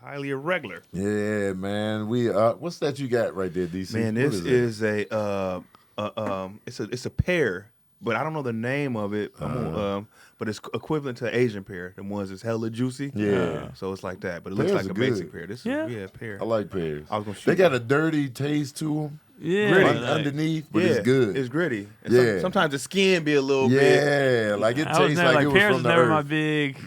highly irregular. Yeah, man. We what's that you got right there, DC? Man, this is it's a pear, but I don't know the name of it. But it's equivalent to Asian pear. The ones that's hella juicy. Yeah. So it's like that, but it looks Pears like a are basic good. pear. This Yeah. is pear. I like pears. I was gonna shoot They got a dirty taste to them. Yeah. Gritty. Underneath, but it's good. It's gritty. And Yeah. sometimes the skin be a little bit. Yeah, like it I was tastes never like it was pears from was the never earth. my big.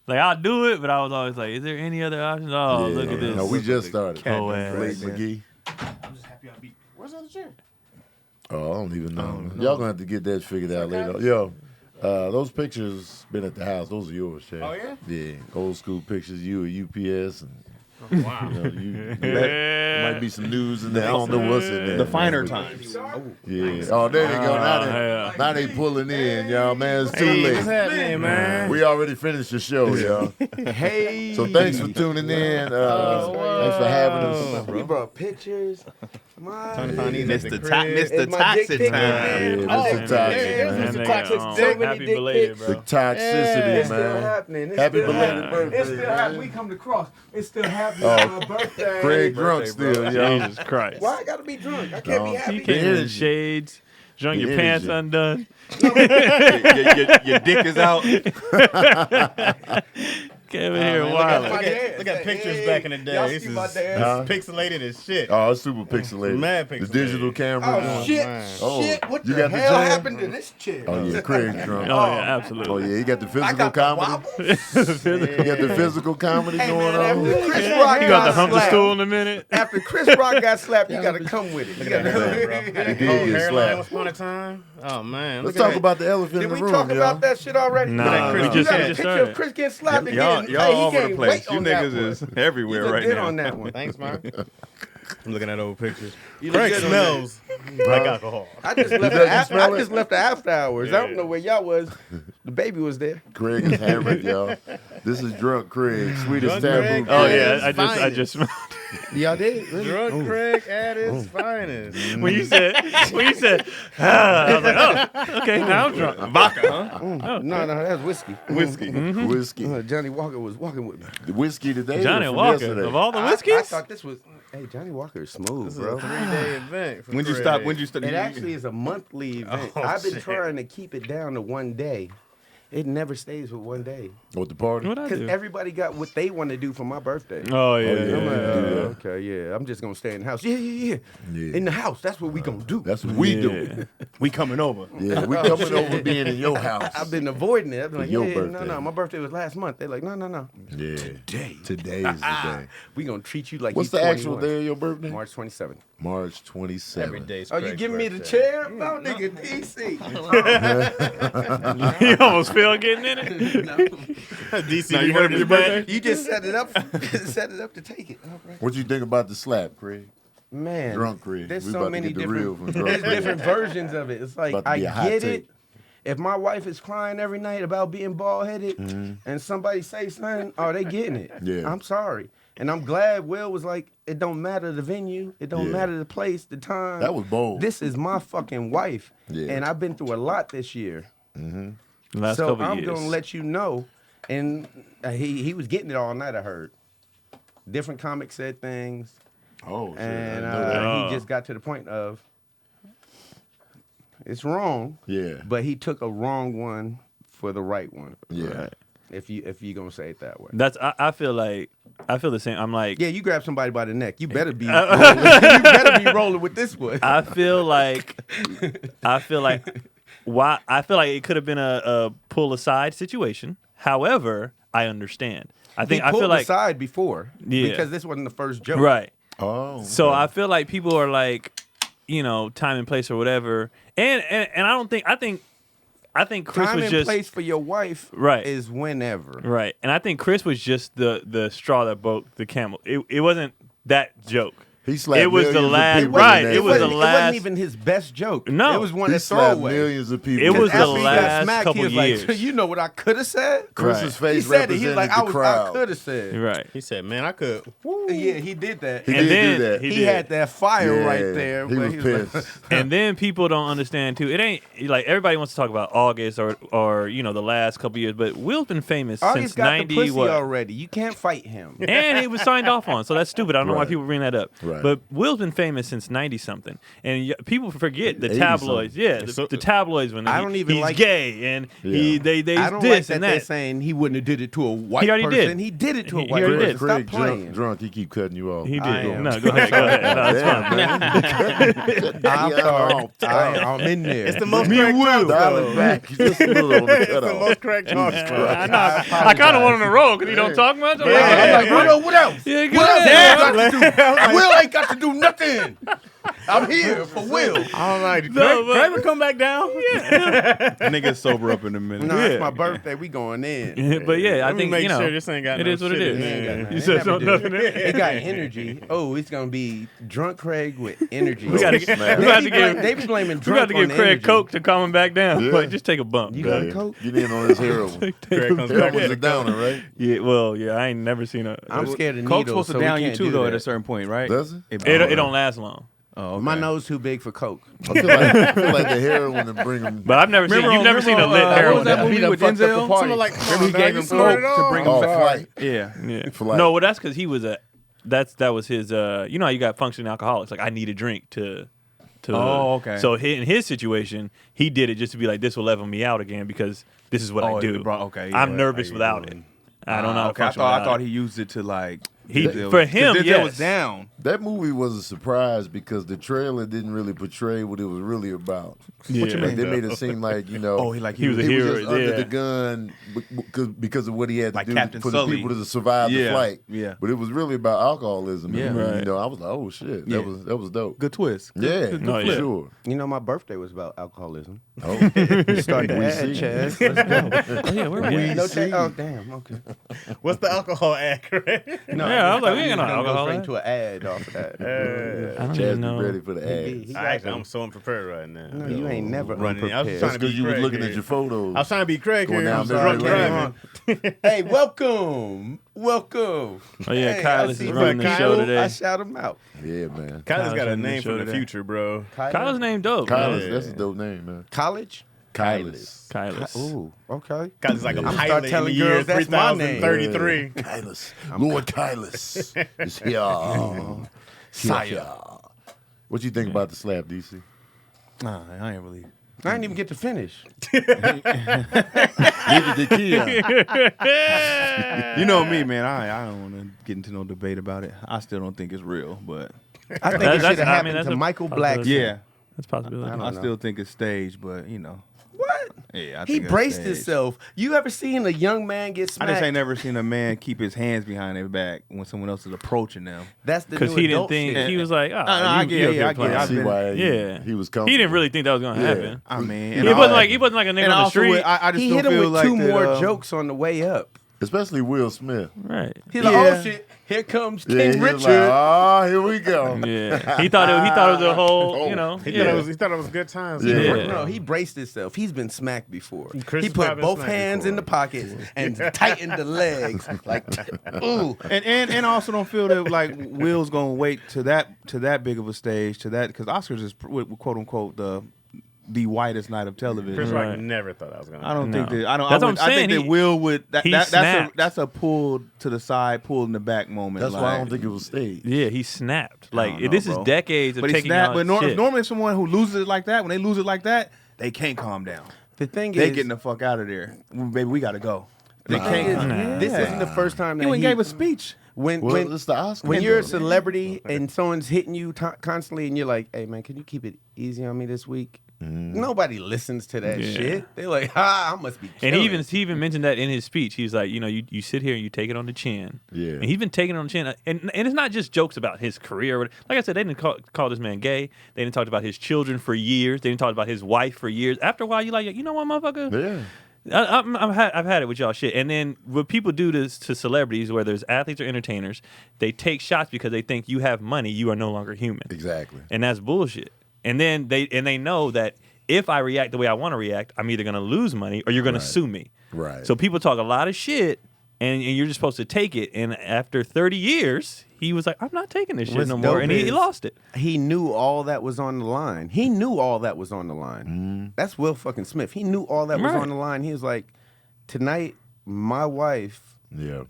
Like I'll do it, but I was always like, is there any other options? Oh, Yeah. look at this. No, we just started. Oh, man. Late McGee. I'm just happy I beat. Where's the other chair? Oh, I don't even know. Y'all gonna have to get that figured out later. Yo, those pictures been at the house. Those are yours, Chad. Oh, yeah? Yeah, old school pictures. You at UPS and. Wow. There might be some news in there. I don't know what's in there. The finer man. times. Yeah. Oh, there they go. yeah. Now they pulling in, y'all. Man, it's too Hey, late. what's happening, man? We already finished the show, y'all. Hey. So thanks for tuning in. Thanks for having us. We brought pictures. Mr. It's my dick Toxic pic time. Yeah, Mr. Toxic, man. Toxic. Oh, So many happy dick belated, pics. The bro. toxicity, It's still man. happening. It's Happy still belated happening. birthday. It's still happening. We come to cross. It's still happening Oh, on my birthday. Craig drunk still, y'all. Jesus Christ. Why I gotta be drunk? I can't be You happy. came in energy. the shades, drunk The your pants energy. undone. your dick is out. Came in here man, wild. Look at pictures back in the day. Y'all This see is my dad? pixelated as shit. Oh, it's super pixelated. Mad The pixelated. digital camera. Oh shit! man. Oh, Shit! What you the got the hell jam? happened to this chick? Oh, yeah, Craig's drunk. Oh, yeah, Oh, absolutely. yeah, he got the I physical got the comedy. wobble. You got the physical comedy Hey going man, on. after Chris Rock You got the hump the slapped, stool in a minute. after Chris Rock got slapped, you gotta come with it. You gotta come with it. He That did cold get hairline slapped. once upon a time. Oh man, Let's look at talk that. about the elephant Did in the we room, talk y'all. about that shit already? Nah, we You just- got we a just picture started. of Chris getting slapped and Y'all getting, all he over the gained place. weight You on that niggas one. is everywhere You look right good now. on that one. Thanks, man. I'm looking at old pictures. You look Craig good on smells like alcohol. I just left Does the he after. smell I it? just left the after hours. I don't know where y'all was. The baby was there. Craig is hammered, y'all. This is drunk Craig, sweetest Drunk taboo. Craig. Oh Craig. yeah, I Finest. just smelled. Y'all did. Really? Drunk Craig at his finest. When you said, I was like, oh, okay, now I'm drunk. Vodka, huh? No, that's whiskey. Whiskey. Whiskey. Johnny Walker was walking with me. The whiskey today. Johnny or from Walker yesterday? of all the I whiskeys. thought this was. Hey, Johnny Walker is smooth, This is bro. a 3-day event. For When you Craig. stop? When you start? It actually is a monthly event. Oh, I've been shit. trying to keep it down to one day. It never stays with one day. What the party? What I Because do? everybody got what they want to do for my birthday. Oh yeah, yeah. I'm like, Yeah. okay, yeah. I'm just gonna stay in the house. Yeah. Yeah. In the house. That's what we gonna do. That's what we Yeah. do. We coming over. Yeah, we coming over being in your house. I've been avoiding it. I've been like, your yeah, birthday. no. My birthday was last month. They're like, no. Yeah. Today. Today is the day. We gonna treat you like What's you the actual 21. day of your birthday? March 27th. March 27th. Every day's Oh, you Craig's giving me the birthday. chair? No, nigga, DC. You almost feel getting in it. DC, Now you heard ready for his your back. birthday? You just set it up. Set it up to take it. All right. What you think about the slap, Craig? Man, Drunk Craig. There's We so about to many get the real different. from Drunk There's Craig. different versions of it. It's like About to I be a hot get take. it. If my wife is crying every night about being bald headed, and somebody say something, oh, they getting it. Yeah. I'm sorry, and I'm glad Will was like, it don't matter the venue, it don't Yeah. matter the place, the time. That was bold. This is my fucking wife, Yeah. and I've been through a lot this year. Last So couple I'm years. gonna let you know. And he was getting it all night. I heard different comics said things, Oh, shit. and I didn't know that. he just got to the point of it's wrong. Yeah. But he took a wrong one for the right one. Yeah. Right. If you gonna say it that way. That's I feel the same. I'm like Yeah, you grab somebody by the neck. You better be. rolling. You better be rolling with this one. I feel like why I feel like it could have been a pull aside situation. However, I understand. I think he I pulled feel like aside before. Yeah. Because this wasn't the first joke. right. Oh. So okay. I feel like people are like, time and place or whatever. And I don't think I think Chris Time was and just place for your wife Right. is whenever. right. And I think Chris was just the straw that broke the camel. It wasn't that joke. He slapped It was the millions of last- people right, in that it was the fight. It last- wasn't even his best joke. No. It was one He that slapped throwaway. millions of people. It was the After he got last smacked, couple he was years. like, you know what I could have said? Chris's face He said it. He represented was like, the I crowd. could have said. Right. He said, "Man, I could." Woo. Yeah, he did that. He And did then do that. he He did. had that fire Yeah, right there. He where was like- pissed. And then people don't understand too. It ain't like everybody wants to talk about August or you know the last couple years, but Will's been famous August since got the '90 pussy what? already. You can't fight him. And he was signed off on, so that's stupid. I don't know why Right. people bring that up. Right. But Will's been famous since '90 something, and people forget the 80 tabloids. something. Yeah, the tabloids when I he- don't even he's like- gay and Yeah. they I don't this like that and they're that. saying he wouldn't have did it to a white He already person. did. He did it to a He white already person. did. Stop Craig, playing. drunk, he keep cutting you off. He I did. am. No, go ahead. Go ahead. No, it's fine. I'm sorry. I'm in there. It's the most crack talk. Dial though. it back. He's just a little on the It's the cutoff. most crack talk. I kind of want him to roll because he don't talk much. I'm like, I'm like, yeah, what else? yeah, go What else ahead. Will got to do? Will ain't got to do nothing. I'm here for Will. I'm like, No, Craig, but- Craig would come back down. Nigga sober up in a minute. No, Yeah. it's my birthday. We going in. But yeah, I Let me think make you know sure this ain't got it no is what it shit in is. it. Ain't got You nothing. said It never something. do. Nothing. It got energy. Oh, it's gonna be drunk Craig with energy. We gotta get- we got to give. They be blaming We drunk got to on give the Craig energy. Coke to calm him back down. Yeah. Like, just take a bump. You Go got ahead. a Coke? Get in on his heroin. Craig comes Heroin back. was a downer, right? Yeah, well, yeah, I ain't never seen a. I'm scared of Coke's needles, supposed to so we down you can't too, do though, that. at a certain point, right? Does it? It don't last long. Oh, okay. My nose too big for Coke. I feel like the heroin to bring him. But I've never seen. You've never seen a lit what heroin. was that movie with Denzel? Someone like, Remember he gave him Coke to bring him Oh, back. Flight. Yeah. Yeah. For life. No, well, that's because he was a. That was his. You know how you got functioning alcoholics. Like I need a drink to. Oh, okay. So in his situation, he did it just to be like, this will level me out again because this is what I do. Okay. I'm nervous without it. I don't know. How to Okay, function I without thought it. he used it to like. He- Denzel- for him, 'cause Denzel yes. was down. That movie was a surprise because the trailer didn't really portray what it was really about. Yeah. What you Like, mean? they made it seem like, you know, Oh, he He was a he hero. was just under yeah. the gun because of what he had to Like do Captain for Sully. the people to survive the Yeah, flight. yeah. But it was really about alcoholism. Yeah. And, Right. you know, I was like, oh shit, Yeah. that was dope. Good twist. Yeah, No, for yeah. sure. You know, my birthday was about alcoholism. Oh, Start the We ad, see. Chaz. Let's go. Oh, yeah, where we We at? No, see. oh, damn. Okay. what's the alcohol ad, Craig? No, Yeah, I was like, we ain't we got no gonna go alcohol straight ad. to an ad off of that. I don't Chaz, even be know. ready for the ads. He got Actually, them. I'm so unprepared right now. No, you ain't never Running. I was unprepared. trying That's to be because you was Craig looking here. at your photos. I was trying to be Craig Going here. down I'm memory drunk lane. driving. Hey, welcome. Oh yeah, Hey, Kyle I is see running the Kyle. show I today. shout him out. Yeah, man. Kyle's Kyle's got a running the name show from the today. future, bro. Kyle's name dope. Kyle's, man. that's a dope name, man. College? Kyle's. Kyle's. Ooh, okay. Kyle's like a I'm start pilot in telling the year girls that's my name. 3033. Kyle's. Lord Kyle's is here. Sire. What you think about the slap, DC? Nah, I ain't really. I didn't even get to finish. Neither did Keon. You know me, man. I don't want to get into no debate about it. I still don't think it's real, but I think That's- it should have I mean, happened that's to a Michael possibility. Black. yeah, That's a possibility. I don't I know. still think it's staged. But you know, What? yeah, I He think it's braced staged. himself. You ever seen a young man get I smacked? just ain't never seen a man keep his hands behind their back when someone else is approaching them. That's the Because new he didn't adult think shit. he was like, oh, I get it, yeah, I get it. I I've see been- why Yeah. he was He comfortable. didn't really think that was gonna happen. I mean, He and wasn't like a nigga and on the also street. I just He don't hit him feel with like two that, more jokes on the way up. Especially Will Smith. Right. He's like, Yeah. oh shit, here comes Yeah, King he was Richard. like, oh, here we go. Yeah. He thought it was a whole, you know. He yeah. thought it was good times. Yeah. Yeah. No, he braced himself. He's been smacked before. Chris he has put probably both been smacked hands in the before. pockets and tightened the legs. Like, ooh. and I also don't feel that like Will's gonna wait to that big of a stage because Oscars is quote unquote the whitest night of television. Chris Rock Right. never thought I was gonna. I don't think No. that I don't. That's I, what would, I'm I think saying. that Will would. He That's snapped. a pull to the side, pull in the back moment. That's like, why I don't think it was staged. Yeah, he snapped. Like don't know, this is bro. decades of But he taking snapped. out But shit. normally, someone who loses it like that, when they lose it like that, they can't calm down. The thing They is, getting the fuck out of there, baby. We gotta go. They the thing can't. is, this isn't the first time He that went he and gave a speech. when Well, when it's the Oscars. when you're a though. celebrity and someone's hitting you constantly and you're like, hey man, can you keep it easy on me this week? Nobody listens to that Yeah. shit. They're like, I must be And killing. he even mentioned that in his speech. He's like, you know, you sit here and you take it on the chin. Yeah. And he's been taking it on the chin. And it's not just jokes about his career. Like I said, they didn't call this man gay. They didn't talk about his children for years. They didn't talk about his wife for years. After a while, you're like, you know what, motherfucker? Yeah. I've had it with y'all shit. And then what people do to celebrities, whether it's athletes or entertainers, they take shots because they think you have money, you are no longer human. Exactly. And that's bullshit. And then they know that if I react the way I want to react, I'm either going to lose money or you're going to sue me. Right. So people talk a lot of shit, and you're just supposed to take it. And after 30 years, he was like, I'm not taking this shit What's no more. dope And he is lost it. He knew all that was on the line. He knew all that was on the line. That's Will fucking Smith. He knew all that was Right. on the line. He was like, tonight, my wife, Yeah.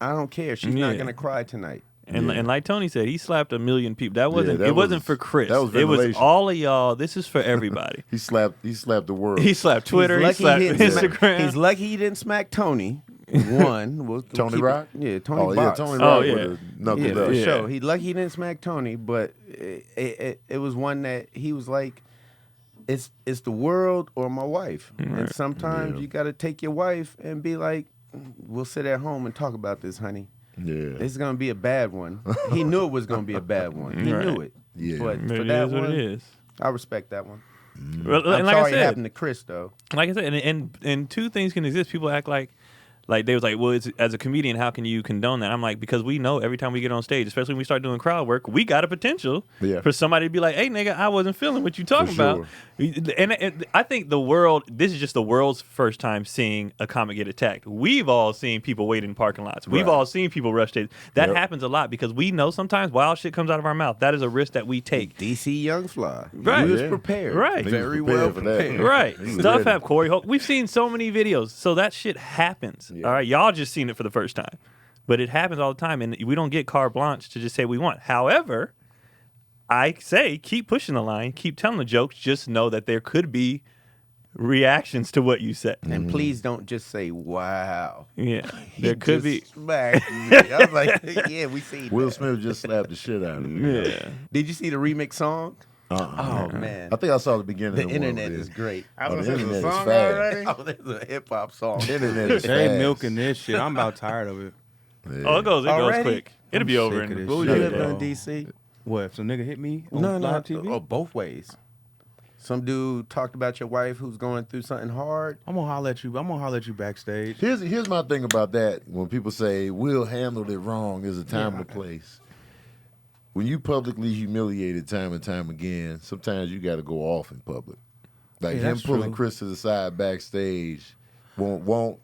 I don't care. She's Yeah. not going to cry tonight. And like Tony said, he slapped 1 million people. That wasn't. that it wasn't was- for Chris. that was it was ventilation. all of y'all. This is for everybody. He slapped the world. He slapped Twitter. He He's slapped lucky he didn't Instagram. He's lucky he didn't smack Tony. One. We'll Tony keep it- Rock? Yeah, Tony Oh yeah, Box. Tony Oh, Rock yeah. with a knuckle Yeah, for up. Yeah. sure. He lucky he didn't smack Tony, but it was one that he was like, it's the world or my wife. And sometimes you got to take your wife and be like, we'll sit at home and talk about this, honey. Yeah. It's gonna be a bad one. He knew it was gonna be a bad one. He Right. knew it. Yeah. But It for is that what one, it is. I respect that one. Well, I'm and like sorry I it said, happened to Chris though. like I said, and two things can exist. People act like they was like, well, it's, as a comedian, how can you condone that? I'm like, because we know every time we get on stage, especially when we start doing crowd work, we got a potential Yeah. for somebody to be like, hey, nigga, I wasn't feeling what you talking For about. And I think the world, this is just the world's first time seeing a comic get attacked. We've all seen people wait in parking lots. We've Right. all seen people rush stage. That Yep. happens a lot because we know sometimes wild shit comes out of our mouth. That is a risk that we take. DC Young Fly. Right. He was Yeah. prepared. Right. He was Very prepared well for that. prepared. Right. He was Stuff ready. have Corey Holt. We've seen so many videos. So that shit happens. Yeah. All right. Y'all just seen it for the first time. But it happens all the time. And we don't get carte blanche to just say we want. However, I say keep pushing the line, keep telling the jokes. Just know that there could be reactions to what you said. And please don't just say, wow. Yeah. There could be. Smacked me. I was like, yeah, we see Will that. Smith just slapped the shit out of him. Yeah. Did you see the remix song? Uh-uh. Oh, man. I think I saw the beginning The of one internet over there. is great. I was the gonna say, internet the is song fast. already? Oh, there's a hip hop song. The internet is They fast. milking this shit. I'm about tired of it. Yeah. Oh, it goes Already? quick. It'll I'm be over sick of in. this What was shit, you living bro. in D.C.? What? If some nigga hit me on No, live TV? Oh, both ways. Some dude talked about your wife who's going through something hard. I'm gonna holler at you. I'm gonna holler at you backstage. Here's my thing about that. When people say Will handled it wrong, there's a time and a place. When you publicly humiliated time and time again, sometimes you got to go off in public. Like Yeah, him that's pulling true. Chris to the side backstage won't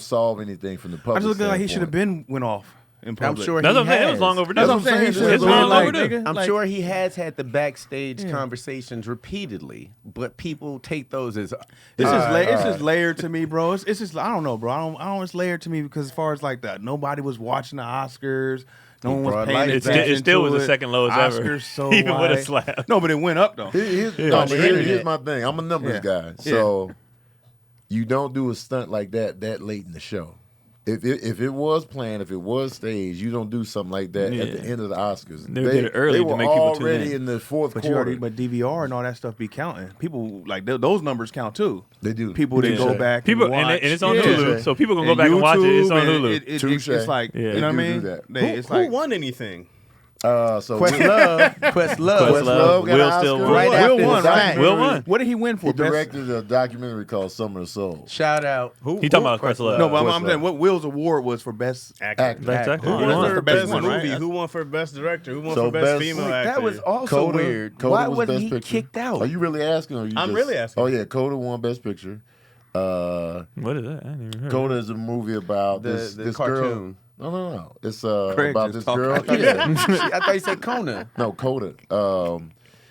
solve anything from the I public. just look like he should have standpoint. been went off in public. sure That's he what I'm saying. It was has. long overdue. That's what I'm saying. He It's should have long been like, overdue. nigga. I'm like, sure he has had the backstage conversations repeatedly, but people take those as It's just layered to me, bro. It's just I don't know, bro. I don't. It's layered to me because as far as like that, nobody was watching the Oscars. No one was brought paying light attention. back. It still to was the second lowest ever. Oscars so Even with a white. slap. No, but it went up though. Here's On the internet. my thing. I'm a numbers Yeah. guy, so you don't do a stunt like that late in the show. If it was planned, if it was staged, you don't do something like that at the Yeah. end of the Oscars. They did it early they to were make people tune already in. in the fourth But you quarter. already, but DVR and all that stuff be counting. People like those numbers count too. They do. People that Yeah. go back, People and, and, watch. and it's on Yeah. Hulu, so people can go And back and watch it. It's on YouTube, Hulu. and Touche. it's like Yeah. you know They what I do mean. do that. It's Who like won anything? So Questlove. Questlove. Questlove got Will an still Oscar. won. Right Will after won, the right? fact. Will won. What did he win for? He Best? directed a documentary called Summer of Soul. Shout out. Who? He talking about Questlove. No, but I'm Questlove. saying what Will's award was for best. Actor. Actor. Best actor. Who He won won. for the best best one, movie? right? Who won for best director? Who won So for best best- female Wait, actor? That was also Coda- weird. Coda Why was wasn't Best he Picture. kicked out? Are you really asking? Or you I'm just- really asking. Oh yeah, Coda won Best Picture. What is that? I didn't even heard. Coda is a movie about The- this the this cartoon. girl. No. It's Craig about just this talking. girl. I thought Yeah. I thought you said Kona. No, Coda.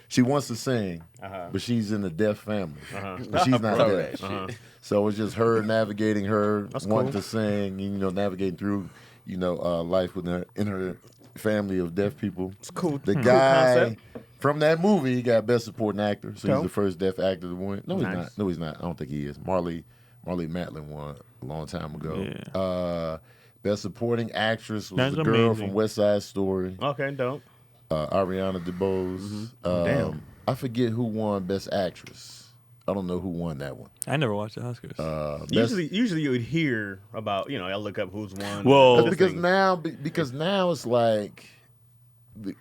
She wants to sing, but she's in a deaf family. But she's not Bro, deaf. that shit. So it's just her navigating her wanting cool. to sing, navigating through, life in her family of deaf people. It's cool. The Cool guy concept. from that movie, he got Best Supporting Actor, so he's Dope. the first deaf actor to win. No, he's Nice. not. No, he's not. I don't think he is. Marley Matlin won a long time ago. Yeah. Best Supporting Actress was That's the girl amazing. from West Side Story, Okay, dope. Ariana DeBose. Damn. I forget who won Best Actress. I don't know who won that one. I never watched the Oscars. Best- Usually you would hear about, I look up who's won. Whoa. That's because now it's like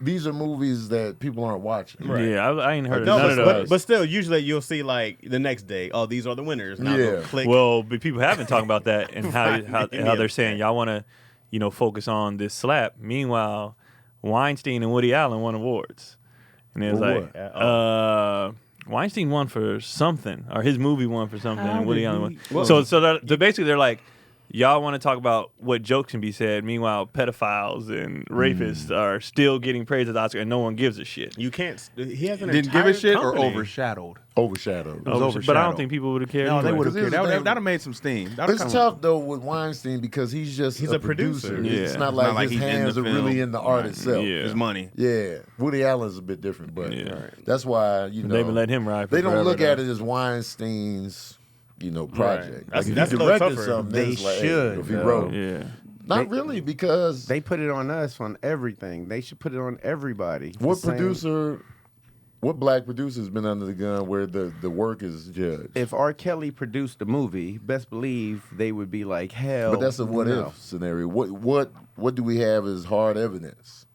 these are movies that people aren't watching. Right. Yeah, I ain't heard of No, none of but- those. But still, usually you'll see like the next day, oh, these are the winners. Now Yeah. go click. Well, but people have been talking about that and how Right. how Yeah. they're saying y'all want to, focus on this slap. Meanwhile, Weinstein and Woody Allen won awards, and it was For like, what? Weinstein won for something, or his movie won for something, How and Woody did Allen he- won. So basically they're like, y'all want to talk about what jokes can be said. Meanwhile, pedophiles and rapists are still getting praise at the Oscar, and no one gives a shit. You can't. He has an Didn't give a entire shit or company. overshadowed. Overshadowed. was But I overshadowed. don't think people would have cared. No, they anyway. would have Because cared. here's the That thing. would have made some steam. That'd It's kinda- tough though with Weinstein because he's He's a a producer. Yeah. It's not like his he's in hands the are really film. in the art Right. itself. Yeah. His money. Yeah, Woody Allen's a bit different, but Yeah. that's why They've been letting him ride. For they don't forever, look though. at it as Weinstein's, project. That's- Like, that's a if he little directed tougher. something, They it's like, hey, should, if he though. wrote, Yeah. not really, because They put it on us on everything. They should put it on everybody. what The same- producer, what black producer's been under the gun where the work is judged? If R. Kelly produced a movie, best believe they would be like, hell. But that's a what no. if scenario. What do we have as hard evidence?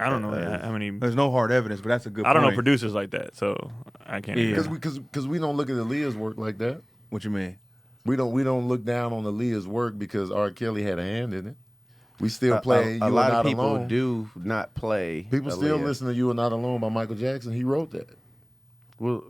I don't know how many. There's no hard evidence, but that's a good I don't know point. producers like that, so I can't. Yeah. Because we don't look at Aaliyah's work like that. What you mean? We don't look down on Aaliyah's work because R. Kelly had a hand in it. We still play A You lot Are of Not people Alone. do not play. People still Aaliyah. listen to You Are Not Alone by Michael Jackson. He wrote that. Well,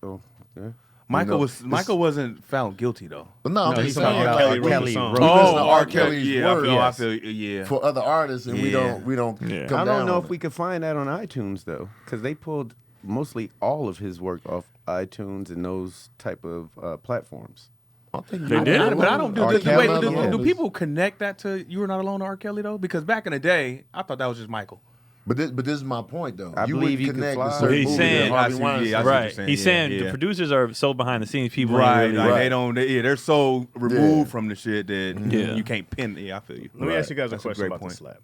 oh, yeah. Michael wasn't found guilty though. But no, I'm No, just he's saying, talking about like, R. we Kelly listen wrote to it. R. Kelly's yeah, work I feel, yeah. for other artists, and we Yeah. don't Yeah. come I down don't know on if we could find that on iTunes though, because they pulled mostly all of his work off iTunes and those type of platforms. I think They You did? Are Not But I Alone- don't R. do. Kelly Wait, alone do is- people connect that to "You Were Not Alone" to R. Kelly though? Because back in the day, I thought that was just Michael. But this is my point though. I you believe wouldn't you could connect fly. the certain He's movies saying- that Harvey I see, Weinstein. yeah, I see what Right. you're saying. He's saying Yeah. the producers are so behind the scenes. People Right, ain't like really. they don't. They're so removed Yeah. from the shit that Yeah. you can't pin. Yeah, I feel you. Let me ask you guys a That's question great about point. the slap.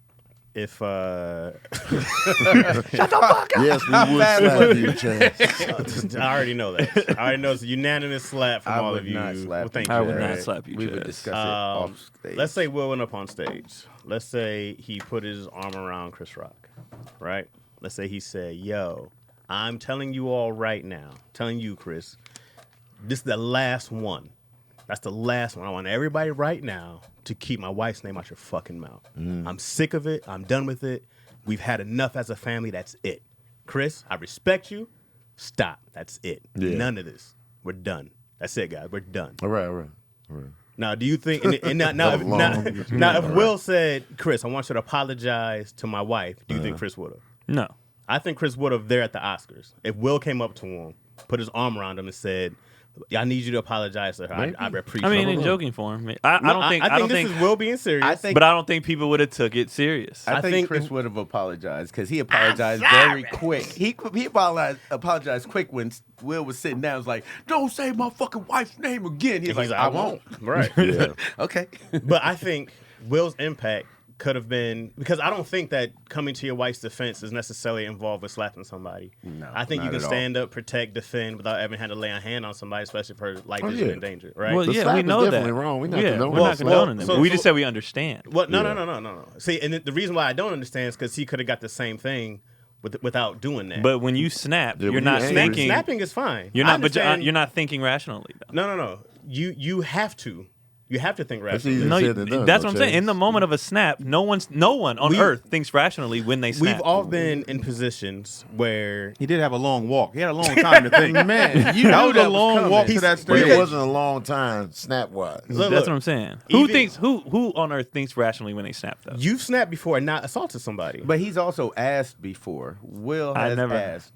If Yes, we would slap you, Chaz. I already know that. I already know it's a unanimous slap from I all would of you. not slap Well, thank I you. would not Right. slap you. We would Chaz. discuss it off stage. Let's say Will went up on stage. Let's say he put his arm around Chris Rock, right? Let's say he said, "Yo, I'm telling you all right now, telling you, Chris, this is the last one. That's the last one. I want everybody right now to keep my wife's name out your fucking mouth. I'm sick of it. I'm done with it. We've had enough as a family. That's it. Chris, I respect you. Stop. That's it. Yeah. None of this. We're done. That's it, guys. We're done." All right. Now, do you think? And now, That was long. if Will said, "Chris, I want you to apologize to my wife," do you think Chris would have? No. I think Chris would have there at the Oscars. If Will came up to him, put his arm around him, and said, "I need you to apologize to her. I Maybe. appreciate." I mean, it. in joking form. I No, don't think. I think this is Will being serious. I think- But I don't think people would have took it serious. I I think think Chris if- would have apologized because he apologized very quick. He apologized quick when Will was sitting down. Was like, "Don't say my fucking wife's name again." He's like, "I won't." Right. Yeah. Okay. But I think Will's impact could have been, because I don't think that coming to your wife's defense is necessarily involved with slapping somebody. No, I think you not can at all. stand up, protect, defend without ever having to lay a hand on somebody, especially if her life is yeah. in danger, right? Well, The yeah, slap we is know that. definitely wrong. We're not yeah, condoning we're not it. condoning them. So- we so- just said we understand. Well, no. Yeah. See, and the reason why I don't understand is because he could have got the same thing without doing that. But when you snap, Yeah, you're when not you angry. thinking. snapping is fine. You're I not. But understand- you're not thinking rationally. Though. No. You have to. You have to think That's rationally. easy. No, said than done, that's though, what I'm saying. Chaz. In the moment of a snap, no one on We- earth thinks rationally when they snap. We've all been in positions where He did have a long walk. He had a long time to think. Man, you that knew was that a was long coming. walk to that But stage. it wasn't a long time, snap wise. Look, That's what I'm saying. even- Who on earth thinks rationally when they snap though? you've snapped before and not assaulted somebody. But he's also asked before. Will I has never- asked.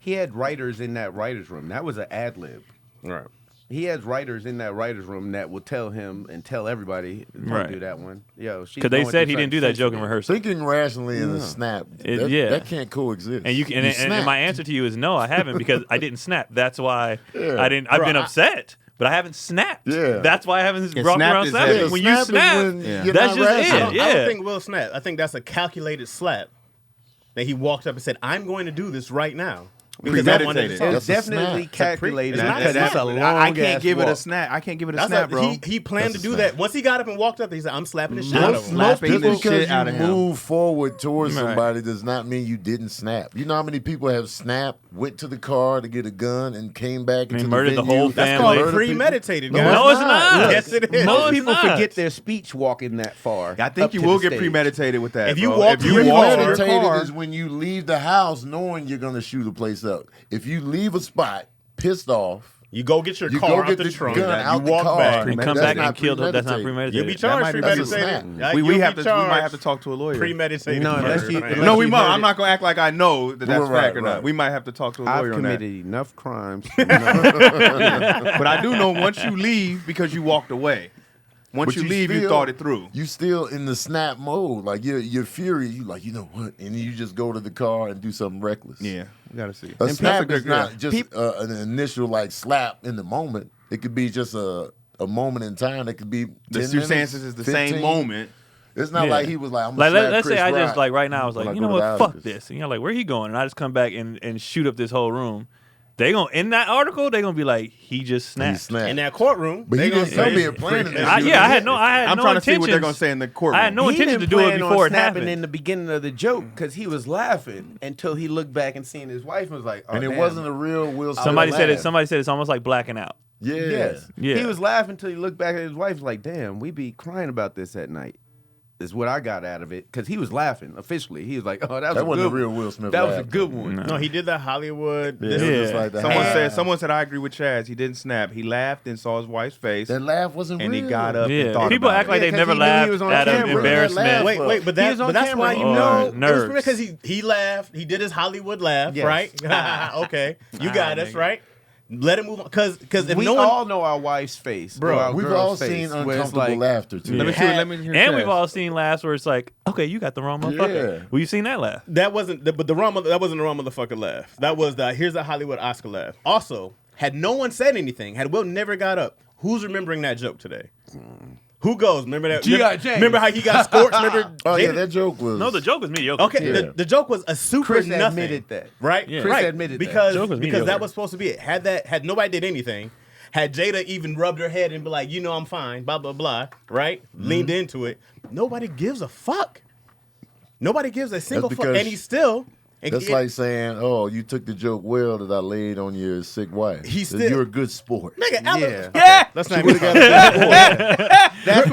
He had writers in that writers room. That was an ad lib. Right. He has writers in that writers room that will tell him and tell everybody, "Don't Right. do that one." Yo, she's Because they going said through he didn't do that something joke in sensitive. rehearsal. Thinking rationally in a snap, Yeah. that can't coexist. And you can, and snapped. my answer to you is no, I haven't because I didn't snap. That's why Yeah. I didn't. I've been Bro, upset, but I haven't snapped. Yeah. That's why I haven't Yeah, brought snap around is snapping. that. When you is snap, when Yeah. you're that's not just rational. it. I don't Yeah. think Will snapped. I think that's a calculated slap. That he walked up and said, "I'm going to do this right now." because I wanted to Premeditated. talk. It's That's a definitely snap. calculated It's not a because it's a snap. long I can't give it a walk. snap. I can't give it a That's snap, a, bro. he planned That's to a do snap. that. Once he got up and walked up, he said, "I'm slapping the shit out Most of him." slapping Just the because shit you out of him. move forward towards Right. somebody does not mean you didn't snap. You know how many people have snapped, went to the car to get a gun, and came back into murdered the venue? whole That's family. called Murder premeditated, people? guys. No, it's not. Yes, it is. No, Most it's people not. forget their speech walking that far. I think up you to will the get stage. premeditated with that. If you bro. walk if you through your walk to your Premeditated car, is when you leave the house knowing you're going to shoot a place up. If you leave a spot pissed off, You go get your you car go out get the the trunk. gun out You the walk car. back. And come That's back not and kill them. That's not premeditated. You'll premeditated. be charged might be- that's a premeditated. snap. we You'll have be to. We might charged have to talk to a lawyer. premeditated. No, unless murder, you- man. unless No, we you might. heard I'm it. not gonna act like I know that that's Right, fact or not. right. We might have to talk to a I've lawyer on that. committed enough crimes. But I do know once you leave because you walked away. Once But you leave, you still- thought it through. You still in the snap mode, like you're furious. You like, you know what? And you just go to the car and do something reckless. Yeah, we gotta see. A And snap that's is not just an initial like slap in the moment. It could be just a moment in time. It could be 10 The minutes, circumstances is the 15. same moment. It's not Yeah. like he was like, I'm Like gonna slap let's say Chris I just Rock like right now I was when like, I you go know to what, the fuck Oscars. this, and you're like, where he going? And I just come back and shoot up this whole room. They gonna in that article they gonna be like, he just He snapped. snapped. In that courtroom, But they he gonna didn't come say here it's planning pre- that I shit. had no I'm no trying to see what they're intentions. gonna say in the courtroom. I had no He intention didn't to do it plan on before it snapping happened. in the beginning of the joke because he was laughing until he looked back and seen his wife and was like, oh, And it damn. wasn't a real Will Smith Somebody said it. laugh. Somebody said it's almost like blacking out. Yeah. Yes. Yeah. He was laughing until he looked back at his wife was like, damn, we be crying about this at night. Is what I got out of it because he was laughing officially. He was like, "Oh, that was That a wasn't a good real one. Will Smith That was a laugh. good one." No, he did that Hollywood. Yeah, This it was Yeah. just like the Someone said I agree with Chaz. He didn't snap. He laughed and saw his wife's face, that laugh wasn't and real. he got up and Yeah, thought people about act like it. Yeah, they 'cause never he knew he laughed was on out of camera. embarrassment. Wait, but He that, was on but that's why camera. you Or know it was nerves. because he laughed. He did his Hollywood laugh, Yes. right? Okay, you got us nigga. right. Let him move on, because if We no one, all know our wife's face, Bro, or our We've girl's all face, seen where it's uncomfortable like, laughter too. Let me Had- hear. Let me hear. And Chaz. we've all seen laughs where it's like, okay, you got the wrong motherfucker. Yeah. Well, you seen that laugh? that wasn't the that wasn't the wrong motherfucker laugh. That was the here's a Hollywood Oscar laugh. Also, had no one said anything, had Will never got up, who's remembering that joke today? Who goes? Remember that? G.I. James. Remember how he got scorched? Remember? Oh yeah, Jada- that joke was. No, the joke was mediocre. Okay, Yeah. the joke was a super Chris nothing. admitted that. Right? Yeah. Chris right. admitted that. because Joke was because mediocre. that was supposed to be it. Had nobody did anything, had Jada even rubbed her head and be like, you know, I'm fine, blah blah blah, right? Leaned into it. Nobody gives a fuck. Nobody gives a single fuck, because and he's still. That's like saying, "Oh, you took the joke well that I laid on your sick wife. He That still- you're a good sport." nigga. Yeah. Yeah, that's not even. That's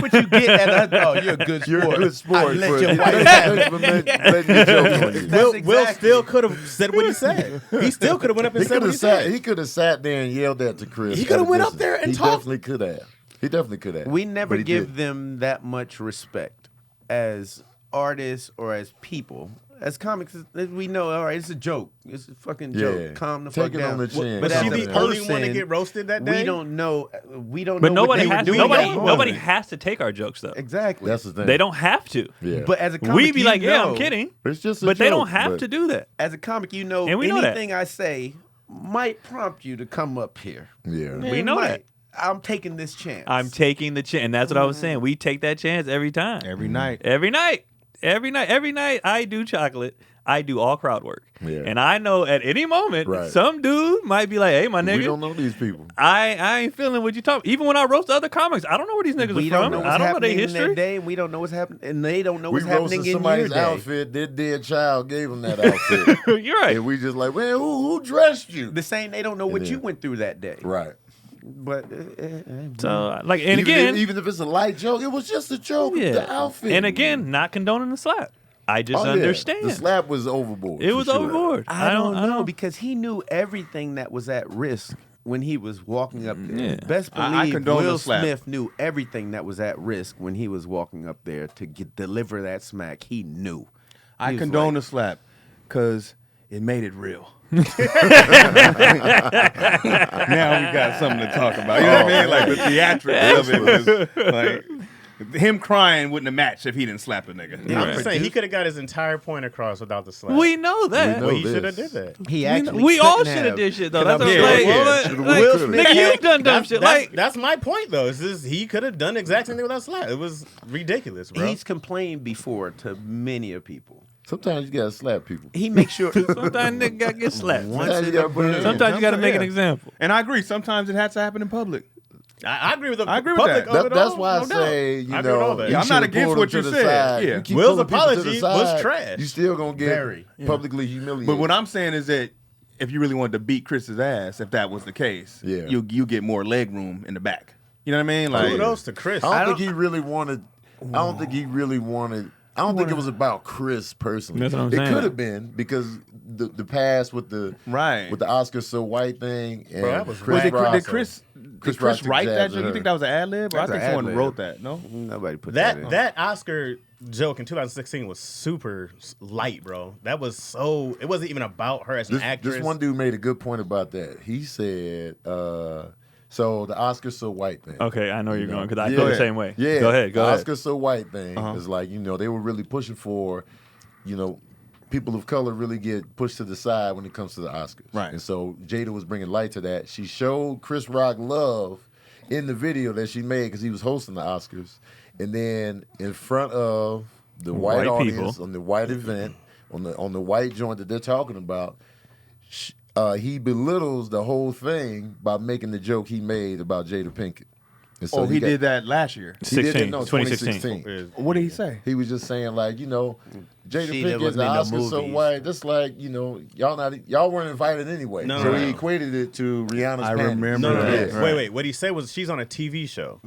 what you get. Oh, you're a good sport. You're a good sport. I let for- your wife have it. for letting the joke on you. Will exactly- still could have said what he said. He still could have went up and He said could what he have sat. said. He could have sat there and yelled that to Chris. He coulda at a went up distance. there and he talked. definitely could have. He definitely could have. We never But he give didn't. them that much respect as artists or as people. As comics, we know, all right, it's a joke. It's a fucking joke. Yeah. Calm the Take fuck it down. on the chin. But Was as she a the only one to person, get roasted that day? We don't know. We don't But know what nobody they were has doing. nobody at home. nobody has to take our jokes though. Exactly. That's the thing. They don't have to. Yeah. But as a comic, We be you like, yeah, know- I'm kidding, it's just. A but they joke, don't have but to do that. As a comic, you know, And we know that. anything I say might prompt you to come up here. Yeah. We It know might. that. I'm taking this chance. I'm taking the chance, and that's what I was saying. We take that chance every time, every night. every night, every night, every night. I do chocolate. I do all crowd work, Yeah. and I know at any moment Right. some dude might be like, "Hey, my We nigga, don't know these people. I ain't feeling what you talking." Even when I roast other comics, I don't know where these niggas we are don't from. know what's I don't know their happening in history. that day, and we don't know what's happening, and they don't know We what's happening roasted in your somebody's day. outfit. Their dead child gave them that outfit. You're right. And we just like, well, who dressed you? The same, they don't know what then- you went through that day. Right. But So, like, and even again, even if it's a light joke, it was just a joke. yeah. The outfit. And again, not condoning the slap. I just Oh, yeah. understand. The slap was overboard. It for was sure. overboard. I don't know because he knew everything that was at risk when he was walking up there. Yeah. Best I believe condone Will the slap. Smith knew everything that was at risk when he was walking up there to deliver that smack. He knew. I He was condone like, the slap because it made it real. Now we got something to talk about. You know what I mean? Like the theatrics of it was like him crying wouldn't have matched if he didn't slap a nigga. I'm just saying he could have got his entire point across without the slap. We know that. We know Well, he this. should have did that. He actually We all couldn't should have did shit though. Could That's I what be- I'm like, yeah, what? should've, Like, would've. nigga, you've done dumb shit. Like, That's my point, though. He could have done the exact same thing without slap. It was ridiculous, bro. He's complained before to many of people. Sometimes you gotta slap people. He makes sure. Sometimes nigga gotta get slapped. Sometimes you gotta put it in. Sometimes you gotta make an Yeah. example. And I agree. Sometimes it has to happen in public. I agree with the I agree with public that. of it That's all, why I no say, doubt. you I agree with all know, that. Yeah, I'm not should've against pulled what them you to the said. side. Yeah. You keep Will's pulling people to the apology was side, trash. You still gonna get Very. publicly humiliated. But what I'm saying is that if you really wanted to beat Chris's ass, if that was the case, Yeah. you get more leg room in the back. You know what I mean? Like, Kudos to Chris. I don't think he really wanted. I don't think he really wanted. I don't think it was about Chris personally. That's what I'm it saying. could have been because the past with the Right. with the Oscar so white thing and Bro, that was Chris whack. Rock. did Chris Chris Rock took write that jabs joke? at You her. think that was an ad lib, or That's I think an someone ad-lib. wrote that? No. Nobody put that in. That Oscar joke in 2016 was super light, bro. That was so. It wasn't even about her as an actress. This one dude made a good point about that. He said, so the Oscar so white thing. Okay, I know where you're going because I Yeah. feel the same way. Yeah. Go ahead. Go the ahead. Oscar so white thing is like, they were really pushing for, people of color really get pushed to the side when it comes to the Oscars. Right. And so Jada was bringing light to that. She showed Chris Rock love in the video that she made because he was hosting the Oscars. And then in front of the white White audience people. on the white event, on the white joint that they're talking about, he belittles the whole thing by making the joke he made about Jada Pinkett. And so He did that last year. He did 16, that, no, 2016. What did he say? He was just saying like, Jada She that Pinkett, wasn't the in the Oscars so movies. white. That's like, y'all weren't invited anyway. No, so no, he no. equated it to Rihanna's I panties. remember No, no, no. that. Wait. What he said was she's on a TV show.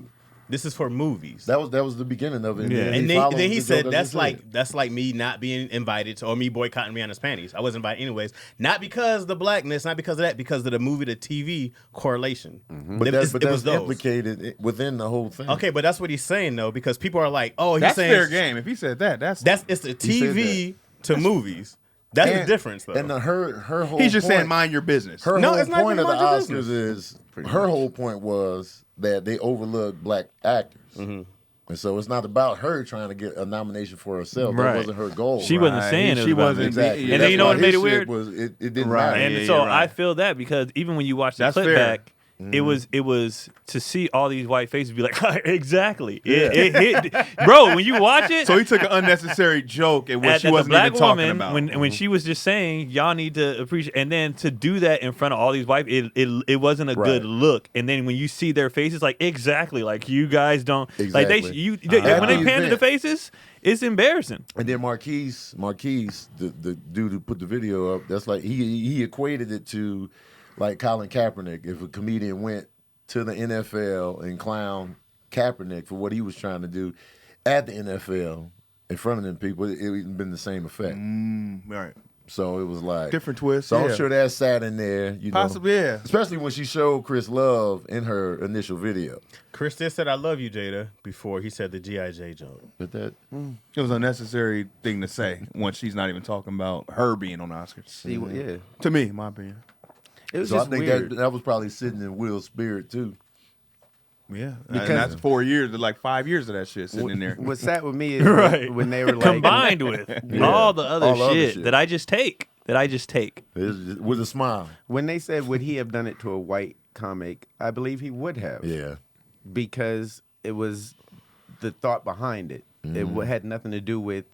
This is for movies. That was the beginning of it. Yeah. And followed then he the said joke I just that's like me not being invited to, or me boycotting Rihanna's panties. I wasn't invited anyways. Not because of the blackness, not because of that, because of the movie to TV correlation. But It that's was those. implicated within the whole thing. Okay, but that's what he's saying though, because people are like, oh, he's That's saying fair game. If he said that, that's it's a He said TV to movies. That's the difference though. And her whole he's just point, saying mind your business. her No, whole it's not point even of the mind your Oscars is her whole point was that they overlooked black actors. And so it's not about her trying to get a nomination for herself. Right. That wasn't her goal. She wasn't saying it She was about wasn't. me. Exactly. Yeah, And then you know That's what why made his it weird? shit was it didn't Right. matter. And Yeah, so you're right. I feel that because even when you watch the That's clip fair. back, it was to see all these white faces be like, exactly. It hit. Bro, when you watch it, So he took an unnecessary joke at what at she the wasn't black even talking woman, about. when she was just saying, y'all need to appreciate, and then to do that in front of all these white, it wasn't a Right. good look. And then when you see their faces, like exactly, like you guys don't, like Exactly. when they At the pan to the event. faces, it's embarrassing. And then Marquise, the dude who put the video up, that's like he equated it to like Colin Kaepernick. If a comedian went to the NFL and clowned Kaepernick for what he was trying to do at the NFL in front of them people, it would have been the same effect. right. So it was like Different twist, So I'm yeah. sure that sat in there, Possibly, yeah. especially when she showed Chris love in her initial video. Chris just said I love you, Jada, before he said the G.I. Jane joke. But that It was an unnecessary thing to say once she's not even talking about her being on the Oscars. Yeah. To me, my opinion. It was so I just think weird. that was probably sitting in Will's spirit too. Yeah. Because- and that's 4 years, like 5 years of that shit sitting in there. What sat with me is Right. when they were like Combined with all the other All the other shit shit. that I just take. With a smile. when they said would he have done it to a white comic, I believe he would have. Yeah. Because it was the thought behind it. It had nothing to do with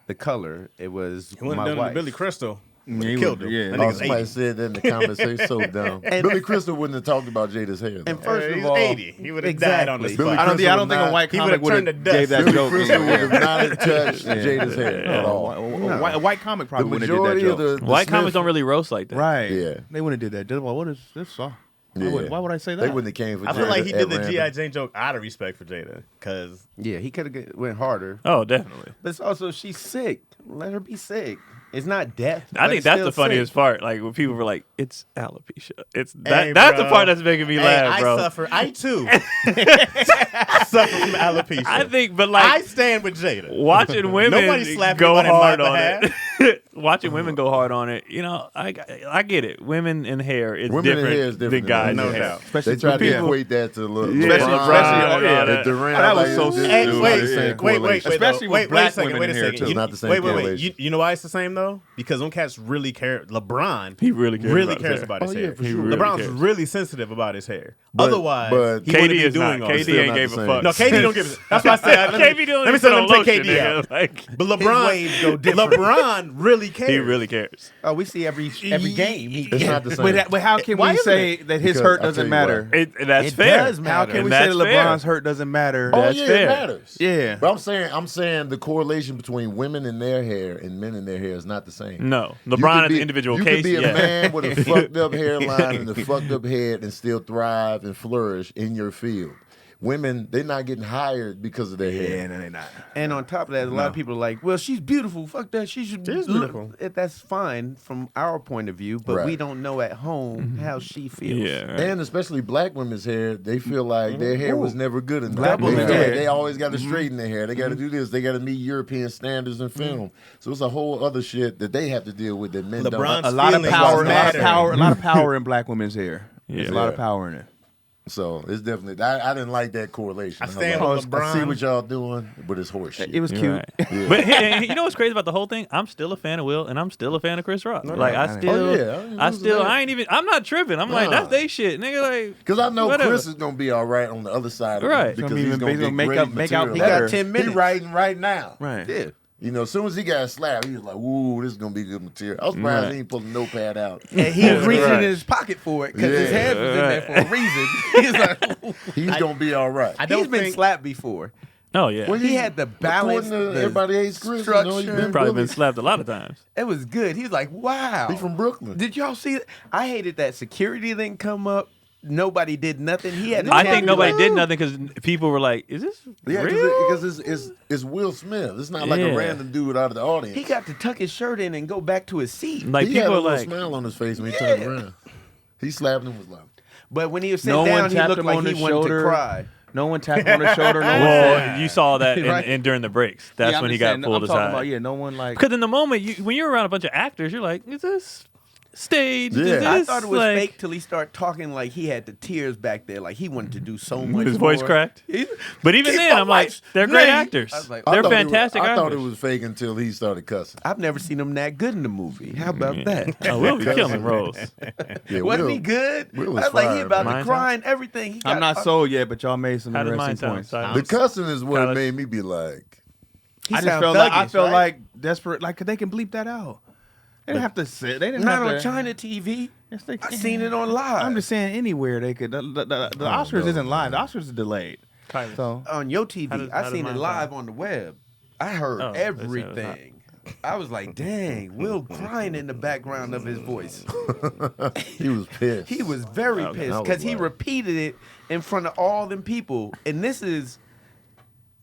the color. It was He wouldn't my have done it to wife. Billy Crystal. Yeah, He he killed would- him. yeah. That Oh, nigga's somebody 80. said that in the comments. They so dumb. Billy Crystal wouldn't have talked about Jada's hair. Though. And first He's of all, 80. He would have died on the Exactly. spot. Billy I don't think Crystal a would white he comic would've would turned have to dust. gave that Billy joke. Crystal would have not touched Yeah. Jada's hair at all. A white comic The probably wouldn't have did majority that of joke. the White comics Smith- don't really roast like that. Right. Yeah. They wouldn't have did that. They're like, what is this song? Yeah. Why would I say that? They wouldn't have came for I feel Jada like he at did the random. G.I. Jane joke out of respect for Jada. Because Yeah, he could have went harder. Oh, definitely. But it's also she's sick. Let her be sick. It's not death. I but think it's that's still the funniest sick. part. Like when people were like, "It's alopecia." It's Hey, that's the bro. part that's making me laugh, I bro. suffer. I too suffer from alopecia. I think, but like I stand with Jada. watching women Nobody slapped go anybody on hard my on it. Watching women go hard on it, I get it. Women and hair is Women and different, hair is different than guys. no and hair. doubt. Especially They try to people. equate that to Especially LeBron, LeBron, and Durant. that was like, so this stupid. Hey, is wait, not the same wait, correlation. Especially with wait a black second, women wait a in here, second. too. It's not the same Wait. correlation. You know why it's the same though? though? Because them cats really care. LeBron, He really cares about about his his Oh, hair. yeah, for sure. really LeBron's cares. really sensitive about his hair. But- Otherwise, but he wouldn't KD be is doing not. all KD this. Still ain't not gave the a same. fuck. No, KD don't give. That's why I said. KD don't let me even say, put let on me take lotion, KD out. nigga. Like, But LeBron, waves go different. LeBron really cares. he really cares. Oh, we see every game. It's not the same. But how can Why we isn't say that his Because hurt I'll doesn't tell you matter? That's It fair. does matter. How can And we say that that's fair. LeBron's hurt doesn't matter? Oh That's yeah, fair. it matters. Yeah. But I'm saying the correlation between women and their hair and men and their hair is not the same. No, You LeBron could as be- an individual you case. could be a yeah. man with a fucked up hairline and a fucked up head and still thrive and flourish in your field. Women, they're not getting hired because of their hair. Yeah, no, they not. And on top of that, a lot of people are like, well, she's beautiful. Fuck that. She should She is beautiful. That's fine from our point of view, but Right. we don't know at home how she feels. Yeah, right. And especially black women's hair, they feel like their hair was never good enough. Black They women's feel like hair. they always got to straighten their hair. They got to do this. They got to meet European standards in film. So it's a whole other shit that they have to deal with that men LeBron's don't. A lot of feelings power, matter. a lot of power in black women's hair. There's a lot of Yeah. power in it. So it's definitely. I didn't like that correlation. I I'm stand like, with I see LeBron. what y'all doing, but it's horseshit. It was You're cute. right. But and you know what's crazy about the whole thing? I'm still a fan of Will, and I'm still a fan of Chris Rock. Like I still, Oh, yeah. I ain't even. I'm not tripping. I'm like, Nah. that's they shit, nigga. Like, Because I know whatever. Chris is gonna be all right on the other side of Right. it because Gonna be he's even- gonna he's get gonna make great out- make out material. He better. got 10 He minutes. writing right now. Right. Yeah. You know, as soon as he got slapped, he was like, "Ooh, this is gonna be good material." I was surprised Right. he ain't pulled a notepad out. And he was reaching Right. in his pocket for it because his Yeah. head was in there for a reason. He's like, He's gonna be all right. I don't he's been think- slapped before. oh yeah, Well, He had the balance, According to the everybody hates Chris. You know, he's structure. been probably been bullied. slapped a lot of times. It was good. He was like, wow. He from Brooklyn. Did y'all see it? I hated that security didn't come up. Nobody did nothing. He had. I think nobody did nothing because people were like, "Is this Yeah, real?" because it's Will Smith. It's not like Yeah. a random dude out of the audience. He got to tuck his shirt in and go back to his seat. Like he had people a are little like, smile on his face when he turned around. He slapped him and was like, But when he was sitting No one down, he tapped looked him like on he the wanted shoulder. to cry. No one tapped him on the shoulder. No one "Well, said. you saw that Right. in during the breaks. That's Yeah, I'm when he just got saying, pulled I'm talking aside." about, yeah, no one like. Because in the moment, when you're around a bunch of actors, you're like, "Is this staged? Yeah. Is this, I thought it was like, fake till he started talking like he had the tears back there, like he wanted to do so much. His voice more. cracked? He- But even Keep then, my I'm like, wife's they're great name. actors. I was like, I They're thought fantastic I actors. thought it was fake until he started cussing. I've never seen him that good in the movie. How about that? Oh, we'll be killing roles. Yeah, Wasn't Will- he good? Will was I was like, he fire, about man. to Mine cry and everything. He I'm got- not sold yet, but y'all made some How did mine interesting sound? points. Sorry. The cussing is what Kinda- made me be like, He I just sound felt like I thuggish, felt right? like desperate. Like they can bleep that out. They didn't have to sit. They didn't Not have on to. China TV. Yes, they I can. seen it on live. I'm just saying anywhere they could. The Oscars no, isn't live. The Oscars is delayed. So on your TV. How does I seen it mine live sound? on the web. I heard Oh, that's- everything. I was like, dang, Will crying in the background of his voice. he was pissed. He was very Okay. pissed I was because he like- repeated it in front of all them people. And this is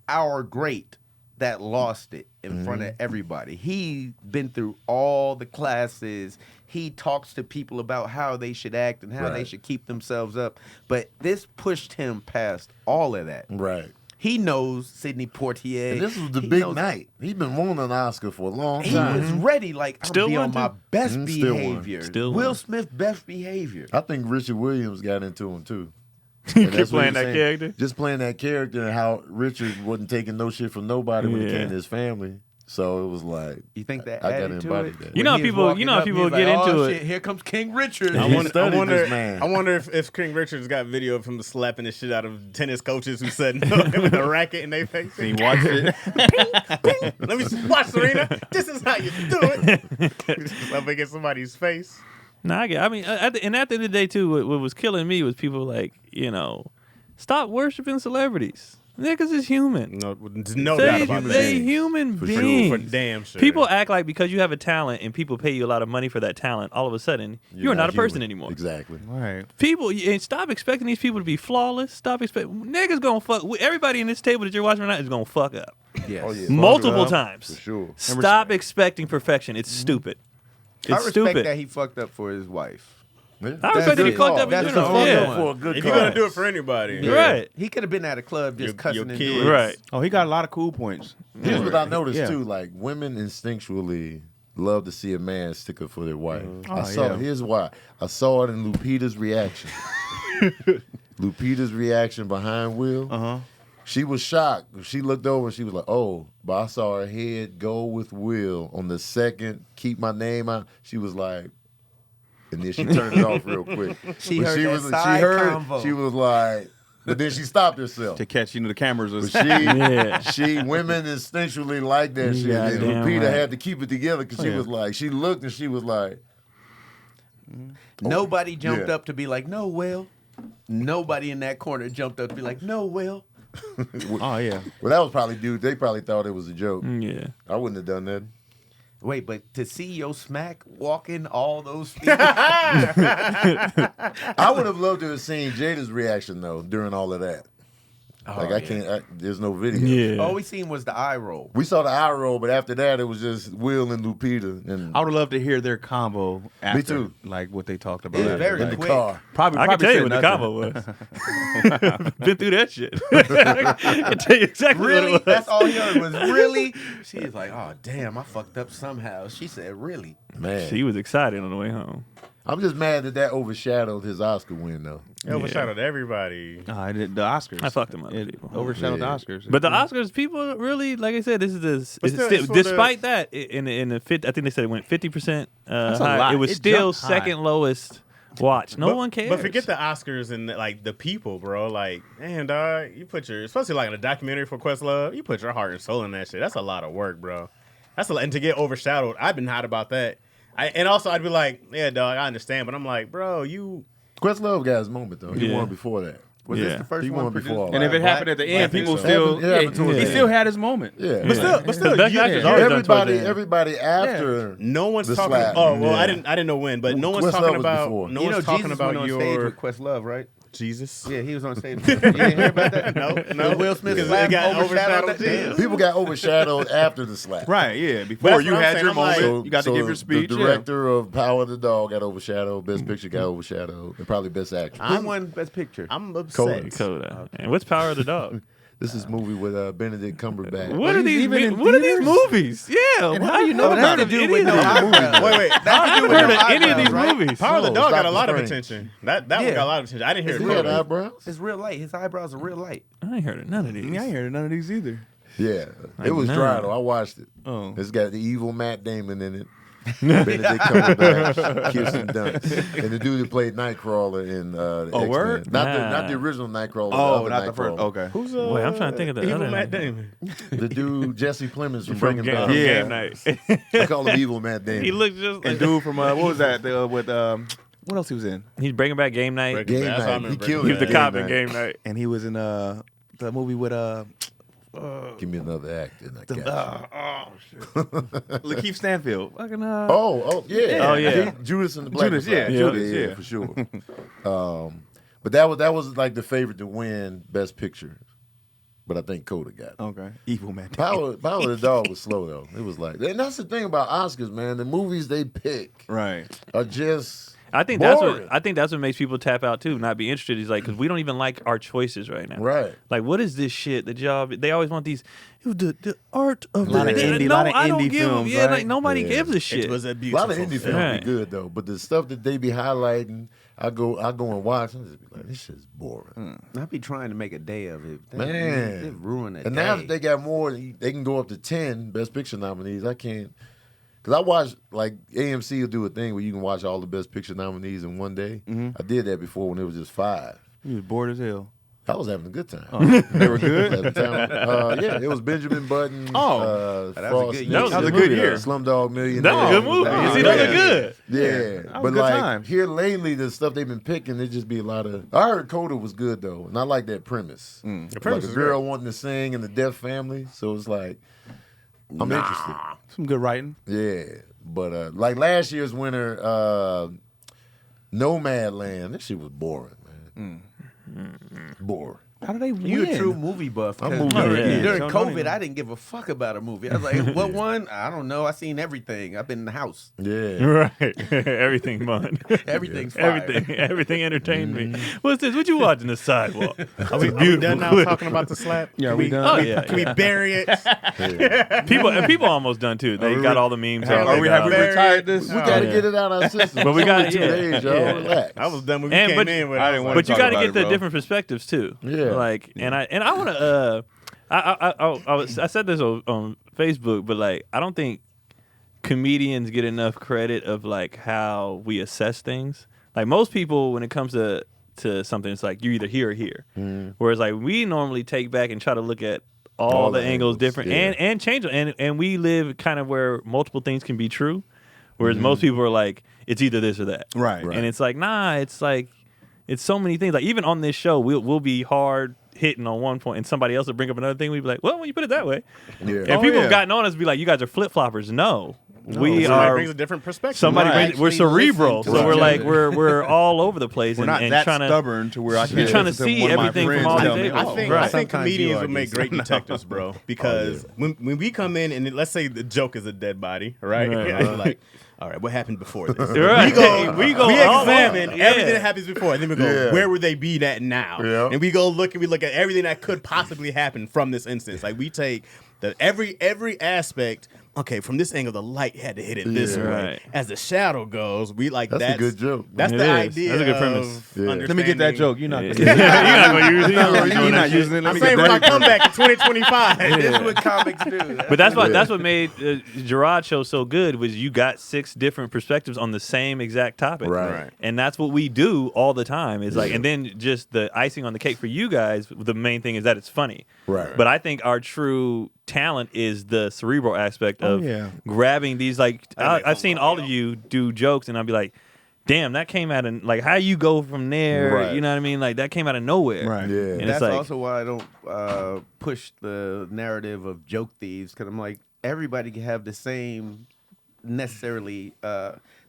our great that lost it in front of everybody. He been through all the classes. He talks to people about how they should act and how they Right. should keep themselves up. But this pushed him past all of that. right. He knows Sidney Poitier. And this was the He big knows- night. He's been wanting an Oscar for a long He time. was ready, like, I'm Still be on won, my too. best Still won. behavior. Still Will won. Smith, best behavior. I think Richard Williams got into him too. He And kept that's what playing he was that saying. character. Just playing that character and how Richard wasn't taking no shit from nobody when it Yeah. came to his family. So it was like, You think that I gotta added to embody it? that. You know how When he was people- walking you know how up, people he was get like, into oh, it. Shit, here comes King Richard. He studied this man. I wonder if King Richards got video of him slapping the shit out of tennis coaches who said no with a racket in their face. he watched it. Let me watch, Serena. This is how you do it. Just up against somebody's face. Nah, I mean, at the end of the day, too, what was killing me was people like, stop worshiping celebrities. Niggas is human. No doubt about They that. human For sure. beings. For damn sure. People act like because you have a talent and people pay you a lot of money for that talent, all of a sudden you're not a person human. anymore. Exactly. Right. People, and stop expecting these people to be flawless. Stop expecting niggas gonna fuck. Everybody in this table that you're watching right now is gonna fuck up Yes. Oh, yeah. multiple up. times. For sure. Stop expecting perfection. It's stupid. I It's respect stupid. that he fucked up for his wife. Yeah. I respect that he good fucked call. up in That's general. the fuck Yeah. up For a good if cause. you're gonna do it for anybody, Yeah. Right. He could have been at a club just Your cussing and kids. doing Right. Oh, he got a lot of cool points. Here's what I noticed Yeah. too: like women instinctually love to see a man stick up for their wife. I Oh, saw. yeah. Here's why. I saw it in Lupita's reaction. Lupita's reaction behind Will. Uh huh. She was shocked. She looked over and she was like, "Oh," but I saw her head go with Will on the second. Keep my name out. She was like, and then she turned it off real quick. She But heard she that was, side she heard. combo. She was like, but then she stopped herself. To catch, the cameras was. But she women instinctually like that shit. Yeah, And damn Lupita right. had to keep it together because she was like, she looked and she was like, Nobody jumped Yeah. up to be like, no, Will. Nobody in that corner jumped up to be like, no, Will. Oh yeah. well, that was probably dude. They probably thought it was a joke. Yeah. I wouldn't have done that. Wait, but to see your smack walking all those feet. I would have loved to have seen Jada's reaction though during all of that. I can't. There's no video. Yeah. All we seen was the eye roll. We saw the eye roll, but after that, it was just Will and Lupita, and I would love to hear their combo after, too. like what they talked about. It was after, very in like, the quick. car. Probably, I can tell you what said the nothing. combo was. Been through that shit. I can tell you exactly Really? what it was. That's all he heard was really? She was like, oh, damn, I fucked up somehow. She said, really? Man, She was excited on the way home. I'm just mad that overshadowed his Oscar win though. It overshadowed everybody. No, I did the Oscars. I fucked them up, It people. overshadowed Yeah. the Oscars. But the Oscars, people really, like I said, this is the. But It's still, still, it's for the- despite that, in the I think they said it went 50% That's a high. lot. It was It still jumped high. second lowest watch. No one cares. But forget the Oscars and like the people, bro. Like, man, dog, you put your, especially like in a documentary for Questlove, you put your heart and soul in that shit. That's a lot of work, bro. That's a lot, and to get overshadowed, I've been hot about that. And also I'd be like, yeah, dog, I understand, but I'm like, bro, you. Questlove got his moment though. He Yeah. won before that. Was Yeah. this the first He one won produced before. by and if it a black- happened at the black end, people people? still, It happened towards he the still end. had his moment. Yeah, But still, The best you- actor's always done towards the end. everybody after. no one's The talking. slap. Oh well, Yeah. I didn't know when, but no one's Questlove talking was about. before. No You know, one's talking Jesus about went on stage your with Questlove, right? Jesus. Yeah, he was on stage. You didn't hear about that? No, Will Smith because slap it got overshadowed overshadowed. that? too. People got overshadowed after the slap. Right, yeah. Before That's you what I'm had saying. your I'm like- moment, you got to give your speech. The director of Power of the Dog got overshadowed. Best Picture got overshadowed. And probably Best Actress. Who won Best Picture? I'm Coda. upset. Coda. And what's Power of the Dog? This is a movie with Benedict Cumberbatch. What are he's these? even in What are these theaters? movies? Yeah. And how you know Oh, about that's it? to do with no Wait, eyebrows. wait. That's to I do haven't with heard no of any of these eyebrows, right? movies. Power of the No, Dog got Doctor a lot of Strange. attention. That one Yeah. got a lot of attention. I didn't hear He it. had clearly. eyebrows? It's real light. His eyebrows are real light. I ain't heard of none of these. Yeah, I ain't heard of none of these either. Yeah. Like It was none. dry though. I watched it. Oh. It's got the evil Matt Damon in it. Benedict Cumberbatch, Kirsten Dunst, and the dude that played Nightcrawler in the X-Men. word? Not the original Nightcrawler. Oh, the not other the first. Nightcrawler. Okay. Who's Wait, I'm trying to think of the evil other Matt name. Damon. The dude Jesse Plemons from From Breaking Game, Bad. Yeah. Game Night. I call him evil Matt Damon. He looks just like And dude from what was that? With what else he was in? He's bringing back Game Night. Breaking Game Bad. That's how I Night. He remember killed He Breaking was the Bad. cop in Game Night. And he was in the movie with Give me another act, and I got you. Lakeith Stanfield. Fucking Oh, yeah. Oh, yeah. Judas and the Black Judas, Messiah. yeah, Judas, yeah. for sure. But that was like the favorite to win Best Picture. But I think Coda got it. Okay. Evil man. Power of the Dog was slow though. It was like, and that's the thing about Oscars, man. The movies they pick Right. are just. I think boring. that's what makes people tap out too, not be interested. Is like because we don't even like our choices right now. Right. Like, what is this shit? The job they always want these. The art of A lot the of indie- no, lot of I don't indie give. films, Yeah, right? like nobody Yeah. gives a shit. It was a A beautiful lot of indie films Right. be good though, but the stuff that they be highlighting, I go and watch, and just be like, this shit's boring. I be trying to make a day of it. Man. They ruin it. And now that they got more, they can go up to 10 Best Picture nominees. I can't, because I watch, like, AMC will do a thing where you can watch all the Best Picture nominees in one day. I did that before when it was just 5. He was bored as hell. I was having a good time. They were good. At the time. Yeah, it was Benjamin Button. Oh. That was a good year. That was a good year. Slumdog Millionaire. That was a good movie. Nah, You see, those yeah. are good. Yeah, That was but a good like time. here lately, the stuff they've been picking, it just be a lot of. I heard Coda was good though, and I like that premise. The Like premise a is girl wanting to sing in the deaf family, so it's like I'm interested. Some good writing. Yeah, but like last year's winner, Nomadland, that shit was boring, man. Boring. How did they win? You a true movie buff. I'm 'cause movie during, buff. during Yeah. COVID, I didn't give a fuck about a movie. I was like, what one? I don't know. I seen everything. I've been in the house. Yeah, Right. Everything fun. Everything's fire. Everything entertained me. What's this? What you watching the sidewalk? Are we done now talking about the slap? Yeah, Can we done? Oh yeah. Can we bury it? People almost done too. They got all the memes. Are out. we- They Have got- we retired this? we gotta yeah. get it out of our system. But we It's only got- 2 yeah. days, y'all. Yeah. Relax. I was done when you And- came but- in with. I didn't want But you talk got to about get it, the bro. different perspectives too. Yeah. Like, and I want to. I said this on Facebook, but like, I don't think comedians get enough credit of like how we assess things. Like most people, when it comes to something, it's like you're either here or here. Whereas like we normally take back and try to look at all the angles different and change them. And we live kind of where multiple things can be true. Whereas most people are like, it's either this or that. Right. And it's like, nah, it's like, it's so many things. Like even on this show, we'll be hard hitting on one point and somebody else will bring up another thing. We'd be like, well, when you put it that way. Yeah. And people have gotten on us be like, you guys are flip-floppers. No. We somebody are brings a different perspective. Somebody Right. brings, we're cerebral, so listen to we're each like other. we're all over the place. We're not and that trying stubborn to where I can't. you're trying to listen see one of my everything from friends all tell these me, angles. oh, I Right. think Sometimes comedians you would make argue. great detectives, bro. Because when we come in and let's say the joke is a dead body, right? Right. Like, all right, what happened before this? Right. We all examine over. everything that happens before, and then we go, where would they be at now? Yeah. And we look at everything that could possibly happen from this instance. Like we take every aspect. Okay, from this angle, the light had to hit it this Yeah. way. Right. As the shadow goes, That's a good joke. That's It the is. idea. That's a good of premise. Yeah. Let me get that understanding- joke. You're not. Yeah. You're not gonna use it. You're not using it. Let I'm me saying get for my that. comeback in 2025. This is what comics do. But that's what made Gerard's show so good was you got 6 different perspectives on the same exact topic. Right. And that's what we do all the time. Is like, and then just the icing on the cake for you guys. The main thing is that it's funny. Right. But I think our true talent is the cerebral aspect of grabbing these. Like I've seen all of you do jokes, and I'll be like, "Damn, that came out of like how you go from there." Right. You know what I mean? Like that came out of nowhere. Right. Yeah. And That's it's like, also why I don't push the narrative of joke thieves, because I'm like, everybody can have the same necessarily.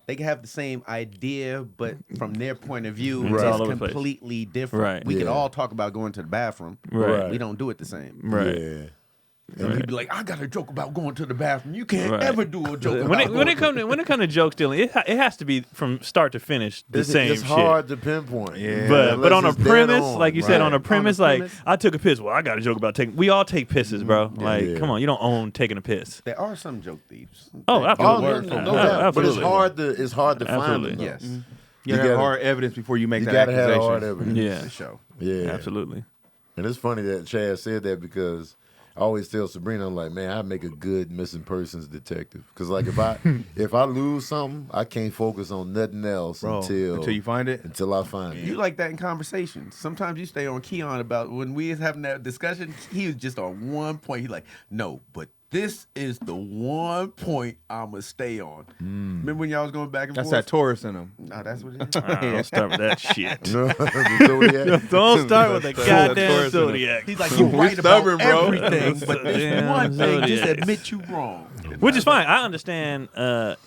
They can have the same idea, but from their point of view, It's all it's over the place. completely different. Right. We can Yeah. all talk about going to the bathroom. Right. We don't do it the same. right. Yeah. And you'd be like, I got a joke about going to the bathroom. You can't Right. ever do a joke When about it comes to joke stealing, it has to be from start to finish the same It's shit. hard to pinpoint. Yeah. But Unless on a it's dead premise, on. like you said, Right. on a premise, On a like premise. I took a piss. Well, I got a joke about taking. We all take pisses, bro. Like, Yeah. come on, you don't own taking a piss. There are some joke thieves. Oh, That absolutely. Oh, word no, for no word. doubt. But it's Absolutely. hard to find Absolutely. them. though. Yes. You gotta have hard evidence before you make You that gotta have accusation. hard evidence. Yeah, For sure. Yeah. absolutely. And it's funny that Chaz said that because I always tell Sabrina, I'm like, man, I make a good missing persons detective. Because like if I lose something, I can't focus on nothing else Bro, until you find it. until I find it. You like that in conversations. Sometimes you stay on Keon about when we was having that discussion, he was just on one point. He's like, no, but this is the one point I'ma stay on. Remember when y'all was going back and That's forth? that Taurus in him. No, that's what it is. Don't start with that shit. The Zodiac. Don't start with the That's goddamn Taurus in him. Zodiac. He's like, you We right stubborn, about bro. everything, but this Damn one thing, just Zodiacs. admit you wrong. Which is fine. I understand. I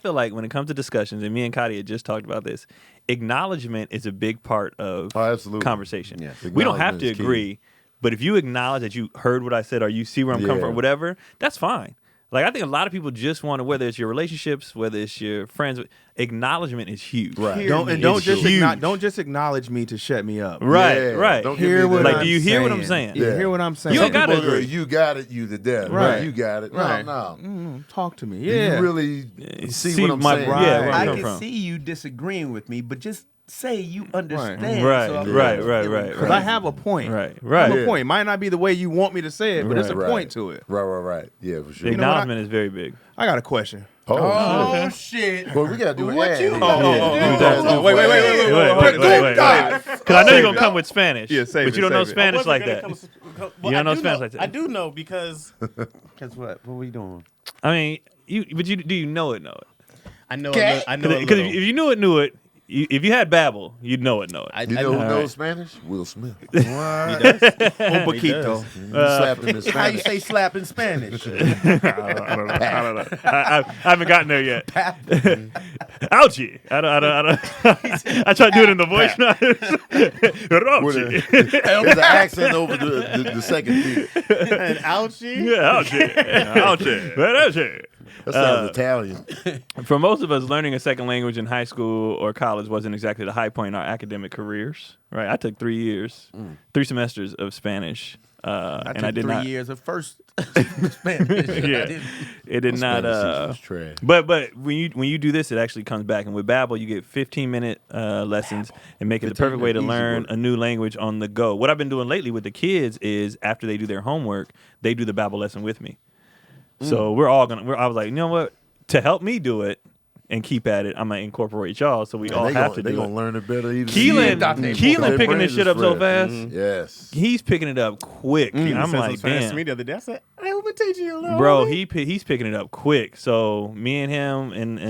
feel like when it comes to discussions, and me and Kadi had just talked about this, acknowledgement is a big part of Oh, absolutely. conversation. Yes. We don't have to Acknowledgement is key. agree, but if you acknowledge that you heard what I said or you see where I'm coming Yeah. from, whatever, that's fine. Like I think a lot of people just want to, whether it's your relationships, whether it's your friends, acknowledgement is huge. Right. Don't It's huge. don't just acknowledge me to shut me up. Right, Yeah. right. Don't give Hear me what that. Like, I'm do you hear what I'm saying? saying? Yeah, Yeah. hear what I'm saying. You ain't Some gotta people go, agree. you got it, you the death. Right. You got it. Right. No. Talk to me. Do Yeah. you really see see what I'm my- saying? yeah, where I'm I coming can from. see you disagreeing with me, but just say you understand. Right, so I'm right, not right, feeling right, Because right. I have a point. Right, I right. have a Yeah. point. It might not be the way you want me to say it, but it's a Right. point to it. Right. Yeah, for sure. You know what I- Acknowledgement is very big. I got a question. Oh, shit. shit. Well, we got to do an What ad. you- here. Oh, wait. Because I know you're gonna come with Spanish. Yeah, save but it, you don't know save it. Spanish like that. You don't know Spanish like that. I do know because Guess what? What we doing? I mean, do you know it? Know it? I know. Okay. I know. Because if you knew it. If you had Babel, you'd know it. I You know who All knows right. Spanish? Will Smith. What? Un poquito. Slapped him in How you Spanish. say slap in Spanish? I don't know. I haven't gotten there yet. Ouchie. I don't. I tried to do it in the voice. With Ouchie. There's an accent over the second beat. An ouchie. Yeah, ouchie. Ouchie. That sounds Italian. For most of us, learning a second language in high school or college wasn't exactly the high point in our academic careers. Right? I took 3 years, 3 semesters of Spanish, and I took did 3 not. years of first Spanish. Yeah. It did not. Spanish teacher was trash. But when you do this, it actually comes back. And with Babbel, you get 15-minute lessons and make it the perfect way to 15-minute easy learn work. a new language on the go. What I've been doing lately with the kids is after they do their homework, they do the Babbel lesson with me. So I was like, you know what? To help me do it and keep at it, I'm gonna incorporate y'all. So we all have to They do gonna it. learn it better. Even Keelan picking this shit up so fast. Yes. He's picking it up quick. He I'm said like, some Spanish to damn. me the other day. I said, "Hey, we've been teaching you a little." Bro, homie." he's picking it up quick. So me and him and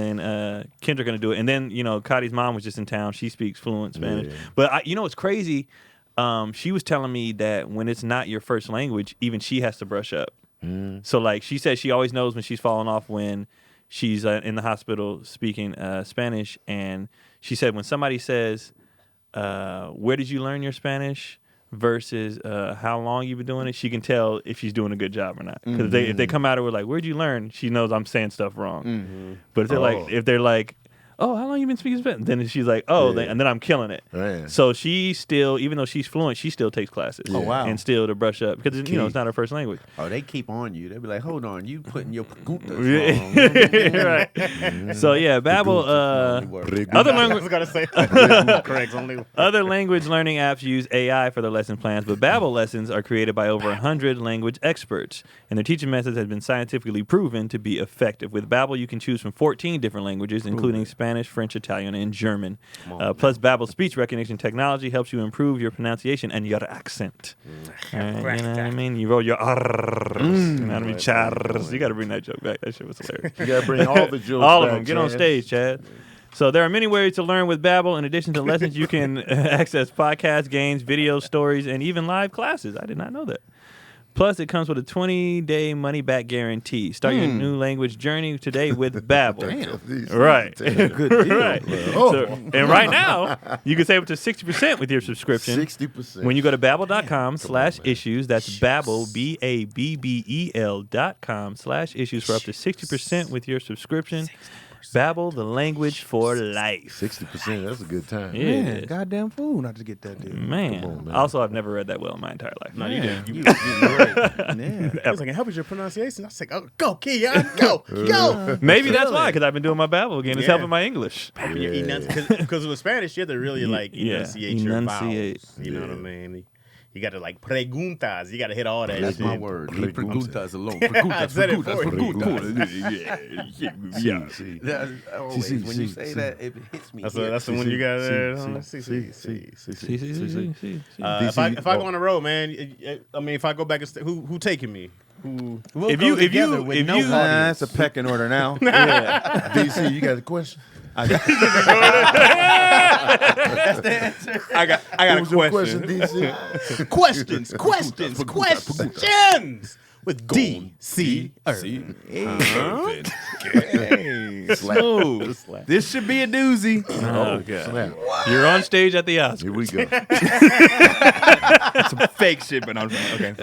Kendra are gonna do it. And then Cotty's mom was just in town. She speaks fluent Spanish. Yeah. But it's crazy. She was telling me that when it's not your first language, even she has to brush up. So like she said, she always knows when she's falling off when she's in the hospital speaking Spanish. And she said when somebody says, "Where did you learn your Spanish?" versus how long you've been doing it, she can tell if she's doing a good job or not. Because if they come out of her like, "Where'd you learn?" she knows I'm saying stuff wrong. But if they're like, "Oh, how long you been speaking Spanish?" then she's like, "Oh," and then I'm killing it. Man. So she still, even though she's fluent, she still takes classes. Oh, wow. And still to brush up because it's not her first language. Oh, they keep on you. They be like, hold on, you putting your preguntas wrong. Right. So yeah, Babbel. Other I language. was gonna say correct. Only Other language learning apps use AI for their lesson plans, but Babbel lessons are created by over 100 language experts, and their teaching methods have been scientifically proven to be effective. With Babbel, you can choose from 14 different languages, including Spanish, French, Italian, and German. Plus, Babbel's speech recognition technology helps you improve your pronunciation and your accent. You know what I mean? You roll your R's. You know what I mean? Chars. You got to bring that joke back. That shit was hilarious. You gotta bring all the jokes All of back, them. Get on Chaz. stage, Chad. So there are many ways to learn with Babbel. In addition to lessons, you can access podcasts, games, videos, stories, and even live classes. I did not know that. Plus, it comes with a 20-day money-back guarantee. Start your new language journey today with Babbel. Right. Good deal. Right. Oh. So, and right now, you can save up to 60% with your subscription. 60%. When you go to babbel.com/issues, that's Babbel, BABBEL.com/issues for up to 60% with your subscription. Babbel, the language for life. 60%. That's a good time. Yeah. Man, goddamn fool not to get that deal. Man. Come on, man. Also, I've never read that well in my entire life. no, you did. You, Yeah. I was like, help with your pronunciation. I was like, oh, go, Keon, go. Maybe that's why, because I've been doing my Babbel again. It's Yeah. helping my English. Because with Spanish, you have to really like enunciate your enunciate. vowels. You know what I mean? You got to like preguntas. You got to hit all that. That's shit. my word. Leave preguntas alone. I said it for you. See. That's always, when you say that, it hits me. That's here. the one you got there. See. If I go on the road, man, I mean, if I go back and who taking me? Who? We'll If go you- together with no audience. That's a pecking order now. DC, you got a question? I got What a was your question. DC? questions with DC. Smooth. This should be a doozy. Oh, God. Snap. You're on stage at the Oscars. Here we go. Some fake shit, but I'm okay.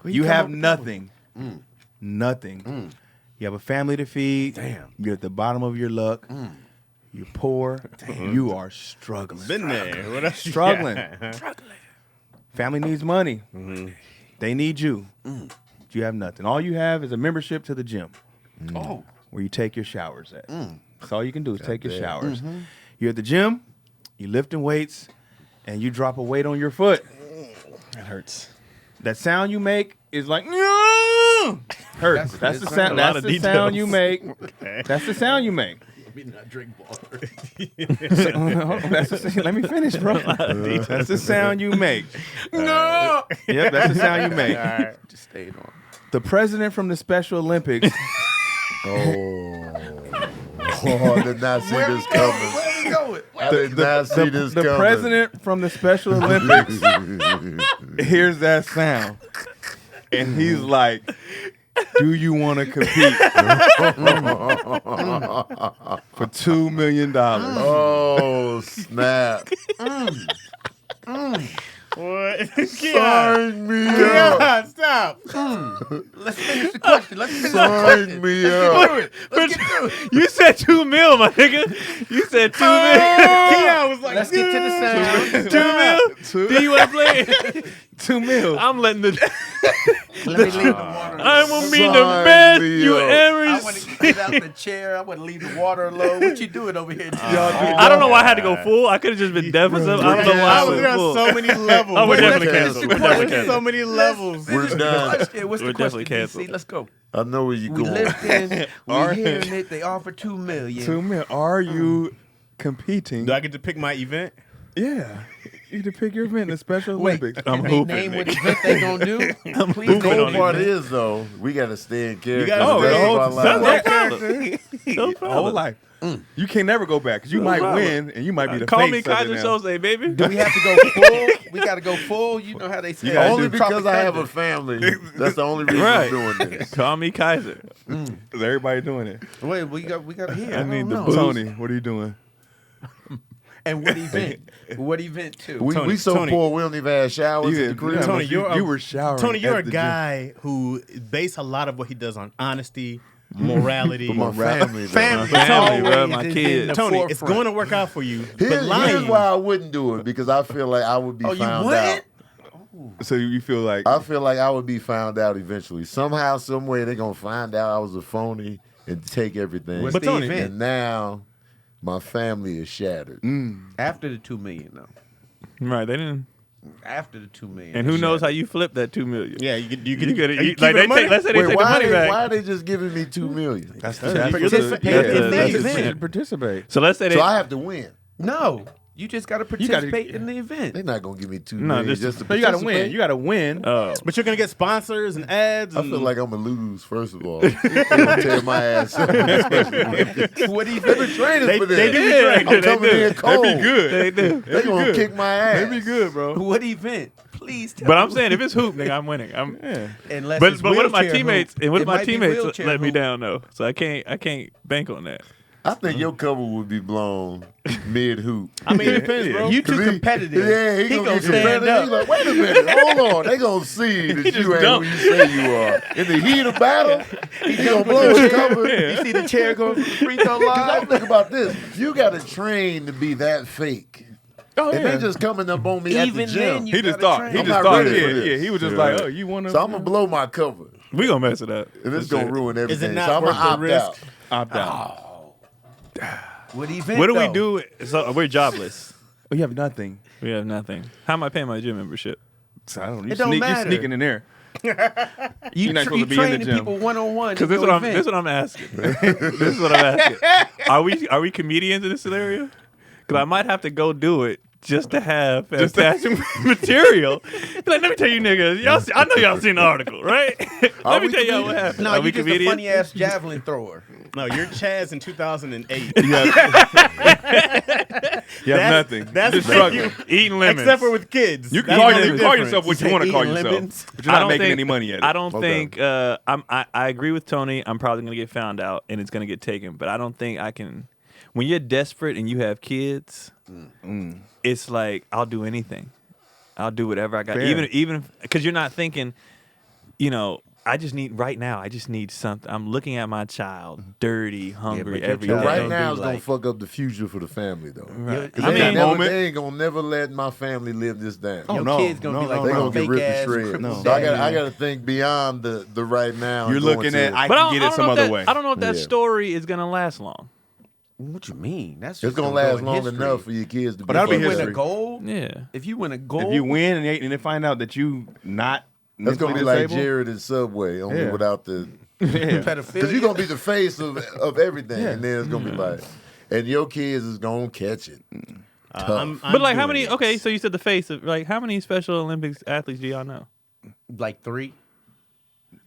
You have nothing. Nothing. You have a family to feed. Damn. You're at the bottom of your luck. You're poor. You are struggling. Been there. What else you Struggling. got? Family needs money. They need you. You have nothing. All you have is a membership to the gym. Oh. Where you take your showers at. That's all you can do is take your showers. You're at the gym, you lifting weights, and you drop a weight on your foot. That hurts. That sound you make is like hurts. That's the sound. That's the sound you make. That's the sound you make. Not drink water. Let me finish, bro. That's the sound you make. No. Yep, that's the sound you make. Just stayed on. The president from the Special Olympics. I did not see this coming. Where we going? I did not see this The coming. president from the Special Olympics hears that sound, and he's like, "Do you want to compete for $2 million?" Oh, snap. What? Keon. Sign me up. Keon, stop. Let's finish the question. Let's finish the Sign question. me Let's up. get through it. Let's get through it. You said $2 million, my nigga. You said $2 million. Keon was like, Let's get to the sound. $2 million. Do you want to play it? $2 million. I'm letting the. Let me leave the water. I will be the Sign best me you up. ever I want seen. to get out the chair. I want to leave the water alone. What you doing over here? I don't know why I had to go full. I could have just been deaf or something. I don't know why I I was went there on full. so many levels. Oh, we're Let's definitely finish canceled. the We're definitely question. canceled. So many levels. We're done. What's the We're question, definitely DC? canceled. Let's go. I know where you We going. lifting. Are- We hearing it. They offer $2 million. $2 million. Are you competing? Do I get to pick my event? Yeah. You to pick your event in the Special Wait, Olympics. I'm they hooping, name what nigga. event they gonna do? Please The hooping cool on part it, is though, we gotta stay in character. gotta the stay- rest of our That's lives. no problem. No Whole problem. life. You can never go back because you might problem. win and you might be the Call face me of it Kaiser now. Jose, baby. Do we have to go full? We got to go full. You know how they say. gotta Only do because I have Tropicana. a family. That's the only reason Right. I'm doing this. Call me Kaiser. Is everybody doing it? Wait, we got to hear. I I need don't the know. booze. Tony, what are you doing? And what event? What event too? We so Tony. poor we don't even have showers at the crib. Tony, you, you're a- you were showering. Tony, you're at a the gym. guy who base a lot of what he does on honesty, morality. But my family, though. Family, My family, bro, always my is kids. in the Tony, it's forefront. going to work out for you. But Here's lying, why I wouldn't do it because I feel like I would be Oh, you found wouldn't? out. So you feel like I feel like I would be found out eventually. Somehow, some way, they're gonna find out I was a phony and take everything. What's But the Tony- event? And now my family is shattered. After the $2 million, though. Right, they didn't. After the $2 million. And who knows how you flip that $2 million? yeah, you You could could are you like they keeping the money? take. Let's say they Wait, take the why, money back. why are they just giving me $2 million? that's you that's participate yeah, in the that's event. to participate. So let's say they. So I have to win. No, you just got to You gotta- participate in the event. They're not gonna give me $2 No, million this- just to No, you got to win. participate. You got to win. Oh, But you're gonna get sponsors and ads. I And feel like I'm gonna lose. First of all, they're gonna tear my ass up. What event? They've been training They- for this. they do be Yeah, training. I'm they coming do. in cold. That'd be good. they do. They gonna good. kick my ass. That'd be good, bro. What event? Please tell But me. I'm saying if it's hoop, nigga, I'm winning. I'm. Yeah. Unless But it's what if my wheelchair teammates hoop. and what if It my might be teammates wheelchair let me hoop. down though? So I can't bank on that. I think your cover would be blown mid hoop. I mean, it depends, bro. You too competitive. Yeah, he gonna get stand competitive. up. He's like, wait a minute, hold on. They gonna see that just you ain't dumped. who you say you are. In the heat of battle, he gonna blow his cover. You see the chair going from the free throw Because I line? think about this. You gotta train to be that fake. Oh And they just coming up on me at the Even gym. then, you He just gotta thought. train. He I'm just not thought. ready for Yeah, this. yeah. He was just Yeah. like, oh, you want to? So I'm gonna blow my cover. We gonna mess it up. And it's gonna ruin everything. not so I'm worth gonna the opt risk? out. opt out. What event? What do we though? do? So we're jobless. Oh, you have nothing. We have nothing. How am I paying my gym membership? So I don't. You It don't sneak, you matter. sneaking in there. You, You're not supposed you to be in the training gym. people one-on-one. Because this is what I'm asking. This is what I'm asking. Are we comedians in this scenario? Because I might have to go do it just to have fantastic material. Be like, let me tell you niggas, I know y'all seen the article, right? let me we tell y'all what comedians? happened. No, Are you we just a comedians? funny ass javelin thrower. No, you're Chaz in 2008. You have nothing. That's Just the struggling. thing. Eating lemons. Except for with kids. You can That's call, the you only call difference. yourself what you said want to call eating yourself, lemons? but you're not making any money at it. I don't Okay. think I agree with Tony. I'm probably gonna get found out and it's gonna get taken. But I don't think I can. When you're desperate and you have kids, it's like I'll do anything. I'll do whatever I got. Fair. Even because you're not thinking, you know. I just need something. I'm looking at my child, dirty, hungry your every child day. Right don't now, do it's gonna like- fuck up the future for the family, though. Right. 'Cause I they, mean- they ain't gonna never let my family live this down. Oh, Your no, kid's gonna no, be like no, They my gonna get fake ripped to ass shreds. crippled So daddy. I gotta think beyond the right now. You're and going looking to- at I But can get don't it some know if other that- way. I don't know if that Yeah. story is gonna last long. What you mean? That's It's just gonna go last in long history. enough for your kids to But be. that'll be If you win history. a gold, Yeah. if you win a gold, If you win and they find out that you not That's gonna be mentally like disabled, Jared in Subway, only Yeah. without the. yeah. Because pedophilia, you're gonna be the face of everything, Yeah. and then it's gonna be like, and your kids is gonna catch it. I'm But like, how doing many? it. Okay, so you said the face of like, how many Special Olympics athletes do y'all know? like 3.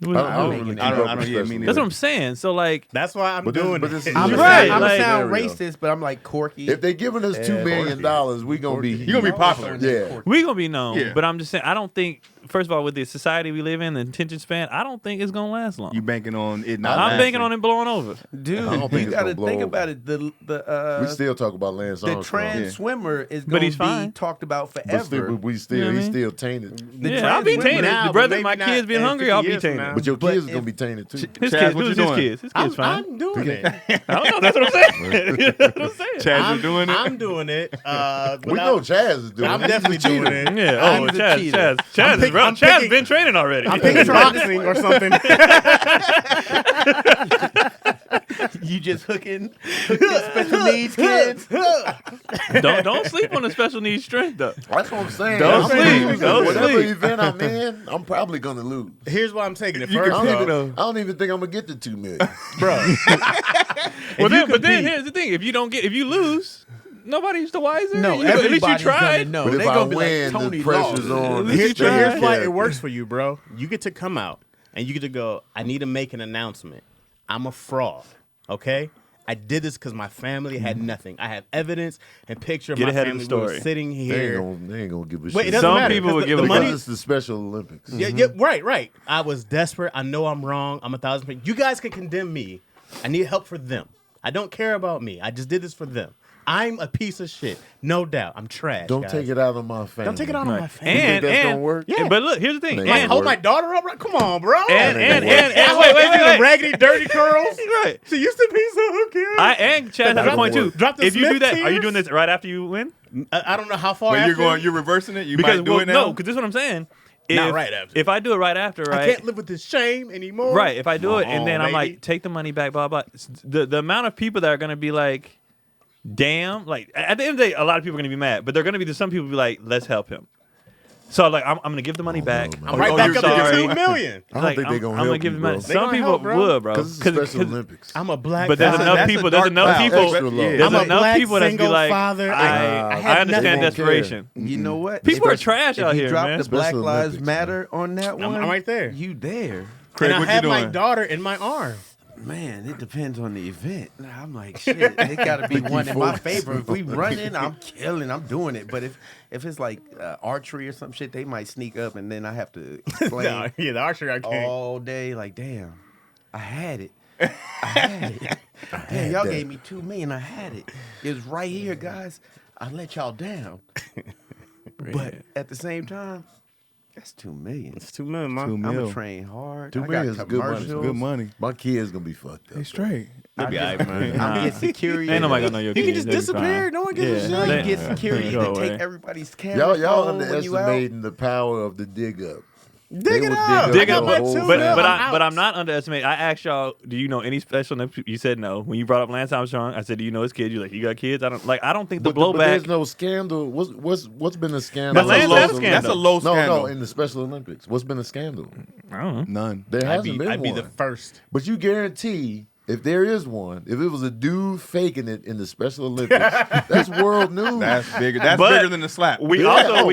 I don't really I don't- keep I up don't- with yeah, me special neither. That's what I'm saying. So like, That's why I'm But this- doing but this it. is- I'm Yeah. Right, I'm like- sound Scenario. racist, but I'm like Corky. If they giving us $2 million, we gonna be. You're gonna be popular. Yeah. we gonna be known. Yeah. But I'm just saying, I don't think first of all, with the society we live in, the attention span, I don't think it's gonna last long. You banking on it not? I'm lasting. banking on it blowing over. Dude, I don't think you it's got to gonna blow think over. about it. We still talk about Lance the Armstrong. trans swimmer is But going he's to be fine. talked about But forever. still, he's You know what I mean? still tainted. The Yeah, I'll be trans tainted. women- now, The but brother, maybe my not kids being in hungry, I'll 50 be years from tainted. now. But your But kids if- gonna be tainted too. His Chaz, kids, what do you his doing? kids. His kids fine. I'm doing it. I don't know. That's what I'm saying. That's what I'm saying. Chaz, you doing it? I'm doing it. We know Chaz is doing I'm it. definitely doing it. Yeah. I'm Oh, the Chaz. cheater. Chaz been training already. I'm picking boxing or something. You just hooking special needs kids. don't sleep on the special needs strength though. That's what I'm saying. Don't I'm sleep. saying, Don't whatever sleep. event I'm in, I'm probably gonna lose. Here's why I'm taking it You first, can pick it though. up. I don't even think I'm gonna get to 2 million. bro. But then here's the thing: if you lose, nobody's the wiser. No, at least you everybody's gonna tried. know. But if They I gonna be win, like Tony the pressure's lost. on. At least you But here's tried. why it works for you, bro. You get to come out and you get to go, I need to make an announcement. I'm a fraud, okay? I did this because my family had nothing. I have evidence and picture of Get my ahead of the family. We were story. sitting They here. ain't gonna give a Wait, shit. it doesn't Some matter. people would because give the a because money. it's the Special Olympics. Yeah, right. I was desperate. I know I'm wrong. I'm 1,000%. You guys can condemn me. I need help for them. I don't care about me. I just did this for them. I'm a piece of shit. No doubt. I'm trash. Don't guys. take it out of my family. Don't take it out on my Right. family. You think And that's gonna work? Yeah. But look, here's the thing. Like, Like, And hold my daughter up. Right? Come on, bro. and wait. Raggedy, dirty curls. Right. She used to be so cute. And Chad has a point too. Drop the If you do Smith that, are you tears. doing this right after you win? I don't know how far When after. you're reversing it. You Because might do it now. no, because this is what I'm saying. Not If- right after. If I do it right after, right? I can't live with this shame anymore. Right. If I do it and then I'm baby. like, take the money back, blah blah. The amount of people that are gonna be like, damn, like at the end of the day, a lot of people are gonna be mad, but they're gonna be some people be like, let's help him. So like, I'm gonna give the money back. man. I'm right Oh, back you're up to sorry. 2 million. I don't Like, think they're gonna I'm help gonna give you, the money. bro. They Some gonna people help, bro. would, bro. Because it's the Special Olympics. I'm a black. But there's guy. enough that's people. the There's dark enough cloud. people. Extra low. There's I'm a enough black people that's be single like, father. I had understand nothing. desperation. You know what? People are If- trash out if you here, drop man. the Black Special Lives Olympics, Matter on that one, I'm right there. You there? Craig, And I what have you my doing? daughter in my arm. Man, it depends on the event. I'm like, shit, it got to be one in my favor. If we running, I'm killing, I'm doing it. But if it's like archery or some shit, they might sneak up and then I have to explain No, yeah, the archer I can't. all day. Like, damn, I had it. I had it. Damn, y'all that. gave me $2 million. I had it. It was right here, guys. I let y'all down. But at the same time, that's $2 million. It's 2 million, man. $2 I'm million. gonna train hard. $2 I million got is good money. commercials. Good money. My kids gonna be fucked up. They straight. They'll be all right, man. I'm gonna get security. Ain't nobody gonna know your You can kids. just They'll be disappear. fine. No one gives a Yeah. shit. Now They- you get security Go to take away. everybody's camera. Y'all phone when you out. underestimating the power of the dig up. Dig it would up. Dig I up, got my the whole 2 thing. But mil. but out. I'm not underestimating. I asked y'all, do you know any special? You said no. When you brought up Lance Armstrong, I said, do you know his kids? You're like, you got kids? I don't think the But blowback. there's no scandal. What's been a scandal? But Lance in has the scandal. That's a low No, scandal. in the Special Olympics, what's been a scandal? I don't know. None. There hasn't been I'd be one. the first. But you guarantee, if there is one, if it was a dude faking it in the Special Olympics, that's world news. That's bigger. That's But bigger than the slap. We Yeah,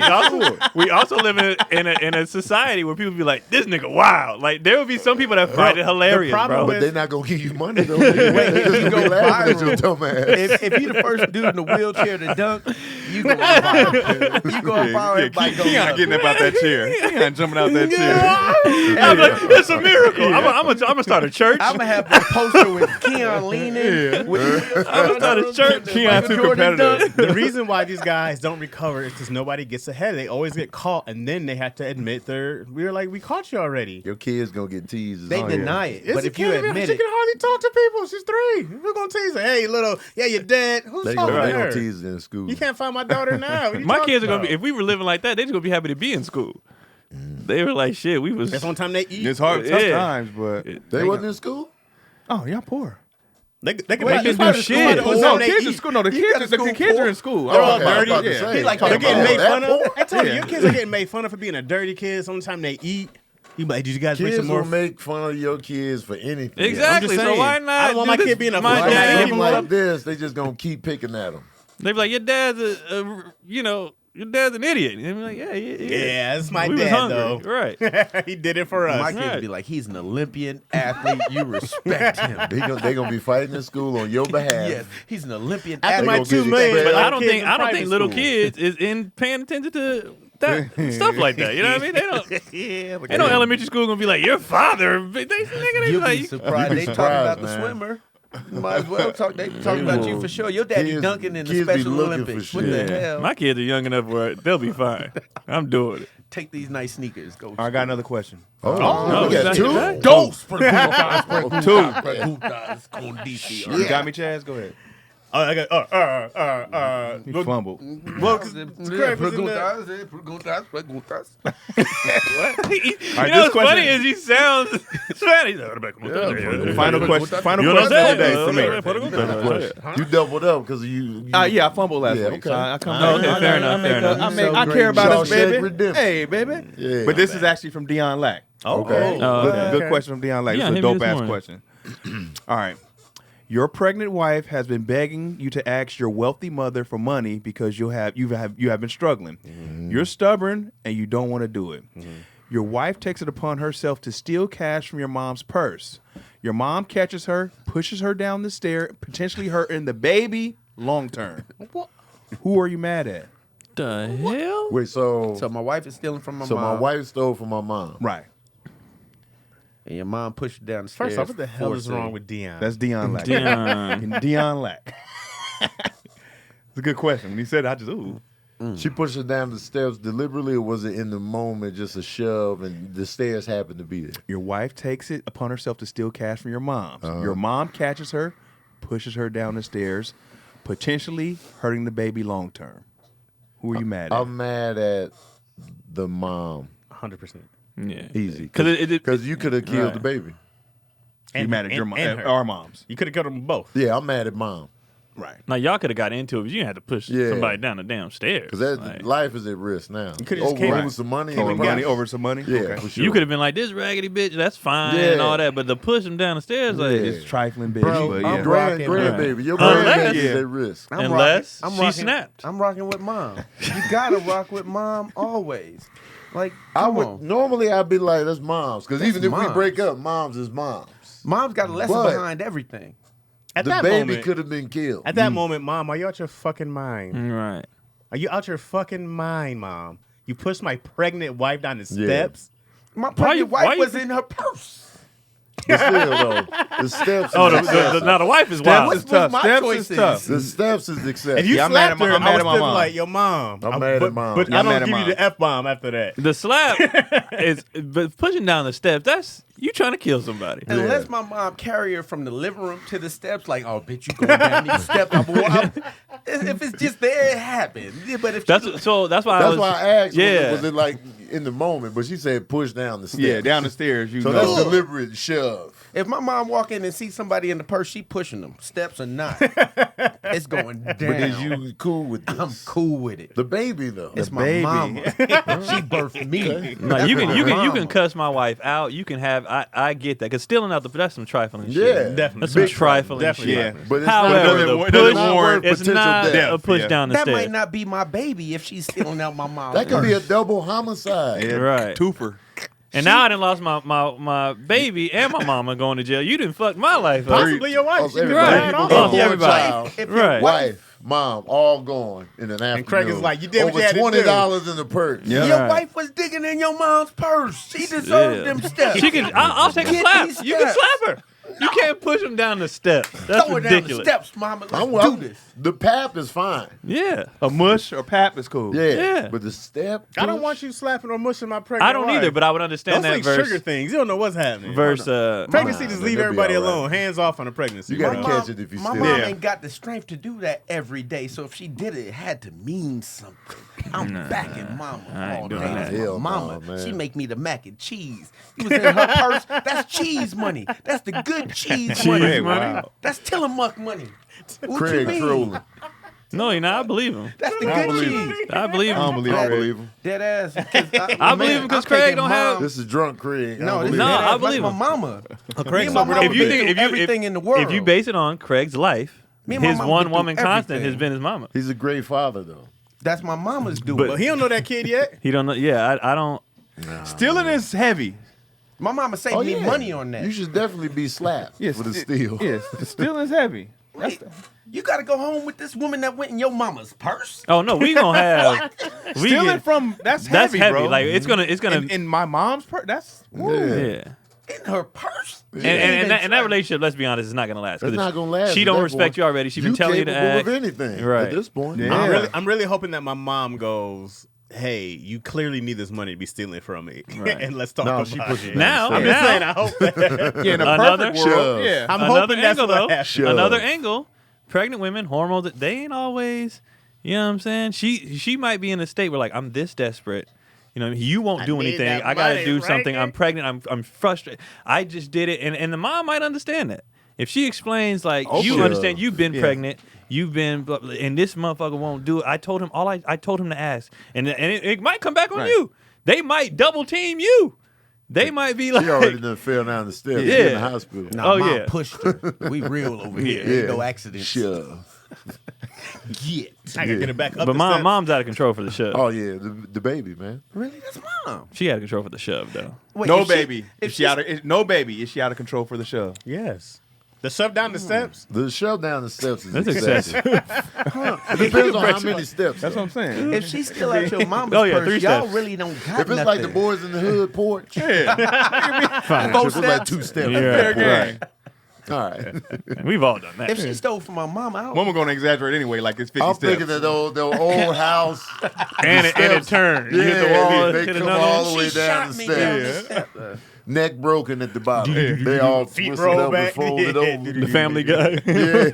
we also live in a society where people be like, this nigga wild. Like there would be some people that find it hilarious, problem bro. But they're not gonna give you money though. Wait, They're you just go gonna be laughing at viral. your dumb ass. If you the first dude in the wheelchair to dunk, you going viral. You going viral. Everybody goes Keon up. getting up out that chair. Keon jumping out that chair. I'm like, it's a miracle. I'm gonna start a church. I'm gonna have the poster with Keon leaning. With, I'm gonna start a church. Keon too Jordan competitive. The reason why these guys don't recover is because nobody gets ahead. They always get caught, and then they have to admit we caught you already. Your kid's gonna get teased. they deny it, It's but a if you kid, admit she it, can hardly talk to people. She's 3. Who's gonna tease her? Hey, little, you're dead. Who's They talking gonna to her? tease it in school. You can't find my daughter now. What you My talking kids are gonna be. about? If we were living like that, they just gonna be happy to be in school. They were like, shit. We was. That's one time they eat. It's hard, tough Yeah. times, but They wasn't in school. oh, y'all poor. They can Wait, buy- they do it's shit. one No, time they kids in eat. school. No, the You kids, got a the school kids poor. are in school. They're all Okay. dirty. I was about to Yeah. say, He like, talk They're getting about made that fun of. poor. I told you, Yeah. your kids are getting made fun of for being a dirty kid. Sometimes they eat. You be like, did you guys make Kids some more? will make fun of your kids for anything. Exactly. I'm just So saying. why not? I don't want do my this? kid being a My fool. dad, Yeah, give Something him like up. this, they just gonna keep picking at them. They be like, your dad's your dad's an idiot. And they be like, yeah. Yeah, that's my We was dad hungry. though. Right. He did it for us. my kids Right. be like, he's an Olympian athlete. You respect him. They gonna be fighting in school on your behalf. Yes, he's an Olympian After athlete. my gonna get 2 million, expected. But I little don't kids think in I don't private think little school. kids is in paying attention to stuff like that. You know what I mean? They don't. Yeah, Ain't no elementary school gonna be like your father. They You'll like, be surprised. You'd They be talking about surprised, the man. swimmer. You might as well talk. They talking about you for sure. Your daddy Kids- dunking in the kids be Special looking Olympics. for What the shit. hell? my kids are young enough where they'll be fine. I'm doing it. Take these nice sneakers. Go. I got another question. No, we it's got not two. that. Dos. You got me, Chaz? Go ahead. I got. He fumbled. Well, because Craig was in the. You know what's funny is he sounds Spanish. Final question. Final You know question what I'm today saying? for me. You doubled up because you. Yeah, I fumbled last Yeah, week. okay. So I come Oh, back. okay, fair enough, fair enough. I care about us, Shawshank baby. Redemption. Hey, baby. Yeah. But this is actually from Dion Lack. Okay. Good question from Dion Lack. Yeah, It's a hit me dope this ass morning. question. All right. Your pregnant wife has been begging you to ask your wealthy mother for money because you have been struggling. You're stubborn and you don't want to do it. Your wife takes it upon herself to steal cash from your mom's purse. Your mom catches her, pushes her down the stair, potentially hurting the baby long term. Who are you mad at? The hell? Wait, So my wife is stealing from my so mom. my wife stole from my mom. Right. And your mom pushed her down the stairs. First off, what the hell is forcing. wrong with Dion? That's Dion Lack. Dion. Dion Lack. It's a good question. When he said it, I just, ooh. She pushed her down the steps deliberately, or was it in the moment just a shove and the stairs happened to be there? Your wife takes it upon herself to steal cash from your mom. Your mom catches her, pushes her down the stairs, potentially hurting the baby long term. Who are you mad at? I'm mad at the mom. 100%. Yeah. Easy. Because Because you could have killed Right. the baby. You mad at your mom? and her. Our moms. You could have killed them both. Yeah, I'm mad at mom. Right. now y'all could have got into it, but you didn't have to push Yeah. somebody down the damn stairs. Because Like, life is at risk now. You coulda just came over back. some money. Came and and the got Money money. over some money? Yeah, Okay. for sure. You could have been like, this raggedy bitch, that's fine and Yeah. all that, but to push him down the stairs, like, It's trifling, bitch. Bro, but I'm yeah. grandbaby. Your Unless- grandbaby is at risk. Unless she rocking, snapped. I'm rocking with mom. You gotta rock with mom always. Like, I come would on. normally I'd be like, that's mom's. Because That's even if we mom's. break up, mom's is mom's. Mom's got a lesson But- behind everything. At The that baby moment, could have been killed. at that moment, Mom, are you out your fucking mind? Right. Are you out your fucking mind, Mom? You pushed my pregnant wife down the Yeah. steps. My Why pregnant you- wife why you- was in her purse. But still, though, the steps Oh, is excessive. now the wife is Steps wild. is tough. my Steps choices? is tough. The steps is excessive. If you Yeah, I'm mad slapped at my- her, I'm mad I at would my still be mom. like, yo, Mom. I'm mad at Mom. But Yeah, I I'm mad don't at give you Mom. the F-bomb after that. The slap is, but pushing down the steps, that's, you trying to kill somebody. Unless my mom carry her from the living room to the steps, like, oh, bitch, you going down these steps. If it's just there, it happened. Yeah, but if That's she, that's why I That's was. why I asked, Yeah. was it like in the moment? But she said push down the steps. Yeah, down the stairs. You So know. that's deliberate shove. if my mom walk in and see somebody in the purse, she pushing them. Steps or not, it's going down. But is you cool with this? I'm cool with it. The baby, though. It's my baby. mama. She birthed me. No, you can Mama. cuss my wife out. You can have I get that because stealing out that's some trifling Yeah, shit. Definitely. That's some Big trifling Definitely. shit. Yeah. But it's However, not, the it doesn't push warrant it's potential not death. a push Yeah. down the That stairs. might not be my baby if she's stealing out my mom's That could be a purse. double homicide. Yeah, Right. Twofer. And now I done lost my baby and my mama going to jail. You didn't fuck my life up. Possibly your wife. She Everybody. Right. right. People Oh, go for a everybody. child. If your Right. Wife, mom, all gone in an afternoon. Craig is like, you did what over you had to do. $20 in the purse. Yeah. Your Right. wife was digging in your mom's purse. She deserved Yeah. them steps. She can. I'll take a Get slap. these You can steps. slap her. You can't push them down the steps. That's Throw her down the ridiculous. steps, mama. I'm, Let's do I'm- this. the pap is fine. Yeah. A mush or pap is cool. Yeah. Yeah. But the step. I don't want you slapping or mushing my pregnant I don't wife. either, but I would understand Those that things verse. trigger things. You don't know what's happening. Verse. Pregnancy, just Nah, leave they'll be everybody all right. alone. Hands off on the pregnancy. You gotta bro. catch it if you My steal. mom Yeah. ain't got the strength to do that every day. So if she did it, it had to mean something. I'm backing mama I ain't all doing day. that. That's my Hell no, mama. man. She make me the mac and cheese. It was in her purse. That's cheese money. That's the good cheese money. Cheese money? money? That's Tillamook money. What Craig you mean? trolling. No, you know, I believe him. That's the I good believe cheese. I believe him. I don't believe I it. don't believe him. Dead ass. I believe him 'cause Craig don't have- This is drunk Craig. No, this I is No, dead I ass. That's believe my him. mama. Craig's Me and my sobered mama up a If you bit. think if you everything in the world. if you base it on Craig's life, Me and my his mama one been through woman constant everything. has been his mama. He's a great father, though. That's my mama's doing. But- But he don't know that kid yet. He don't know. Yeah, I don't. Stealing is heavy. my mama saved me money on that. You should definitely be slapped Yes. for the steal. Yes. Stealing is heavy. Wait, you got to go home with this woman that went in your mama's purse? Oh no, we gonna have Stealing from that's heavy, bro. Like it's gonna in my mom's purse. That's yeah. In her purse? And that relationship, let's be honest, is not gonna last. 'Cause It's not gonna last. She at don't that respect point. you already. She's been telling you to capable act. of anything Right. at this point. Yeah. I'm really hoping that my mom goes, hey, you clearly need this money to be stealing from me. Right. And let's talk No, about she it. pushes Now, I'm just saying, I hope that. yeah, in a Another perfect world. shove. Yeah. I'm Another hoping that's angle, what though. happens. Shove. Another angle. Pregnant women, hormones, they ain't always. You know what I'm saying? She might be in a state where like I'm this desperate. You know, you won't do need anything. that I gotta money do right something. there. I'm pregnant. I'm frustrated. I just did it, and the mom might understand that if she explains like you sure. understand you've been Yeah. pregnant, you've been, and this motherfucker won't do it. I told him I told him to ask, and it might come back on Right. you. They might double team you. They might be like, She already done fell down the steps. She Yeah. in the hospital. Nah, Oh, mom yeah. pushed her. We real over here. Ain't no accidents. Shove. Get. I can get it back up. but the steps. mom's out of control for the shove. Oh yeah, the baby, man. Really? That's mom. She out of control for the shove though. Wait, No if she- baby. if Is she out of no baby? Is she out of control for the show? Yes. The shove down the steps. The shove down the steps is That's excessive. excessive. It depends on how many steps. That's though. what I'm saying. If she's still at your mama's Oh, yeah, purse, 3 y'all steps. really don't got If it's like the boys in the hood porch, Fine. if it's like 2 steps. Yeah. Fair game. All right. We've all done that. If she stole from my mama, I don't. Woman gonna exaggerate anyway, like it's 50 I'm steps. thinking that the old house. and it turned. You hit the wall, they hit come another all one. the way She down shot the me down the stairs. step. Neck broken at the bottom. They all Feet twisted roll up back. and folded over. The Family Guy. Yeah.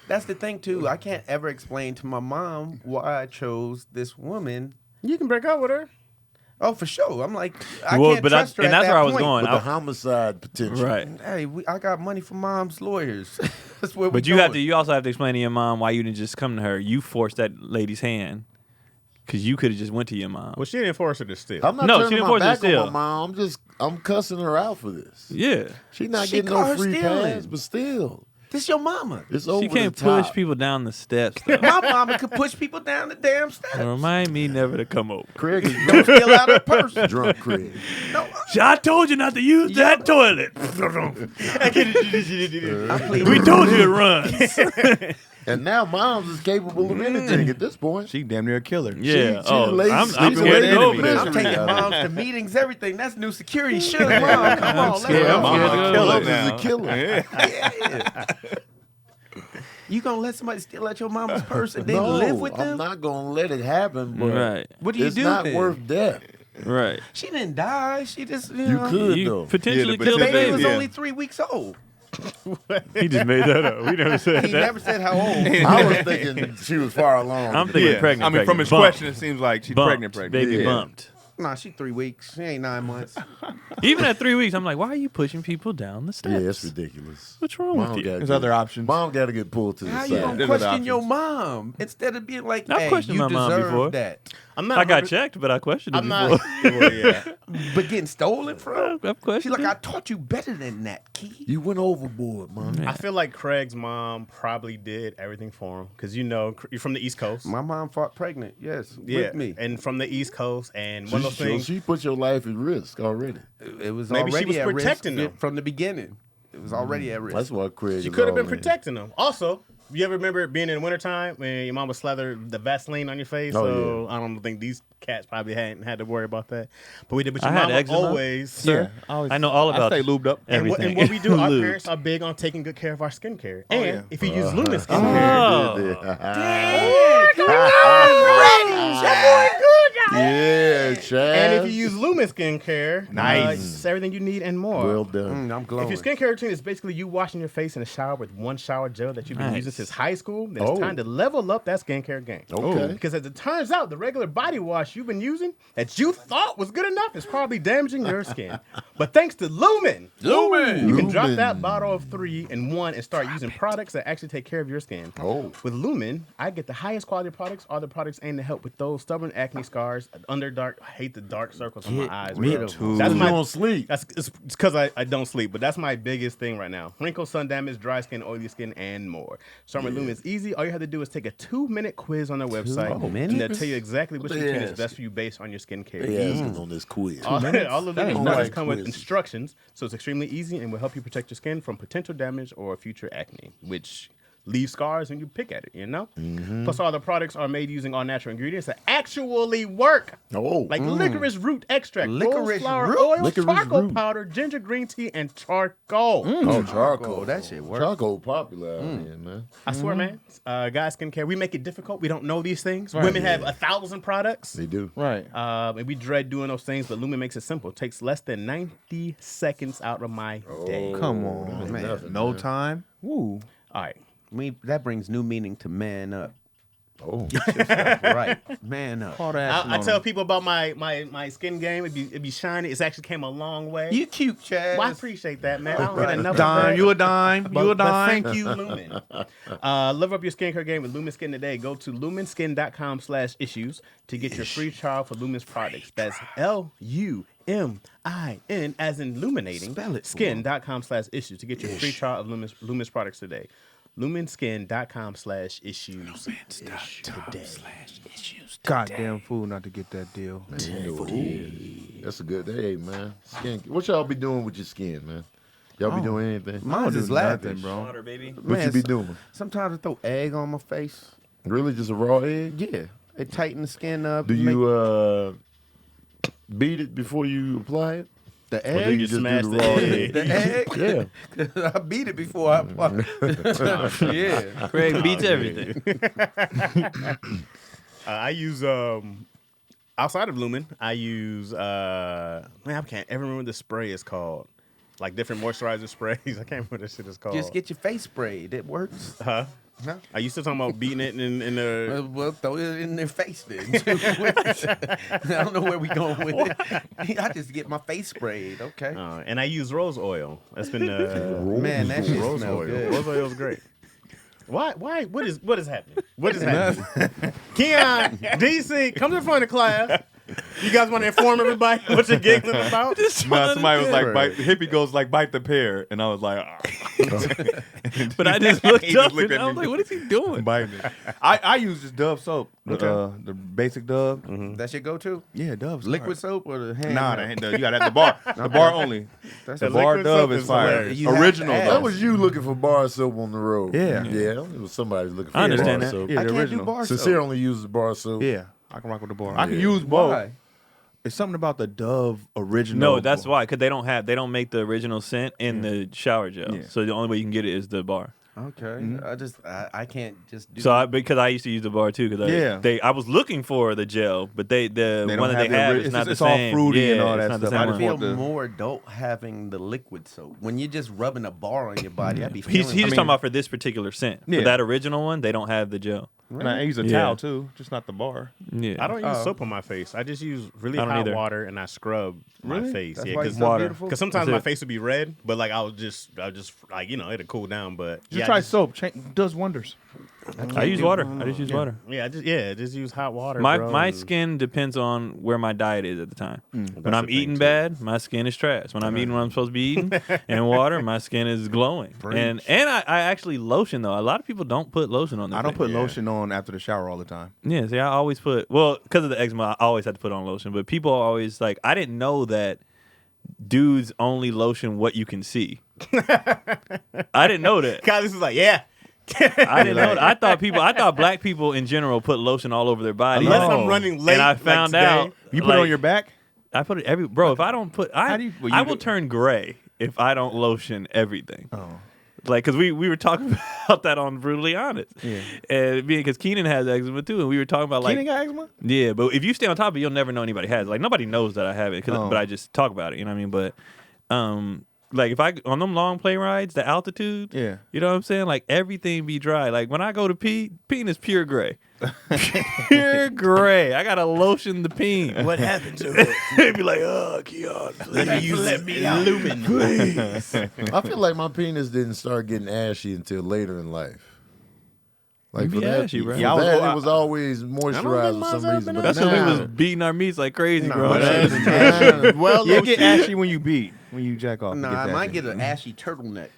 That's the thing too. I can't ever explain to my mom why I chose this woman. You can break up with her. Oh, for sure. I'm like, I Well, can't but trust her and at that's that where I was point. going. With the homicide potential. Right. Hey, I got money from mom's lawyers. That's where we But you also have to explain to your mom why you didn't just come to her. You forced that lady's hand because you could have just went to your mom. Well, she didn't force her to steal. I'm not No, she turning didn't my force her to back on steal. my mom. I'm cussing her out for this. Yeah. She not She getting caught no her free stealing. pass, but still, This your mama. it's over She can't the top. push people down the steps. Though. My mama could push people down the damn steps. Remind me never to come over. Craig is Don't steal out her purse. drunk, Craig. No, I told you not to use that toilet. I plead We told you to run. And now moms is capable of anything at this point. She damn near a killer. Yeah. She Oh, lazy. I'm She's scared a to lady go over enemy. there. I'm taking moms to meetings, everything. That's new security. Sure, mom. Come on, let's scared. go. I'm Mama's scared a to killer Moms is now. a killer. Yeah. You gonna let somebody steal out your mama's purse and then No, live with I'm them? not gonna let it happen. But Right. What do you it's do not then? worth death. Right. She didn't die. She just, you You know. could You though. potentially Yeah, the killed the Baby baby. was Yeah. only 3 weeks old. He just made that up. We never said He that. never said how old. I was thinking she was far along. I'm thinking Yeah. pregnant. I mean, from his bumped. question, it seems like she's Bumped. pregnant. Baby Yeah. bumped. Nah, she 3 weeks. She ain't 9 months. Even at 3 weeks, I'm like, why are you pushing people down the steps? Yeah, it's ridiculous. What's wrong Mom with you? gotta There's get- other options. Mom got to get pulled to the How side. you gonna There's other question your options. mom instead of being like, I've hey, questioned you my mom deserve before. that? I'm not. I got 100 checked, but I questioned it I'm before. not. Well, yeah. But getting stolen from? I've questioned She's like, it. I taught you better than that, kid. You went overboard, Mom. I feel like Craig's mom probably did everything for him because you're from the East Coast. My mom fought pregnant, yes, Yeah, with me. and from the East Coast, and one of those things. She put your life at risk already. It was Maybe she already was at protecting risk them. from the beginning. It was already at risk. That's why Craig. She is could have all been in. protecting them. Also, you ever remember being in wintertime when your mom would slather the Vaseline on your face? Oh, So I don't think these cats probably hadn't had to worry about that. But we did. But your I had mom eczema. always. Yeah. I know all about I stay lubed up. everything. And what we do, our Lubed. parents are big on taking good care of our skincare. And yeah. if you use Lumen skincare, Yeah, Chaz. and if you use Lumen skincare, Nice. it's everything you need and more. well done. I'm glowing. If your skincare routine is basically you washing your face in a shower with one shower gel that you've been Nice. using since high school, then Oh. it's time to level up that skincare game. Okay. Because as it turns out, the regular body wash you've been using that you thought was good enough is probably damaging your skin. But thanks to Lumen, you can drop that Lumen. bottle of 3 in one and start using products that actually take care of your skin. Oh. With Lumen, I get the highest quality products. All the products aim to help with those stubborn acne scars, under dark hate the dark circles on my eyes. rid bro. of them. That's You my don't sleep. It's because I don't sleep, but that's my biggest thing right now. Wrinkles, sun damage, dry skin, oily skin, and more. Starting with Lumen is easy. All you have to do is take a 2-minute quiz on their website, and they'll minutes? tell you exactly which They routine is ask best for you based on your skincare They needs. asking on this quiz. All of Lumen's ain't products like come with quizzes. instructions, so it's extremely easy and will help you protect your skin from potential damage or future acne, which leave scars when you pick at it, you know? Plus, all the products are made using all natural ingredients that actually work. Oh. Like licorice root extract, Licorice rose flower root? oil, Licorice charcoal root. powder, ginger green tea, and charcoal. Oh, charcoal. That shit work. Charcoal popular out here, man. I swear, man, guys skincare, we make it difficult. We don't know these things. Women have 1,000 products. They do. Right. And we dread doing those things, but Lumen makes it simple. It takes less than 90 seconds out of my day. Come on, ain't nothing, no man. time. Woo. All right. That brings new meaning to man up. Oh. Right. Man up. Call that action I on tell them. people about my skin game. It be shiny. It's actually came a long way. You cute, Chaz. Well, I appreciate that, man. I don't get enough of Dime, that. you a dime. But, You a but dime. thank you, Lumen. Level up your skincare game with Lumen Skin today. Go to lumenskin.com/issues to get your free trial for Lumen's products. That's LUMIN as in illuminating. Spell it. Skin.com/issues to get your free trial of Lumen's products today. Lumenskin.com/issues today. Goddamn fool not to get that deal. That's a good day, man. Skin. What y'all be doing with your skin, man? Y'all be doing anything? Mine's do is lavish, nothing, bro. Water, baby. What you be doing? Sometimes I throw egg on my face. Really, just a raw egg? Yeah. It tighten the skin up. Do make you beat it before you apply it? the Or do egg? you just just smash do the the raw egg. The egg? Yeah. I beat it before I apply. Yeah. Craig beats everything. I use outside of Lumen. I use man, I can't ever remember what the spray is called. Like different moisturizer sprays. I can't remember what this shit is called. Just get your face sprayed. It works. Huh? Huh? I used to talk about beating it in the. Well, throw it in their face then. I don't know where we going with it. I just get my face sprayed. Okay. And I use rose oil. That's been Man, that shit rose smell oil. good. Rose oil is great. Why? What is happening? What is happening? Keon, DC, come to the front of class. You guys want to inform everybody what you're giggling about? Nah, somebody was like, bite, the hippie goes like, bite the pear. And I was like, But I just looked He up just looked and at I was me. like, what is he doing? biting it. I use just Dove soap. The basic Dove. That's your go-to? Yeah, Dove's Liquid hard. soap or the hand? Nah, you got the bar. The bar only. That's The The bar liquid Dove soap is is fire. hilarious. You have Original to ask. though. That was you looking for bar soap on the road. Yeah. Yeah, it was somebody looking for I understand bar that. soap. Yeah, I the can't original. do bar Sincere soap. only uses bar soap. Yeah, I can rock with the bar. I can use both. Why? It's something about the Dove original. No, that's why, because they don't make the original scent in the shower gel. Yeah. So the only way you can get it is the bar. Okay. I can't just do So because I used to use the bar too, because Yeah. I was looking for the gel, but the don't one that have they the have ori- is not the it's all same. fruity yeah, and all it's that not the stuff. same I one. feel want the- more adult having the liquid soap. When you're just rubbing a bar on your body, I'd be He's feeling talking about for this particular scent. Yeah. For that original one, they don't have the gel. And I use a Yeah. towel too, just not the bar. Yeah, I don't use soap on my face. I just use really I don't hot either. water and I scrub my face. That's Yeah, why because it's so water. beautiful. sometimes That's my it. face would be red, but like I'll just like it'll cool down. But Just yeah, try I just, soap. Does wonders. I use water. I just use water. Yeah, just use hot water. My bro, my and- skin depends on where my diet is at the time. When That's I'm the thing, eating too. bad, my skin is trash. When I'm eating what I'm supposed to be eating and water, my skin is glowing. And I actually lotion though. A lot of people don't put lotion on their I don't face. put lotion on after the shower all the time. Yeah, see, I always put because of the eczema, I always had to put on lotion. But people are always like, I didn't know that dudes only lotion what you can see. I didn't know that. God, this is like I didn't know that. I thought black people in general put lotion all over their body. unless No. I'm running late. And I like found today. out You put it on your back? I put it if I don't put How do you- well, you I will do- turn gray if I don't lotion everything. Oh. Like, because we were talking about that on Brutally Honest. Yeah. And because Keenan has eczema too, and we were talking about like, Keenan got eczema? yeah, but if you stay on top of it, you'll never know anybody has it. Like, nobody knows that I have it, Oh. but I just talk about it, you know what I mean? But, like, if I, on them long plane rides, the altitude, Yeah. you know what I'm saying? Like, everything be dry. Like, when I go to pee, peeing is pure gray. Pure gray. I got to lotion the peen. What happened to it? They'd be like, oh, Keon, Let me out. Lumen. I feel like my penis didn't start getting ashy until later in life. Like for be that, ashy, bro. for Yeah, that, it was always moisturized for some reason. But That's when we now, was beating our meats like crazy, bro. but That that's- was- Well, You get ashy when you beat. When you jack off. Nah, it I gets might ashy. get an ashy turtleneck.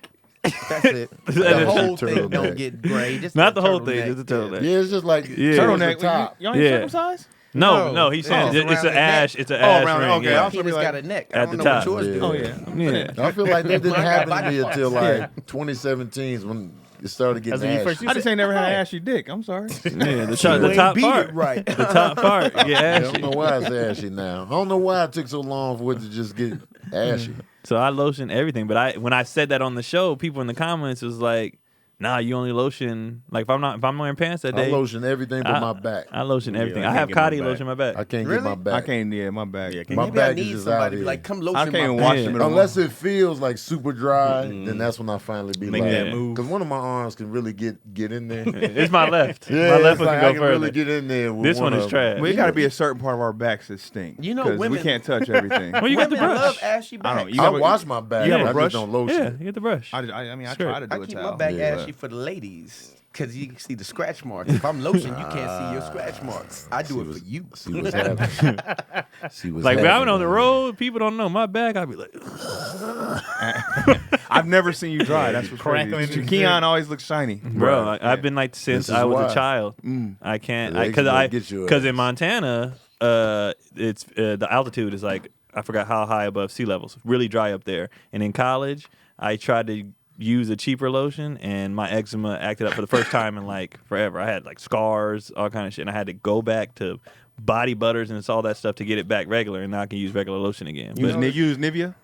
That's it. That The is- whole thing turtleneck. don't get gray. Just Not that the whole thing, turtleneck. just the turtleneck. yeah, it's just like Yeah. towards the turtleneck. top. You ain't Yeah. circumcised? No, No. he's saying Oh, it's around an the ash. neck. It's an Oh, ash around- ring. okay, yeah. I was Penis got a neck. I At don't the know top. what yours do. Oh yeah. Yeah. I feel like that didn't My happen to body me parts. until like 2017 when it started That's getting when you ashy. first used I just ain't never had an ashy dick. I'm sorry. Yeah, the You top ain't beat part. it right. The top part. Yeah, I ashy. don't know why it's ashy now. I don't know why it took so long for it to just get ashy. So I lotion everything, but when I said that on the show, people in the comments was like, "Nah, you only lotion like if I'm wearing pants that I day. lotion everything but my back. I lotion everything. I I can't have get my Cotty back. lotion my back. I can't Really? get my back. I can't. Yeah, my back. Yeah, My Maybe I back is need just somebody out to be here. like, come I lotion can't even my wash back. them in the Unless it feels like super dry, then that's when I finally be Make like, that move. because one of my arms can really get in there. It's my left. Yeah, my left it's one like can I go can further. really get in there. With This one is of them. trash. Well, it got to be a certain part of our backs that stink. You know, 'cause we women- can't touch everything. Well, you got the Women brush. love ashy I back. don't. You I have a- wash my back. you have a I brush? just don't lotion. Yeah, it. you get the brush. I mean, I Sure. try to do I a keep my towel. back Yeah. ashy for the ladies because you can see the scratch marks. If I'm lotion, you can't see your scratch marks. I do it for you. See what's happening. See what's Like when happening. I'm on the road, people don't know my back. I'll be like, I've never seen you dry. That's what's crackling crazy. and Keon always looks shiny. bro, Right. I've been like since This is I was why. a child. I can't The because eczema gets your because in ass. Montana, it's the altitude is like I forgot how high above sea levels. Really dry up there. And in college, I tried to use a cheaper lotion, and my eczema acted up for the first time in like forever. I had like scars, all kind of shit, and I had to go back to body butters and all that stuff to get it back regular, and now I can use regular lotion again. You But use Nivea?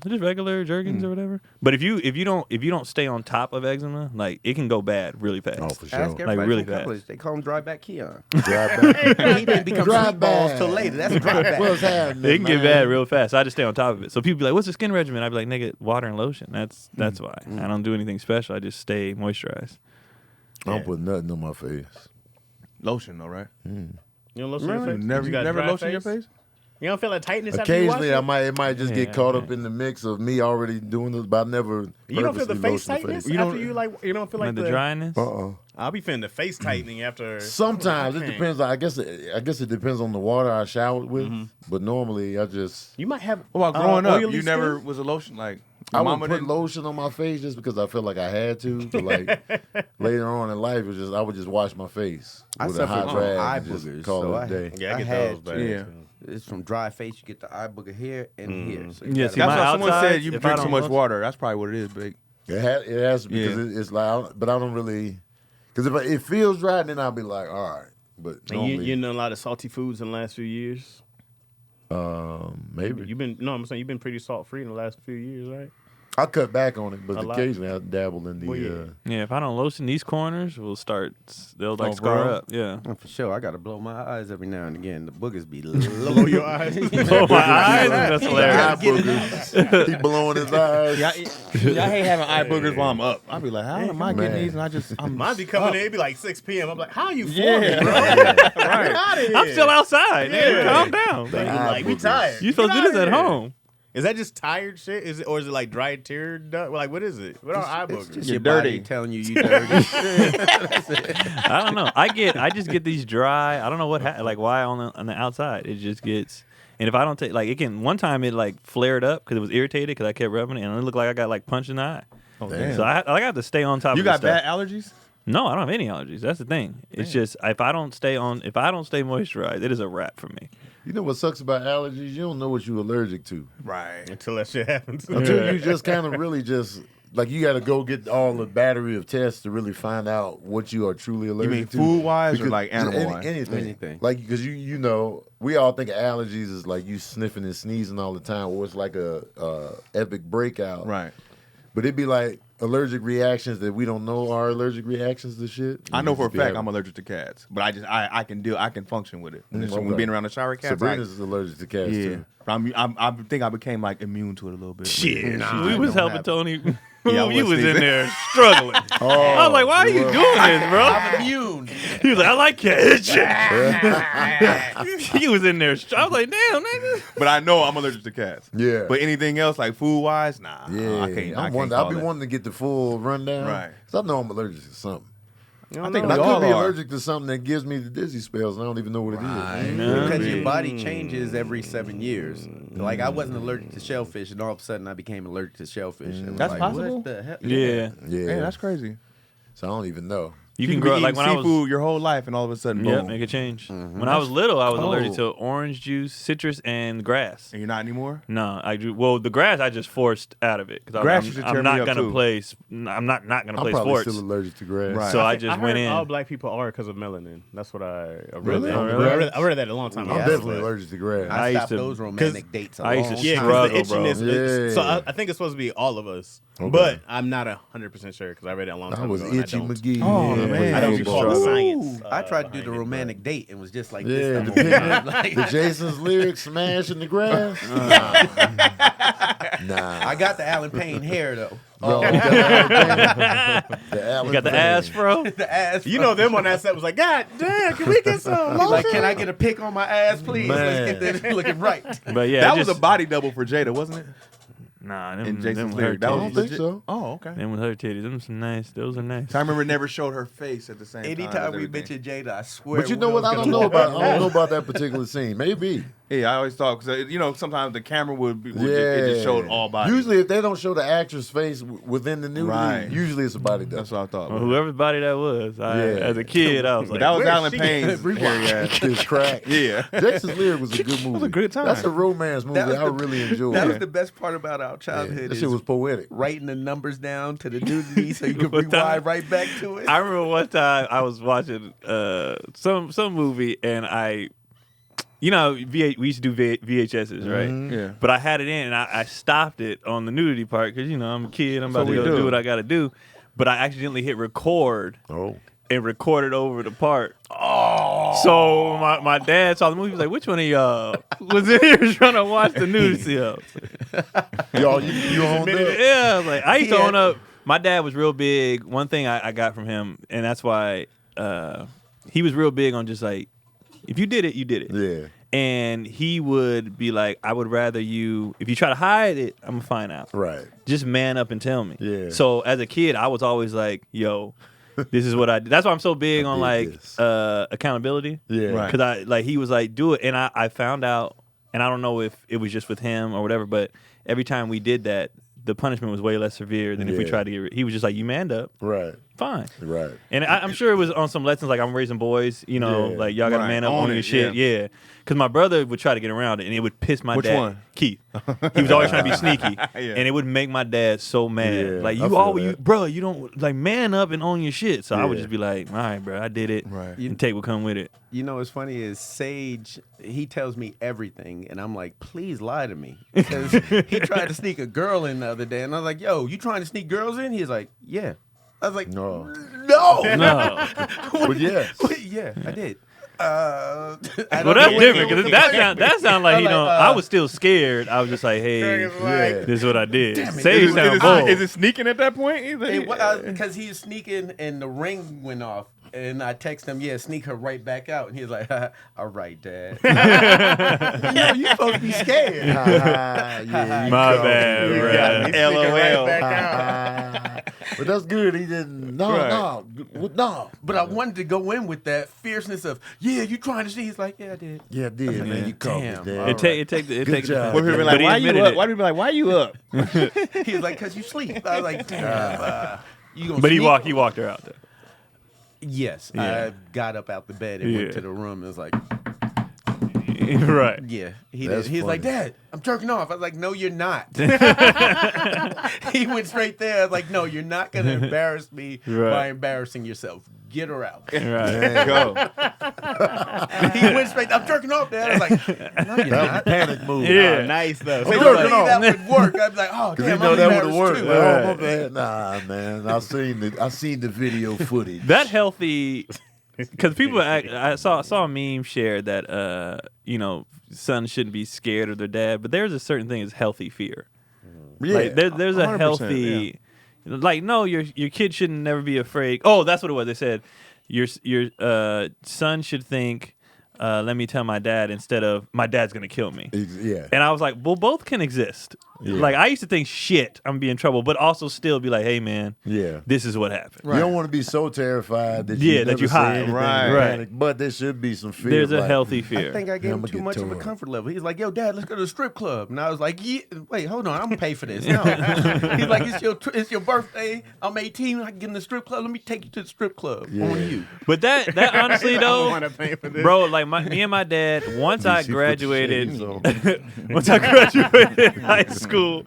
just regular Jergens or whatever. But if you don't stay on top of eczema, like it can go bad really fast. Oh, for sure. Ask everybody really from fast. college. They call him dry back Keon. Dry back. He didn't become Dry sweet balls back. till later. That's dry back. What's happening? It can get man? bad real fast. I just stay on top of it. So people be like, "What's the skin regimen?" I'd be like, "Nigga, water and lotion. That's why. I don't do anything special. I just stay moisturized." I don't put nothing on my face. Lotion, though, right? You don't lotion Really? your face? Never, You got never dry lotion your face? You don't feel like tightness after you wash Occasionally, it? it might just Yeah, get caught yeah. up in the mix of me already doing this, but I never. You don't feel the purposely face lotion tightness the You after don't- you like. You don't feel like Like the dryness. I'll be feeling the face tightening after. Sometimes it Okay. depends. I guess it depends on the water I showered with. But normally, I just You might have. Well, growing up, oily you never skin? was a lotion like. I My would mama put didn't. lotion on my face just because I felt like I had to. But like later on in life, I would just wash my face I with a suffer hot from rag eye and just boogers, call so it a day. Yeah, I get had those back. Yeah. It's from dry face. You get the eye booger here and here. So you Yeah, gotta- see, That's my why someone outside, said you if drink I so don't much lotion- water. That's probably what it is, big. It has to because Yeah. it's like, but I don't really because if it feels dry, then I'll be like, all right. But And you normally, you know a lot of salty foods in the last few years. maybe I'm saying you've been pretty salt free in the last few years, right? I cut back on it, but A lot. occasionally I dabble in the. Well, yeah. Yeah, if I don't lotion these corners, they'll like Oh, scar bro. up. Yeah. For sure, I gotta blow my eyes every now and again. The boogers be Blow low. your eyes. Oh, my eyes? That's Eye hilarious. boogers. He blowing his eyes. Yeah, I hate having eye boogers while I'm up. I'll be like, how am I getting Man. these? And I'm Mine be coming in, it be like 6 p.m. I'm like, how are you Yeah. forming, bro? right. Get out of here. I'm still outside. Yeah. Nigga, calm down. Like, Eye we boogers. tired. You supposed to Get do this outta at here. home. Is that just tired shit? Is it, or is it like dry tear duct? Like, what is it? What are eye It's boogers? just You're your body dirty. telling you dirty. I don't know. I just get these dry. I don't know what like why on the outside it just gets. And if I don't take like it can one time it like flared up because it was irritated because I kept rubbing it and it looked like I got like punched in the eye. Oh, Damn. damn. So I have to stay on top. You of got this bad stuff. allergies? No, I don't have any allergies. That's the thing. It's just if I don't stay moisturized, it is a wrap for me. You know what sucks about allergies? You don't know what you're allergic to Right. Until that shit happens. until you just kind of really just like you got to go get all the battery of tests to really find out what you are truly You allergic mean to. food-wise or Because like animal-wise? anything. Like because you know we all think of allergies as like you sniffing and sneezing all the time, or it's like a epic breakout. Right. But it'd be like allergic reactions that we don't know are allergic reactions to shit. I know for a Just be fact having- I'm allergic to cats, but I can function with it. When okay. being around the shower cats, Sabrina's allergic to cats yeah. too. I think I became like immune to it a little bit. Shit, Nah, we it was don't helping happen. Tony. Yeah, I you was was in Steven. there struggling. I was like, "Why are you doing this, bro?" I'm immune. He was like, "I like cats." He was in there. I was like, "Damn, nigga." But I know I'm allergic to cats. Yeah. But anything else like food wise, nah. Yeah, I can't. I'll be wanting to get the full rundown. Right. 'Cause I know I'm allergic to something. I think And we I all could be are. allergic to something that gives me the dizzy spells, and I don't even know what it is. Because your body changes every 7 years. Like I wasn't allergic to shellfish, and all of a sudden I became allergic to shellfish. And it was That's like, possible? What the hell? Yeah. Yeah, Man, that's crazy. so I don't even know. You can can be grow eating like when I seafood was. your whole life, and all of a sudden, Yeah, boom. make a change. When I was little, I was allergic to Oh. orange juice, citrus, and grass. And you're not anymore. No, I do. Well, the grass I just forced out of it because Grass used to tear I'm me not up, gonna too. play. I'm not gonna I'm play probably sports. still allergic to grass. Right. So I I just heard went in. all black people are because of melanin. That's what I read. Really? that. Oh, really? I read that a long time I'm ago. definitely but- allergic to grass. I I used stopped to- those romantic dates a I used to long Yeah, time. struggle, because the bro. itchiness. Yeah. So I think it's supposed to be all of us, Okay. but I'm not 100% sure because I read it a long I time was ago. and itchy I don't. McGee. Oh, Yeah. man. I don't You recall the struggle. science. I tried to do behind the it, romantic date and was just like Yeah, this. the, the whole time. Like, the Jason's lyrics smash in the grass. Nah. I got the Alan Payne hair though. Bro, you got You got the ass, bro. The ass. You know them on that set was like, God damn, can we get some He's lotion? like, can I get a pic on my ass, please? Man. Let's get this looking right. But yeah, That it was just, a body double for Jada, wasn't it? Nah, In them Jason's them lyric. hurt That I was don't titties. think legit. so. Oh, okay. Them with her titties. Them some nice. Those are nice. I remember never showed her face at the same time. Anytime as we everything. mention Jada, I swear. But you know what? I don't know about. I don't know about that particular scene. Maybe. Yeah, I always thought because sometimes the camera would it just showed all body. Usually, if they don't show the actress face within the nudity, Right. usually it's a body double. That's what I thought. Well, whoever's body that was, as a kid, I was But like, that was where's Alan she? Payne's hairy ass. It's crack. Yeah. Jason's Lyric was a good movie. was a good time. That's a romance movie That was I the- really enjoyed. That was the best part about our Yeah, childhood. that is shit was poetic. writing the numbers down to the nudity so you could What time? rewind right back to it. I remember one time I was watching some movie and we used to do VHSs, right? Yeah. But I had it in and I stopped it on the nudity part because I'm a kid. I'm about So to we go do. do what I got to do. But I accidentally hit record Oh. and recorded over the part. Oh! So my dad saw the movie. He was like, "Which one of y'all was in here trying to watch the nudity?" Y'all, you owned up. Yeah, I was like I used to He own had- up. My dad was real big. One thing I got from him, and that's why he was real big on just like, if you did it, you did it. Yeah. And he would be like, I would rather you, if you try to hide it, I'm gonna find out. Right. Just man up and tell me. Yeah. So as a kid, I was always like, yo, this is what I did. That's why I'm so big on did like this. accountability. Yeah. Right. Because he was like, do it. And I found out, and I don't know if it was just with him or whatever, but every time we did that, the punishment was way less severe than if we Yeah. tried to get he was just like, you manned up, Right. fine. Right. And I'm sure it was on some lessons like I'm raising boys, Yeah. like y'all got to Right. man up Own on it, your shit. Yeah. Because my brother would try to get around it and it would piss my Which dad. one? Keith. He was always trying to be sneaky. Yeah. And it would make my dad so mad. Yeah, Like, I you feel always, that. bro, you don't, like, man up and own your shit. So I would Yeah. just be like, all right, bro, I did it. Right. And take what come with it. You know what's funny is Sage, he tells me everything, and I'm like, please lie to me. Because he tried to sneak a girl in the other day, and I was like, yo, you trying to sneak girls in? He's like, yeah. I was like, No. no. No. But yes. Yeah, I did. I Well, don't that's know what different he was because that thinking. sound like I'm he like, don't. I was still scared. I was just like, hey, Yeah. this is what I did. Damn it. Sage Is it- sound bold. Is it sneaking at that point? Because he was sneaking and the ring went off. And I text him, yeah, sneak her right back out. And he was like, all right, Dad. You're supposed to be scared. Yeah, you My called bad, me. bro. LOL. But that's good. He didn't. No. But I wanted to go in with that fierceness of, yeah, you trying to see? He's like, yeah, I did. Yeah, I did, man. You called me, Damn. Dad. It takes Good job. What people be But like? he Why you admitted up? it. Why people be like? Why you up? He was like, because you sleep. I was like, damn. You gonna But he sneak? walked her out there. Yes. Yeah. I got up out the bed and Yeah. went to the room and was like, Right. yeah. He That's did. He's like, funny. Dad, I'm jerking off. I was like, no, you're not. He went straight there. I was like, no, you're not going to embarrass me Right. by embarrassing yourself. Get her out. Right. Man, Go. He went straight, I'm jerking off, Dad. I was like, no, you're that was a not. panic move. Yeah. Nice though. If jerking only off. that would work. I'd be like, oh, Because damn, you know I'm that would have embarrassed worked. too. Oh, my bad. Nah, man. I seen the video footage. That healthy, because people I saw a meme shared that sons shouldn't be scared of their dad, but there's a certain thth as healthy fear. Yeah. Like there's a 100%, healthy, like no, your kid shouldn't never be afraid. Oh, that's what it was. They said your son should think let me tell my dad instead of my dad's gonna kill me. Yeah. And I was like, well, both can exist. Yeah. Like I used to think, shit, I'm gonna be in trouble, but also still be like, hey man, Yeah. this is what happened. You don't want to be so terrified that Yeah, you that never you say hide. anything Right. and Right. panic, but there should be some fear. There's a like, healthy I fear. think I gave him I'ma too get much of a tore up. comfort level. He's like, yo, Dad, let's go to the strip club. And I was like, yeah, wait, hold on, I'm gonna pay for this. No. He's like, it's your birthday. I'm 18. I can get in the strip club. Let me take you to the strip club. Yeah. On you. But that honestly I though, want to pay for this. bro, like me and my dad, once I DC put the graduated, shades on. once I graduated high school,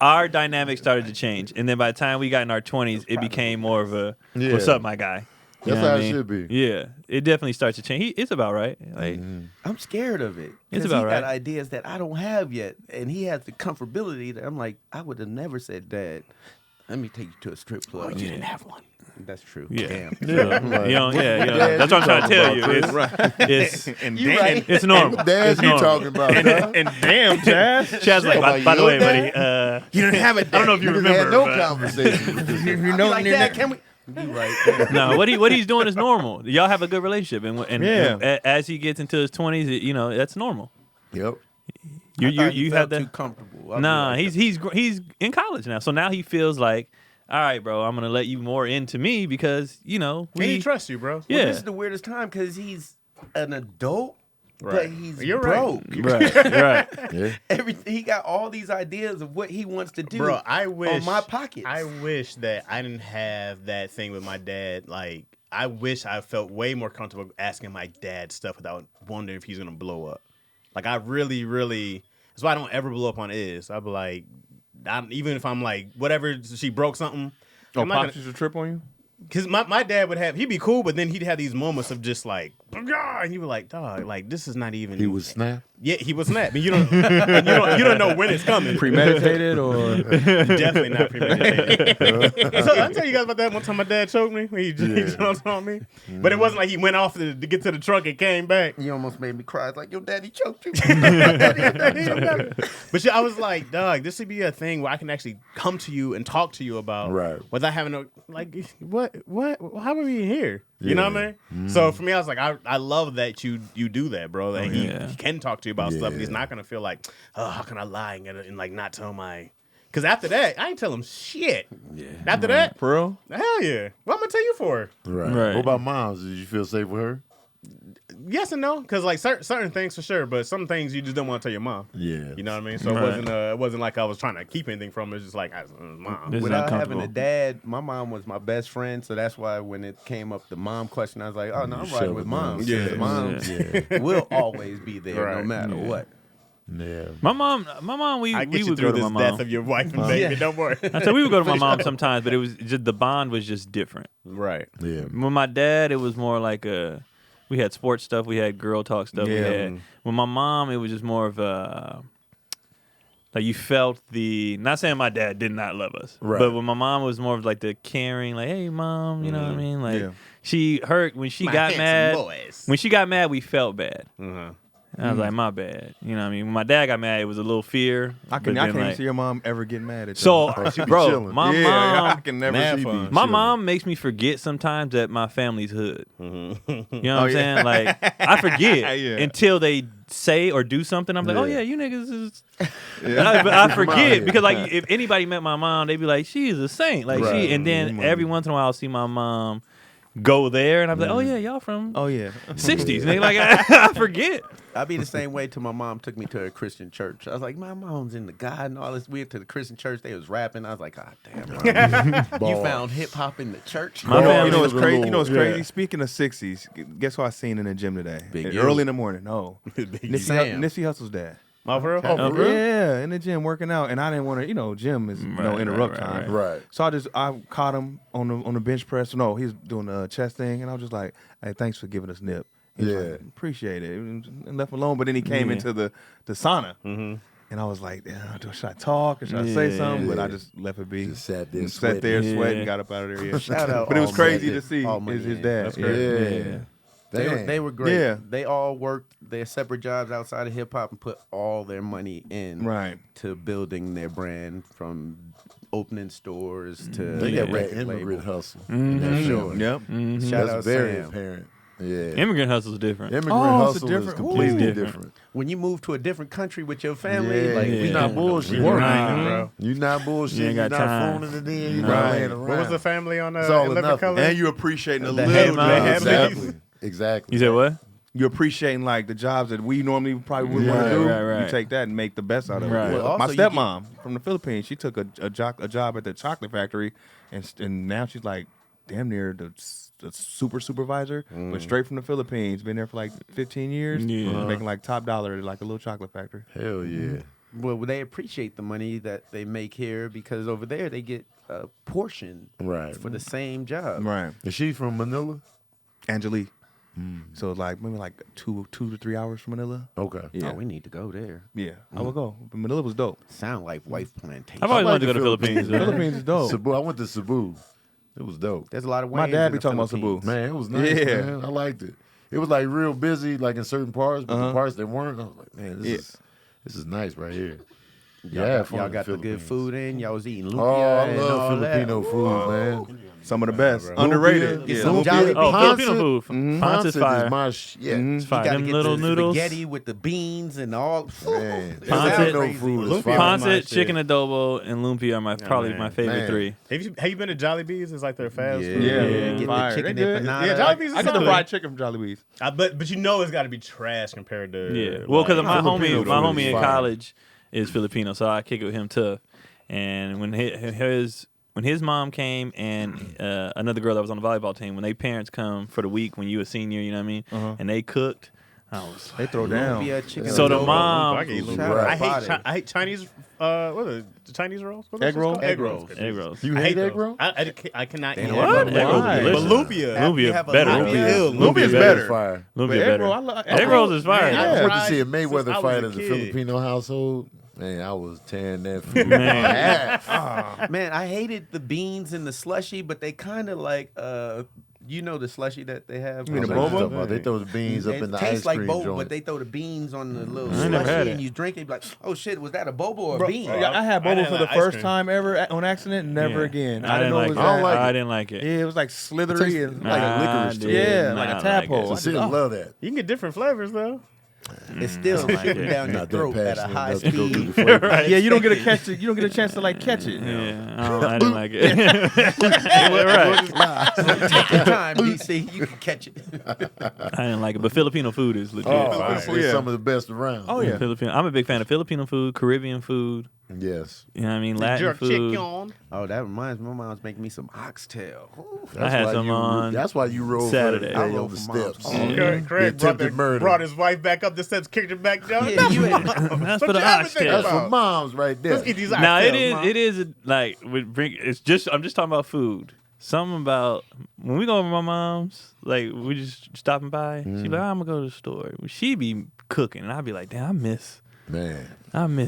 our dynamic started to change. And then by the time we got in our 20s, it became more of a, Yeah. what's up, my guy? You That's know what how I it mean? should be. Yeah, it definitely starts to change. It's about right. Like, I'm scared of it. It's 'Cause about he right. got ideas that I don't have yet. And he has the comfortability that I'm like, I would have never said, Dad, let me take you to a strip club. you didn't have one. That's true. Yeah. Damn. Like, you know, yeah. Dad, That's what I'm trying to tell you. talking about, It's And You Dan- right. it's normal. Dad, It's you normal. talking about? Huh? and damn, Chaz. Chaz like, About by the your way, dad? buddy. You didn't have it. I don't know if you Niggas remember. had no but- conversation. with this. You I'd be know, like, Dad, can we? You right. No, what he's doing is normal. Y'all have a good relationship, and Yeah. as he gets into his 20s, you know that's normal. Yep. You felt have too that. comfortable. I'd be Nah, like, he's in college now, so now he feels like, all right, bro, I'm gonna let you more into me because you know Can he trust you, bro? Well, Yeah. this is the weirdest time because he's an adult, but Right. he's You're right. broke. right. Yeah. Everything he got all these ideas of what he wants to do. Bro, I wish on my pockets. I wish that I didn't have that thing with my dad. Like, I wish I felt way more comfortable asking my dad stuff without wondering if he's gonna blow up. Like, I really, really. That's why I don't ever blow up on Iz. I'd be like, even if I'm like, whatever, she broke something. Oh, I'm not Pops gonna, used to trip on you? Cause my dad would he'd be cool, but then he'd have these moments of just like, "Gah," and you were like, dog, like this is not even. He was snap. Yeah, he was snap. And you don't know when it's coming. Premeditated or? Definitely not premeditated. So I tell you guys about that one time my dad choked me when he jumped on me. But it wasn't like he went off to get to the truck and came back. You almost made me cry. It's like, your daddy choked you. But yeah, I was like, dog, this would be a thing where I can actually come to you and talk to you about Right. without having to like what how are we here? You know what I mean? So for me, I was like, I love that you do that, bro. That he can talk to you about stuff. And he's not gonna feel like, oh, how can I lie and like not tell my. Because after that, I ain't tell him shit. Yeah. After that, For real? hell yeah. What I'm gonna tell you for? Right. Right. What about moms? Did you feel safe with her? Yes and no, because like certain things for sure, but some things you just don't want to tell your mom. Yeah. You know what I mean? So Right. it wasn't like I was trying to keep anything from her. It's just like mom. This is Without having uncomfortable. a dad, my mom was my best friend, so that's why when it came up the mom question, I was like, oh no, I'm shove riding it with down. moms. Yeah. The moms Yeah. will always be there no Right. matter what. Yeah. My mom, we I get you would through go to this my death mom. of your wife and baby. Yeah. Don't worry. I said we would go to my mom sometimes, but it was just the bond was just different. Right. Yeah. With my dad, it was more like we had sports stuff, we had girl talk stuff. We Yeah. had, with my mom, it was just more of like you felt not saying my dad did not love us, Right. but with my mom, it was more of like the caring, like, hey, mom, you know what I mean? Like Yeah. she hurt when she My got handsome mad. boys. When she got mad, we felt bad. Uh-huh. And I was like, my bad. You know what I mean? When my dad got mad, it was a little fear. I but can't then, even like- see your mom ever get mad at you. So, she be bro, chilling. my yeah, I mom, can never Mad see fun. me. my mom makes me forget sometimes that my family's hood. You know what I'm yeah. saying? Like, I forget Yeah. until they say or do something. I'm like, oh Yeah. yeah, you niggas is. Yeah. But I here. forget because like if anybody met my mom, they'd be like, she is a saint. Like Right. and then every once in a while I'll see my mom go there, and I'm like, oh yeah, y'all from Oh, yeah. 60s. And they like, I forget. I'd be the same way till my mom took me to a Christian church. I was like, my mom's in the God and all this. We went to the Christian church. They was rapping. I was like, God damn, Mom. You found hip hop in the church? My family You know what's was a crazy? little- You know what's yeah. crazy? Speaking of 60s, guess who I seen in the gym today? Big U. Early in the morning. No. Sam. Nipsey Hussle's dad. Oh, for real? Oh, for real? Yeah, in the gym working out, and I didn't want to. Gym is no Right, interrupt right, time. Right. So I caught him on the bench press. No, he was doing a chest thing, and I was just like, "Hey, thanks for giving us nip." He was Yeah. like, appreciate it, and left him alone. But then he came Yeah. into the sauna, and I was like, should I talk or should I say Yeah, something? But yeah. I just left it be. Just sat there And sat there sweating. sweating, Yeah. got up out of there. Yeah. Shout out But it was all crazy money. to see All money his in. dad. That's Yeah. great. Yeah. They Damn. were great. Yeah. They all worked their separate jobs outside of hip hop and put all their money in Right. to building their brand, from opening stores to They got their that record immigrant label. hustle. That's sure. Yep. Shout That's out very Sam. apparent. Yeah. Immigrant hustle is different. Immigrant Oh, it's a hustle is different- completely Ooh. different. When you move to a different country with your family, Yeah, like we we not not bullshitting, You're right, right. You're not bullshitting. You ain't You're got not time. phoning it in. You're Right. not laying around. What was the family on It's all or 11 nothing. Color? And you appreciating the The little headlines. jobs. Exactly. You said what? You appreciating like the jobs that we normally probably wouldn't want Right, to do. right. You take that and make the best out of it. Right. Well, My also you stepmom from the Philippines, she took a job at the chocolate factory, and now she's like damn near the super supervisor, but straight from the Philippines. Been there for like 15 years. Yeah. Making like top dollar at like a little chocolate factory. Hell yeah. Well, they appreciate the money that they make here because over there they get a portion Right. for the same job. Right. Is she from Manila? Angelique. So like maybe like 2 to 3 hours from Manila. Okay. Yeah. Oh, we need to go there. Yeah. I would go. But Manila was dope. Sound like wife plantation. I've always I like wanted to go to the the Philippines. The Philippines is dope. Cebu. I went to Cebu. It was dope. There's a lot of My Wayans dad in be the talking about Philippines. Cebu. Man, it was nice, Yeah. man. I liked it. It was like real busy, like in certain parts, but the parts that weren't, I was like, man, this is nice right here. Yeah, Y'all got the good food in. Y'all was eating lumpia Oh, I and love all Filipino that. food, man. Some of the best. bro. Underrated. Get Yeah. some Lumpia. Jolly Oh, Ponce- Filipino food. Ponce is Ponce fire. is my shit. It's fire. You gotta Them get little the noodles. spaghetti with the beans and all. Man, Ponce- Filipino food is Lumpia. fire. Ponce, my shit. chicken adobo, and lumpia are my probably man. my favorite Man. three. Have you been to Jollibee's? It's like their fast food. Yeah. Get Fire. the chicken They good. empanada. Yeah, Jollibee's is I get the solid. fried chicken from Jollibee's. But you know it's got to be trash compared to Yeah. Well, because my Filipino homie food is in fire. college is Filipino, so I kick it with him tough. And when his mom came and another girl that was on the volleyball team, when they parents come for the week when you a senior, you know what I mean, and they cooked, I was They throw down. Lumpia, chicken So the adobo. mom- I, can eat lumpia. Right. I hate Chinese. What are the Chinese rolls? What are Egg those roll? called? Egg rolls. egg rolls. You I hate hate egg those. roll? I cannot eat What? egg Egg rolls are Why? delicious. But lumpia. Lumpia have a better. lumpia. Lumpia's better. Fire. Lumpia But egg better. roll, I love Egg rolls is fire. Man, I Yeah. went to see a Since I Mayweather was fight a at the kid. Filipino household. Man, I was tearing that food. Man. Man, I hated the beans and the slushy, but they kind of like, you know, the slushy that they have. You mean the That's what I'm boba? talking about. They throw the beans up It in the tastes ice like cream boba, joint. but they throw the beans on the little I never had slushy, it. and you drink it. You be like, oh shit, was that a boba or a Bro, bean? yeah, I had I boba didn't for the like ice first cream. time ever on accident. Never Yeah. again. I didn't know like it it. was I don't that. like it. I didn't like it. Yeah, it was like slithery and like like licorice to it. yeah, like a tadpole. So I see, just- I love that. You can get different flavors though. It's still like shooting it. down your Not that throat at a passionate high enough to go through speed. the flavor. Right. Yeah, you don't get a catch. You don't get a chance to like catch it. Yeah, I didn't like it. Right. Take your time, DC. You can catch it. I didn't like it, but Filipino food is legit. Oh, food, it's yeah. some of the best around. Oh yeah. Filipino. I'm a big fan of Filipino food, Caribbean food. Yes. You know what I mean? Latin Jerk food. chicken. Oh, that reminds me. My mom's making me some oxtail. Ooh. I had why some you, on That's why you roll Saturday. for I the day roll on the for mom's. steps. Oh, Craig The attempted murder. brought his wife back up the steps, kicked her back down. Yeah, you had- That's What for the you ever think oxtail. That's for moms right there. Let's get these Now it oxtails, is. Mom. It is like we bring. It's just. I'm just talking about food. Something about when we go over my mom's. Like we just stopping by. She like, I'm gonna go to the store. She be cooking, and I'd be like, damn, I miss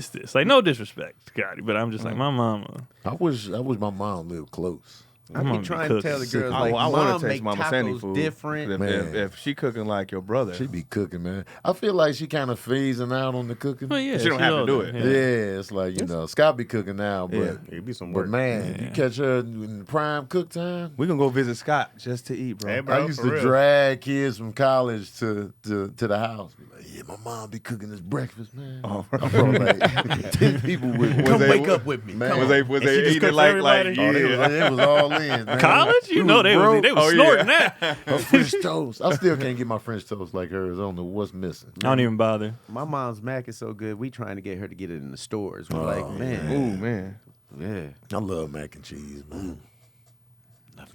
this. Like no disrespect, Scotty, but I'm just like my mama. I wish my mom lived close. I Mama be be trying to tell the cooking. girls I, like, I mom want to make taste Mama Sandy tacos food. different. If, Man. if she cooking like your brother, She be cooking, man. I feel like she kind of phasing out on the cooking. Well, yeah, She don't she's have to do older, it. Yeah, it's like, Scott be cooking now, but Yeah. It'd be some but work. man, you catch her in the prime cook time. we gonna go visit Scott just to eat, bro. Hey, bro. I used for to real. drag kids from college to the house. Be like, yeah, my mom be cooking this breakfast, man. Oh. I brought like 10 people with me. Come they- wake up with me. Man. Come Was on. they was And she they just eating cooked like for like everybody? It was all in, man. College? You We know they was broke. they was snorting that. Her French toast. I still can't get my French toast like hers. I don't know what's missing. I don't even bother. My mom's mac is so good. We trying to get her to get it in the stores. We're like, man, ooh man, yeah. I love mac and cheese, man.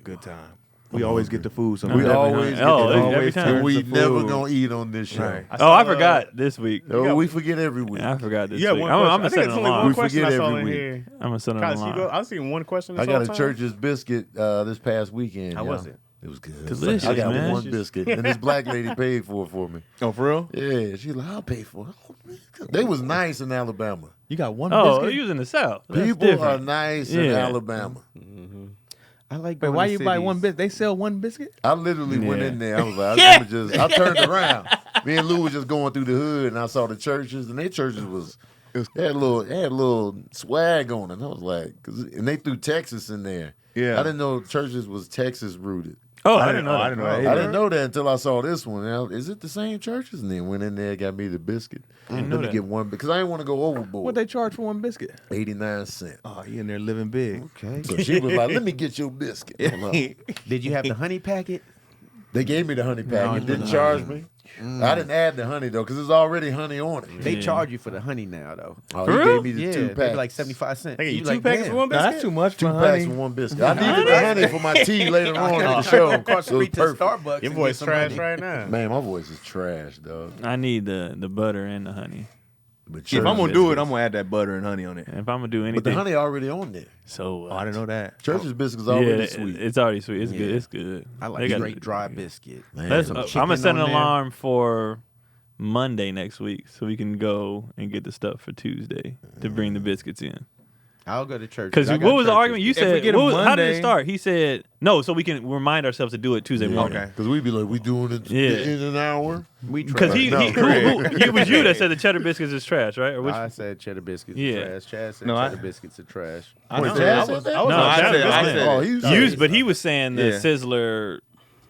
good time. We always get the food. So We Every always time. Oh, get it. every Always time. and we turns to never food. gonna eat on this show. Right. Oh, I forgot this week. Oh, we forget every week. I forgot this Yeah, week. one I'm question. gonna I set think an it's only alarm. one question I forget saw every in week. here. I'm gonna set an Guys, alarm. I was seeing one question. This I got whole a time. Church's biscuit this past weekend. How y'all. was it? It was good. Delicious, I got man. one biscuit, and this black lady paid for me. Oh, for real? Yeah, she's like, I'll pay for it. They was nice in Alabama. You got one Oh, biscuit? you was in the South. That's People are different. nice in Yeah. Alabama. I like. Wait, going why to you buy cities. one biscuit? They sell one biscuit? I literally went Yeah. in there. I was like, I turned around. Me and Lou was just going through the hood, and I saw the churches, and their churches they had a little swag on it. And I was like, and they threw Texas in there. Yeah. I didn't know churches was Texas rooted. Oh, I didn't know that. I didn't know that I either. didn't know that until I saw this one. Now, is it the same churches? And then went in there, got me the biscuit. Let know me that. get one because I didn't want to go overboard. What they charge for one biscuit? 89 cents. Oh, you in there living big. Okay. So she was like, "Let me get your biscuit." Hold on. Did you have the honey packet? They gave me the honey packet. Didn't charge me. I didn't add the honey though, because there's already honey on it. They charge you for the honey now, though. Oh, For he real? gave me the Yeah, 2 they packs. be like 75 cents. They get you be 2 like, packets damn. for one Nah, biscuit? that's too much 2 for packs honey. for one biscuit. I needed the honey for my tea later on at the show. Across the It was street to perfect. Starbucks. Your and voice get some trash honey. right now. Man, my voice is trash, dog. I need the butter and the honey. But If I'm gonna do it, I'm gonna add that butter and honey on it. And if I'm gonna do anything, But the honey already on there. so Oh, I didn't know that. Church's biscuits Yeah, already sweet. it's already sweet. It's Yeah. good. It's good. I They like got- straight dry biscuit. Man, Let's, some I'm chicken gonna set an on there. alarm for Monday next week so we can go and get the stuff for Tuesday to bring the biscuits in. I'll go to church. Because I what got was the church argument? You biscuits. If we said, get 'em how did it Monday- start? He said, no, so we can remind ourselves to do it Tuesday morning. Okay. Because we be like, we doing it Yeah. in an hour. We Because tried. it was you that said the cheddar biscuits is trash, right? Or which, I said cheddar biscuits Yeah. are trash. Chaz said No, cheddar biscuits are trash. I Wait, know. Chaz I said was- that? I was No, on I cheddar said- I biscuit. said- Oh, he but he was saying the Yeah. Sizzler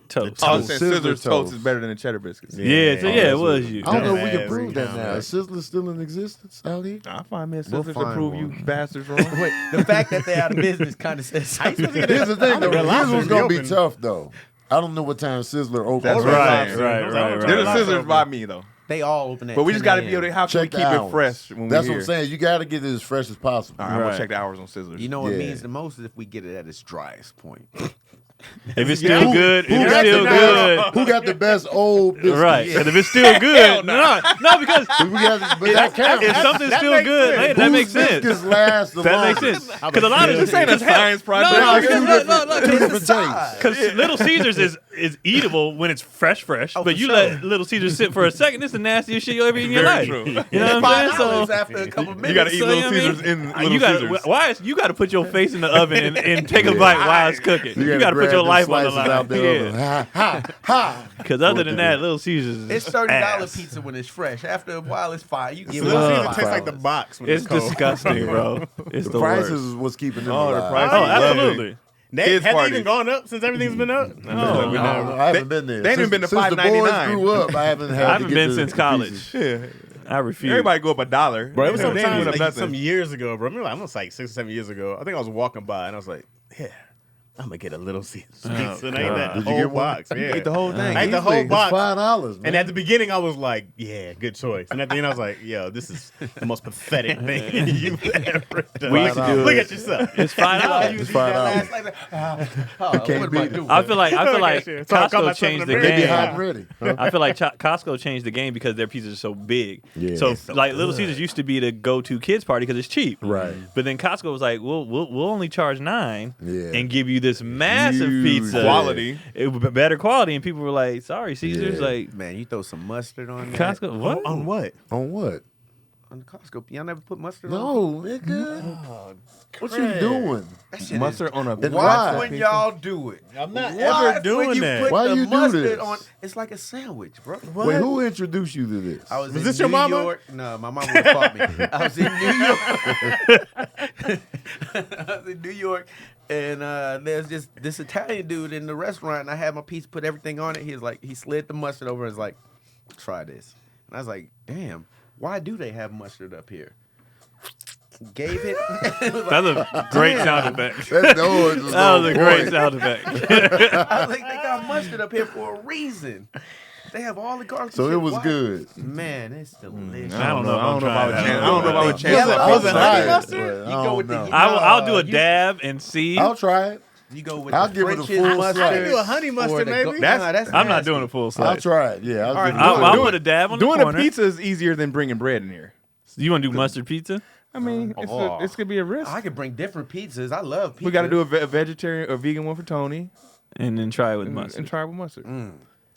toast. I Oh, was saying Sizzler Sizzler toast toast. is better than the cheddar biscuits. Yeah, so Oh, yeah, that's it was what- you. I don't know if we Yeah, can prove that yeah. now. Is Sizzler still in existence out here? I find me a We'll Sizzler to find prove one. you bastards wrong. Wait, the fact that they're out of business kind of says something. Here's the thing, though. Red Here's Lobster what's going to be open. tough, though. I don't know what time Sizzler opens. That's Right, right. right. They're the Right. Sizzlers by me though. They all open at But we just got to 10 be able to. How can Check we the keep hours. it fresh when That's we're what here? I'm saying. You got to get it as fresh as possible. All right, I'm Right. gonna check the hours on Sizzlers. You know what Yeah. means the most is if we get it at its driest point. If it's still good, if Who it's got still the good. best- Who got the best old biscuits? Right. And if it's still good, no, because We got, but that counts. if something's still makes good sense. later, that Whose makes sense. biscuits last the That makes longest? sense. Because a lot of This ain't a science project. No, Two because different- two different tastes. Because Little Caesars is eatable when it's fresh, Oh, but for you sure. let Little Caesars sit for a second. It's the nastiest shit you'll ever eat in your Very life. true. You know what I'm saying? So after a couple minutes. You got to eat So, Little you know what I Caesars mean? in Little you gotta, Caesars. why is you got to put your face in the oven and take a bite while it's cooking. You got to put grab your them life on the slices out line. there. Yeah. Ha, ha, ha. Because other than that, Little Caesars is It's $30 ass. pizza when it's fresh. After a while, it's fine. You can give Little it Caesar $5. tastes like the box when It's it's cold. disgusting, bro. It's the Prices worst. is what's keeping them Oh, the alive. prices Oh, love it. absolutely. Kids Has it parties. even gone up since everything's been up? No, No, I haven't been there. they ain't even been to Since the boys $5.99. grew up, I haven't had I to haven't get been the- since the college. pieces. Yeah. I refuse. Everybody go up $1. Bro, it was They ain't sometimes went up like nothing. some years ago, bro. I mean, like, almost like 6 or 7 years ago. I think I was walking by and I was like, yeah, I'm gonna get a Little Caesars pizza. And I ate God. that Did you whole get one? box. Yeah. Ate the whole thing. I ate the whole easily. It's box. $5, man. And at the beginning, I was like, yeah, good choice. And at the end, I was like, yo, this is the most pathetic thing you've ever done. We used to do Look it. at yourself. It's $5. It's $5. What am I doing? I feel like Okay, so I'll call Costco myself changed in the a They be game. hot and ready. Huh? I feel like Costco changed the game because their pizzas are so big. Yeah. So, It's so like Little Caesars used to be the go-to kids party because it's cheap. Right. But then Costco was like, we'll only charge $9 Yeah. and give you this massive Huge pizza, quality. It would be better quality, and people were like, sorry, Caesars, Yeah. like Man, you throw some mustard on that. Costco. What? On what? On what? On Costco. Y'all never put mustard on? No, nigga. What you doing? That shit is- Mustard on a And Watch why? when y'all do it. I'm not Watch ever doing when you that. Put Why the you do mustard this? on. It's like a sandwich, bro. Wait, who introduced you to this? I was Was in this your New mama? York. No, my mama would have fought me. I was in New York. I was in New York, and there's this Italian dude in the restaurant, and I had my piece, put everything on it. He slid the mustard over and was like, try this. And I was like, damn, why do they have mustard up here? Gave it. It was like, That's a great sound effect. That noise was That was on a great point. sound effect. I was like, they got mustard up here for a reason. They have all the garlic. So and it shit. was Why? good. Man, it's delicious. I don't know if I'm I would trying chance. that. I don't know if I would chance Yellow that. was it honey Try it, mustard? but You I go don't with the know. I'll do a you- dab and see. I'll try it. You go with I'll the give it a French's full mustard. slice. I can do a honey mustard, or the maybe. That's- I'm not nasty. doing a full I'll slice. try it. Yeah, I'll All right, give it a I'll full. put a dab on the Doing a corner. pizza is easier than bringing bread in here. You want to do mustard pizza? I mean, it's gonna be a risk. I could bring different pizzas. I love pizza. We got to do a vegetarian or vegan one for Tony, And then try it with and mustard. try it with mustard.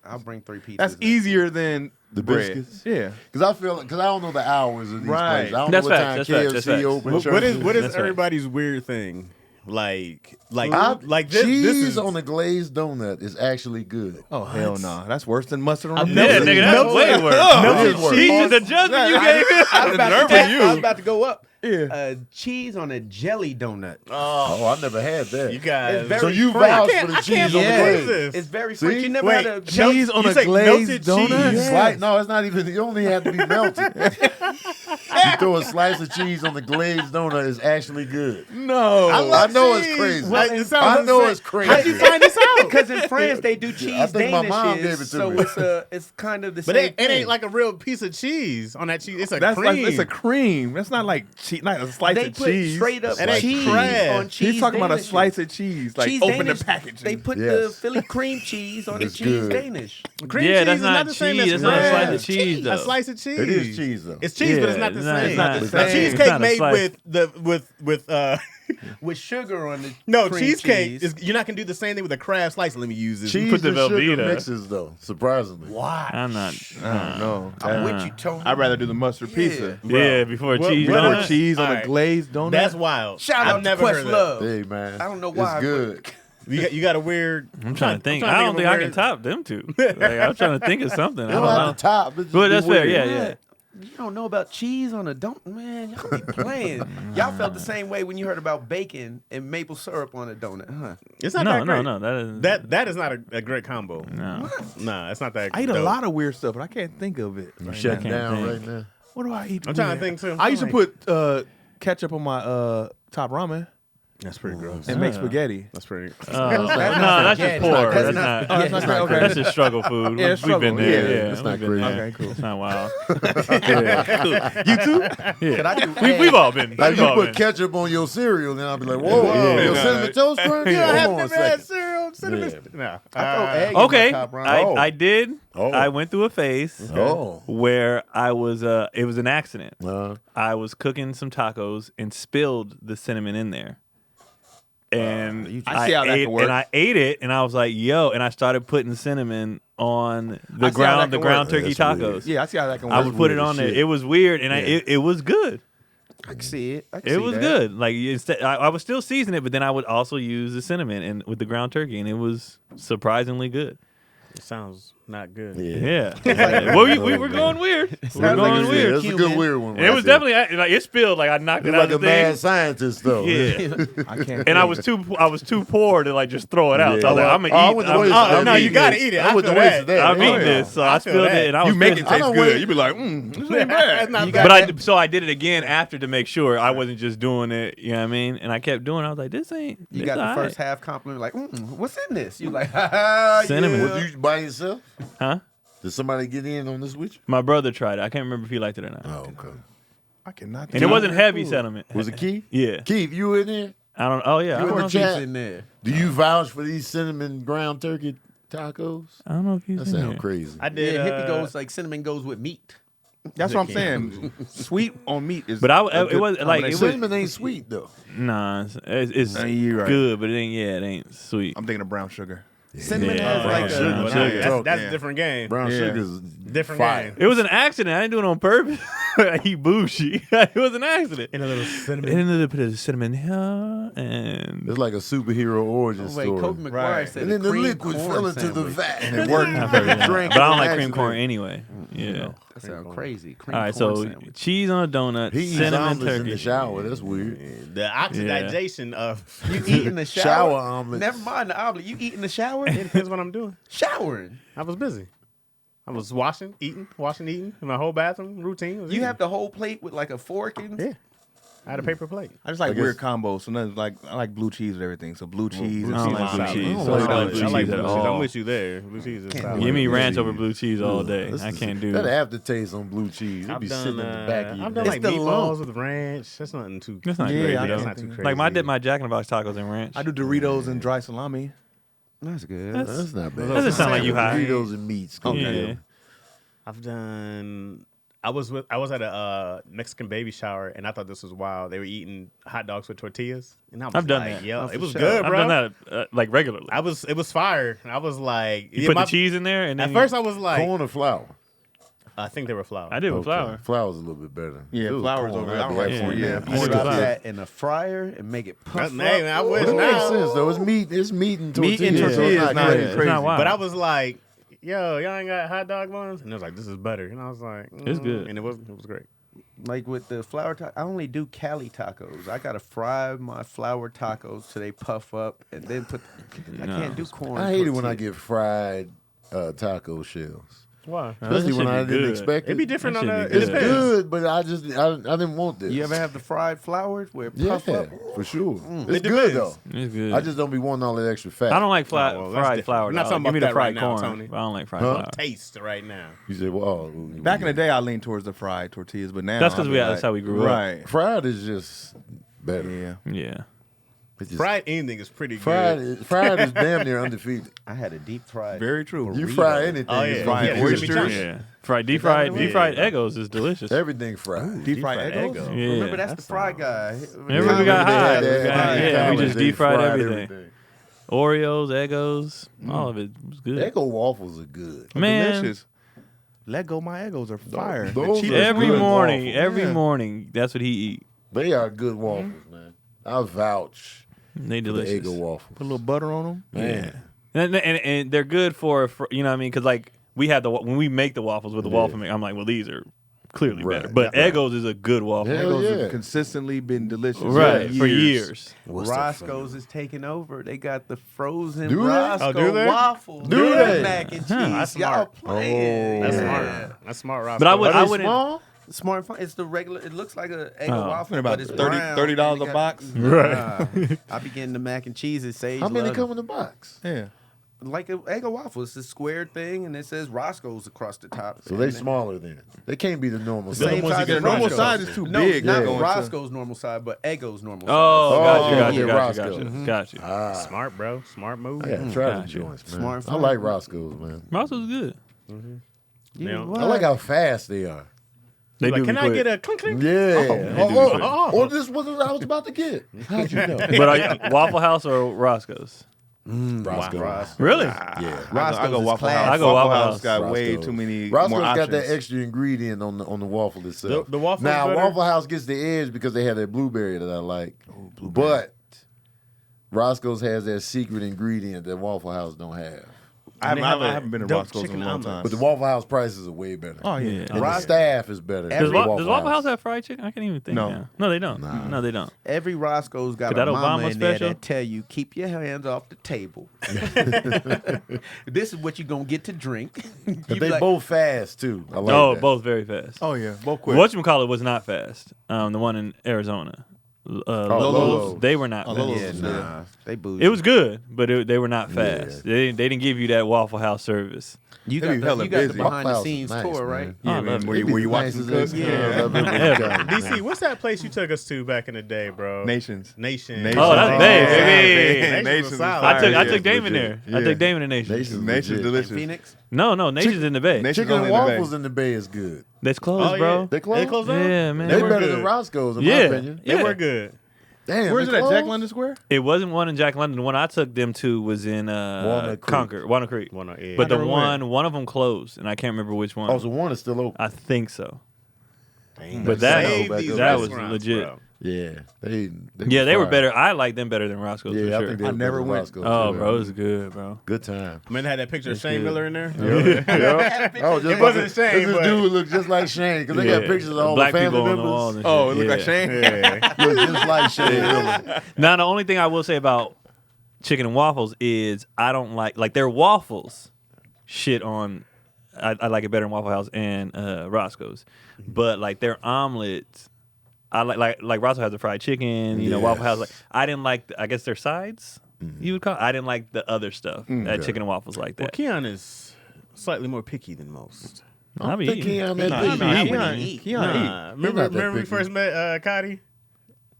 I'll bring 3 pizzas. That's easier than The bread. biscuits? Yeah. Because I feel because I don't know the hours of these Right. places. I don't That's know what facts, time that's facts, that's KFC facts. open. What is That's right. everybody's weird thing? Like Cheese this is on a glazed donut is actually good. Oh hell no, that's worse than mustard on a Yeah, pizza. nigga, that's way worse. It is worse. Jesus, the judgment you gave him. I was about to go up. a cheese on a jelly donut. Oh, I never had that. You guys. It's very So you French. vouch I for the can't cheese on the believe glaze. this. It's very See? French. You never Wait, had a cheese on you a say glazed melted donut? cheese? Slice, no, it's not even. You only have to be melted. You throw a slice of cheese on the glazed donut is actually good. No. I know it's cheese. crazy. Well, it sounds I know insane. it's crazy. How'd you find this out? Because in France they do cheese I think my mom danishes, gave it to so me. it's kind of the But same it thing. ain't like a real piece of cheese on that cheese. It's a That's cream. like it's a cream. That's not like not a slice they of put cheese. straight up It ain't cheese crab. on cheese. He's talking about a Danishes. slice of cheese. Like Cheese open Danish, the package. They put the Yes. Philly cream cheese on the It's cheese good. Danish. Cream Yeah, cheese that's is not the same cheese. as That's not a crab. slice of cheese, though. A slice of cheese. It is cheese though. It's cheese, but it's Yeah, not the no, same. it's not the Now, same. cheesecake It's not a made slice. with With sugar on the no cream cheesecake cheese. is you're not gonna do the same thing with a crab slice. Let me use this. Cheese put the and sugar Velveeta. mixes though. Surprisingly. Why? I'm not. I don't know. I'm with you, Tony. I'd rather do the mustard pizza. Yeah, before Well, cheese. well, donut. Cheese on Alright. a glazed donut. That's wild. Shout I've out never to heard of Questlove. Hey man, I don't know why, It's good. that. You got a weird. I'm trying to think. I'm trying I don't think I can weird- top them two. Like, I'm trying to think of something. I You don't don't know. have to top. But But that's fair. Yeah, yeah. You don't know about cheese on a donut, man. Y'all be playing. Y'all felt the same way when you heard about bacon and maple syrup on a donut, huh? It's not No, that great. no. That is That is not a great combo. no. Nah, it's not that. I eat a dope. lot of weird stuff, but I can't think of it. You right shutting now. down think. right now. What do I eat? I'm trying to weird? think too. I used to put ketchup on my top ramen That's pretty gross. and make spaghetti. That's pretty. No, that's just spaghetti. poor. That's That's not not. Oh, that's not okay. That's just struggle food. Yeah, it's We've been struggle. there. Yeah, Yeah, it's we've not been crazy. there. Okay, cool. It's not wild. You too? Yeah. Could I do We've all been. Like We've you all put been. ketchup on your cereal, then I'll be like, whoa, Yeah. your Yeah. cinnamon toast crunch? Yeah. Hold I have on a never had second. cereal. Cinnamon. Yeah. No. I throw egg in my Okay, top ramen. Oh. I did. Oh. I went through a phase Oh. where I was. It was an accident. Uh, I was cooking some tacos and spilled the cinnamon in there. And I see how that ate, can work. and I ate it, and I was like, "Yo!" And I started putting cinnamon on I the see how that ground can work. turkey That's tacos. weird. Yeah, I see how that can I work. would put it weird as on there. shit. It was weird, and Yeah. it was good. I can see it. I can It see was that. good. Like instead, I would still season it, but then I would also use the cinnamon and with the ground turkey, and it was surprisingly good. It sounds not good. yeah. Yeah. Well, we were going weird. We're Sounds like going it's weird. That's a good weird one. And it was definitely like it spilled. Like I knocked it You're out like of a the thing. mad scientist, though. Yeah. I can't. And I was too poor to like just throw it out. So I was like, I'm I gonna went eat. to waste. I'm, I'm no, you eating gotta this. eat it. I I went to feel waste that. of that. I'm Oh, eating yeah. this, so I I feel spilled that. it, and I was You make it feeling- taste don't good. wait. You be like, this ain't bad. You got But so I did it again after to make sure I wasn't just doing it. You know what I mean? And I kept doing it. I was like, this ain't. You this got the all first right. half compliment, like, what's in this? You like, ha ha, Cinnamon. yeah. Was you by yourself? Huh? Did somebody get in on this with you? My brother tried it. I can't remember if he liked it or not. Oh, okay. I cannot. And it wasn't heavy sediment. Was it Keith? Yeah. Keith, you in there? I don't. Oh yeah. I You in don't, the know if chat? he's, What's in there? Do you vouch for these cinnamon ground turkey tacos? I don't know if he's That in sounds there. crazy. I did. Yeah, hippie goes like cinnamon goes with meat. That's what I'm saying. Sweet on meat is. But a it good was like it was. Cinnamon ain't sweet though. Nah, it's you're right. good, but it ain't. Yeah, it ain't sweet. I'm thinking of brown sugar. Cinnamon Yeah. has like Sugar. a. Well, Sugar. that's Yeah. a different game. Brown Yeah. sugar's Different fire. game. It was an accident. I didn't do it on purpose. He bougie. It was an accident. In a little cinnamon. And then they put a cinnamon here and It's like a superhero origin Wait, story. Kobe McGuire Right. said And then a the cream liquid corn fell into the sandwich. vat. And it worked. I've heard of that. Drank But I don't it like by cream corn accident. anyway. Yeah. That sounds crazy. Cream All right, corn so sandwich. cheese on a donut, He eats cinnamon omelets in turkey. the shower. That's weird. The oxidization of. You eat in the shower? Shower omelets. Never mind the omelet. You eat in the shower? It depends what I'm doing. Showering. I was busy. I was washing, eating. In my whole bathroom routine. Was You eating. have the whole plate with like a fork and. Yeah. I had a paper plate. I just like I guess- weird combos. So nothing like I like blue cheese with everything. So blue cheese. blue and I don't cheese like is blue solid. cheese. I don't So like I blue like blue cheese. I like cheese blue at cheese. I'm all. with you there. Blue cheese is Can't solid. do Give me Blue ranch cheese. over blue cheese all day. This I is- can't do That it. aftertaste on blue cheese. It I've be done, sitting in the back of your I've done neck. like It's the meatballs lump. with ranch. That's nothing too. That's not Yeah, crazy. I though. That's not too crazy. Like I did my Jack in the Box tacos in ranch. I do Doritos and dry salami. That's good. That's not bad. That doesn't sound like you high. Burritos and meats. Come Yeah. together. I've done. I was at a Mexican baby shower and I thought this was wild. They were eating hot dogs with tortillas, and I was I've done like, that. "Yo, Oh, it for was sure. good, I've bro." done that like regularly. It was fire. I was like, You yeah, put my- the cheese in there, and then At first, I was like, Corn or flour? I think they were flour. I did with Okay. flour. Flour's a little bit better. Yeah, If it was flour's corn, over. I'd I don't be like like, corn. yeah. Yeah, You corn should is put good. that in a fryer and make it puff Hey, man, I up. wish But it makes now. sense though. It's meat. It's meat and tortillas. Meat and so tortillas it's is not crazy. It's crazy. not wild. But I was like, yo, y'all ain't got hot dog buns? And it was like, this is better. And I was like, It's good. And it was great. like with the flour I only do Cali tacos. I gotta fry my flour tacos till they puff up, and then put. I can't do corn. I hate it when I tortilla. get fried taco shells. Why? Especially when should I be didn't good. expect It'd be it. different That on should the. be It's good. good, but I didn't want this. You ever have the fried flour where it Yeah, puff up? for sure. It It's good depends. though. It's good. I just don't be wanting all that extra fat. I don't like Oh, well, that's fried different. flour. We're not dog. talking Give me about the that right fried now, corn. Tony. But I don't like fried Huh? flour. Taste right now. You say, well, Back in the day, I leaned towards the fried tortillas, but now That's 'cause I'll be that's how we grew up. Right. fried is just better. Yeah. Yeah. It's just, Fried anything is pretty fried, good. fried is damn near undefeated. I had a deep fried. Very true. You fry anything, Oh, yeah. it's Fried gonna be oysters. good. Chimichurri. Yeah. Fried deep that fried the deep way? fried Eggos is delicious. Everything fried. Deep fried egg. Eggo. Yeah. Remember, that's the fried guy. Remember we got They high. had that Yeah, we college, just they deep fried fried everything. Oreos, Eggos, all of it was good. Eggo waffles are good. Man, Delicious. Let go, my egos are fire. The those cheapest are every good morning, waffles. every Yeah. morning, that's what he eat. They are good waffles, man. I vouch They for the delicious. Eggo waffles. Put a little butter on them. Man. And they're good for you know what I mean? Because like we had when we make the waffles with the waffle maker, I'm like, well, these are clearly Right. better. But Eggos is a good waffle. Hell Egos yeah. have consistently been delicious. Right, for years. Roscoe's is taking over. They got the frozen Do they? Roscoe Oh, do they? waffles. Do with they? Mac and cheese. That's Y'all smart. playing. That's Oh. smart. That's smart, Ross. But I would- Are they wouldn't- small? Smart and fun. It's the regular. It looks like a egg Oh. waffle, About but it's 30 brown, $30 and it a got- box? Right. I be getting the mac and cheese at Sage. How many Love come it. in the box? Yeah. Like an egg waffle. It's a square thing, and it says Roscoe's across the top. So they smaller then. They can't be the normal Same size. ones you size get as a normal Roscoe's. size is too No, big. not Going to- Roscoe's normal size, but Eggo's normal size. Oh, got you, Oh, got you, yeah, got you, Roscoe's. got you, got you. Ah, Smart, bro. Smart move. I gotta try the Gotcha. joints, man. Smart I fun. like Roscoe's, man. Roscoe's good. Now, what? I like how fast they are. They like, do can be I quick. get a clink clink? Yeah. Oh. This wasn't what I was about to get. How'd you know? But are you Waffle House or Roscoe's? Roscoe's. Really? Yeah. I go is Waffle class. House. I go Waffle House. Got way Roscoe's. too many Roscoe's more got options. that extra ingredient on the waffle itself. The waffle's now better? Waffle House gets the edge because they have that blueberry that I like. But Roscoe's has that secret ingredient that Waffle House don't have. I they have haven't been to dope Roscoe's in a chicken long omelet. time. But the Waffle House prices are way better. Oh, yeah. Yeah. And the Ros- staff is better. Does, than does Waffle House have fried chicken? I can't even think No. now. No, they don't. Nah. No, they don't. Every Roscoe's got Could a that mama Obama in there special? that tell you, keep your hands off the table. This is what you're going to get to drink. You But be they like, both fast too. I like Oh, that. both very fast. Oh, yeah. Both quick. Whatchamacallit was not fast. The one in Arizona. Lolo's. They were not Oh, fast. Lolo's. Yeah, nah. They bougie. It was good, but they were not fast. They didn't give you that Waffle House service. You They got, be the, hella you got the busy. behind the Waffle House scenes is nice, tour, man. right? I Yeah, love man. it. Were They be you the watching them nicest cook? ex- Yeah. I've ever encountered, DC, man. what's that place you took us to back in the day, bro? Nations. Nation. Nations. Oh, that's big, baby. Nations Nations was is solid. I took Yeah, Damon legit. there. I Yeah. took Damon to Nations. Nations Nations legit. delicious. Phoenix? No, Nations in the Bay. Nations Chicken only and in the Bay. waffles in the Bay is good. That's closed, Oh, bro. yeah. They closed? They closed down? Yeah, man. They were better good. than Roscoe's in Yeah. my opinion. They Yeah. were good. Damn, Where's they it at? Jack closed? London Square? It wasn't one in Jack London. The one I took them to was in Walnut Creek. Concord, Walnut Creek. Yeah. But the never one of them closed, and I can't remember which one. Oh, so one is still open. I think so. Dang, But that- save that these was restaurants, legit. bro. Yeah, they Yeah, they were fire. better. I like them better than Roscoe's Yeah, for I sure. think they I were never better than went. Roscoe's, Oh, too. bro, it was good, bro. Good time. Man had that picture of That's Shane good. Miller in there. Oh, just It wasn't Shane, This but- dude look just like Shane because they got Yeah. pictures of all Black the family people on the members. walls and Oh, it shit. looked like Yeah. Shane? Yeah. Look just like Shane. Miller. Now, the only thing I will say about chicken and waffles is I don't like their waffles shit on. I like it better than Waffle House and Roscoe's, but like their omelets, I like Roscoe has the fried chicken. You know, Waffle House. Like I didn't like. I guess their sides. You would call. I didn't like the other stuff at Chicken and Waffles like Well, that. Keon is slightly more picky than most. I be think eating. Keon that Nah, big. Keon eat. Keon Nah, remember not that we picky. first met Cotty?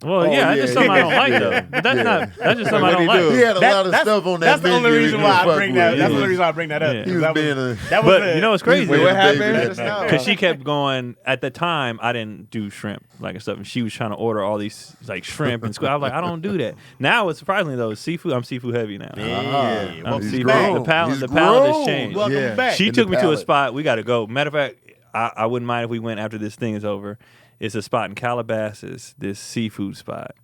Well, Oh, yeah, that's yeah, just something I don't yeah, like yeah. though. But that's not. That's just something I What'd don't he like. do? He had a lot of stuff on that That's the only menu he reason was why I fuck bring with. that. That's the Yeah. only reason why I bring that up. Yeah. He was That being a. that was But you know what's crazy? Wait, what Baby, happened? baby. Just now. Because she kept going at the time. I didn't do shrimp like and stuff, and she was trying to order all these like shrimp and squid. I was like, I don't do that. Now, it's surprisingly though, seafood. I'm seafood heavy now. Yeah. I'm Welcome he's seafood. back. grown. The palate, He's the palate has grown. changed. Welcome Yeah. back. She In took the me to a palate. spot. We got to go. Matter of fact, I wouldn't mind if we went after this thing is over. It's a spot in Calabasas. This seafood spot,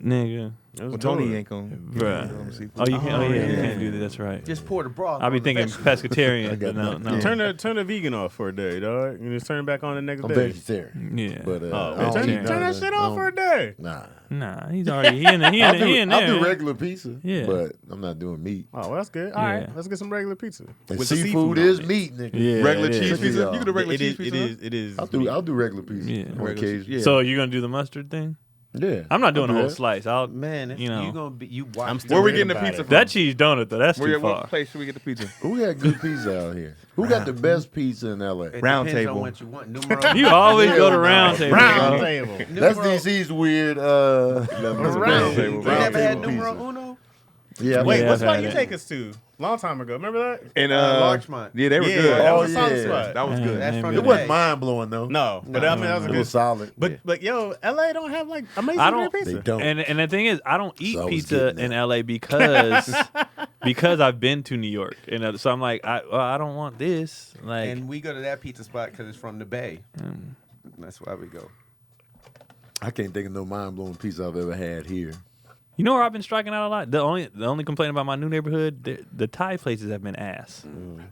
nigga. Well, Tony ain't gonna. Bruh. Oh, you can't. Oh, yeah, you can't do that. That's right. Just pour the broth. I'll be on the thinking vegetables. pescatarian. but no. Turn the vegan off for a day, dog. You just turn it back on the next I'm day. vegetarian. Yeah. But Oh, I man, don't turn, eat turn none that of shit I off don't- for a day. Nah, he's already he in there. I'll do regular pizza. Yeah. But I'm not doing meat. Oh, well, that's good. All right, Yeah. let's get some regular pizza. And With the seafood on is it. meat, nigga. Yeah, Regular it is. cheese pizza. Yeah. You can do regular It cheese is. pizza. It is. I'll do regular pizza Yeah. on occasion. Yeah. So you're gonna do the mustard thing? Yeah. I'm not doing I'll a do whole that. slice. I'll Man, if you know. you gonna be you watch. I'm it. still Where we reading getting the about pizza it. from? that cheese donut though. That's too What far. place should we get the pizza? Who got good pizza out here? Who got the best pizza in LA? It Round depends table. on what you want. Numero, You always go to Yeah, round table. Round bro. table. That's numero- DC's weird. Round table. You never had table numero pizza. uno? Yeah. Wait, Yeah, what I've spot had you it. take us to? Long time ago. Remember that? And Larchmont. Yeah, they were Yeah, good. that Oh, was a solid yeah. spot. That was good. That's from Maybe It the wasn't Bay. mind blowing though. No, but I mean that was a It good. was solid. But yo, LA don't have like amazing I don't- pizza. They don't. And the thing is, I don't eat So I was pizza getting in that. LA because I've been to New York, and so I'm like, I don't want this. Like, And we go to that pizza spot because it's from the Bay. That's why we go. I can't think of no mind blowing pizza I've ever had here. you know where I've been striking out a lot? The only complaint about my new neighborhood, the Thai places have been ass.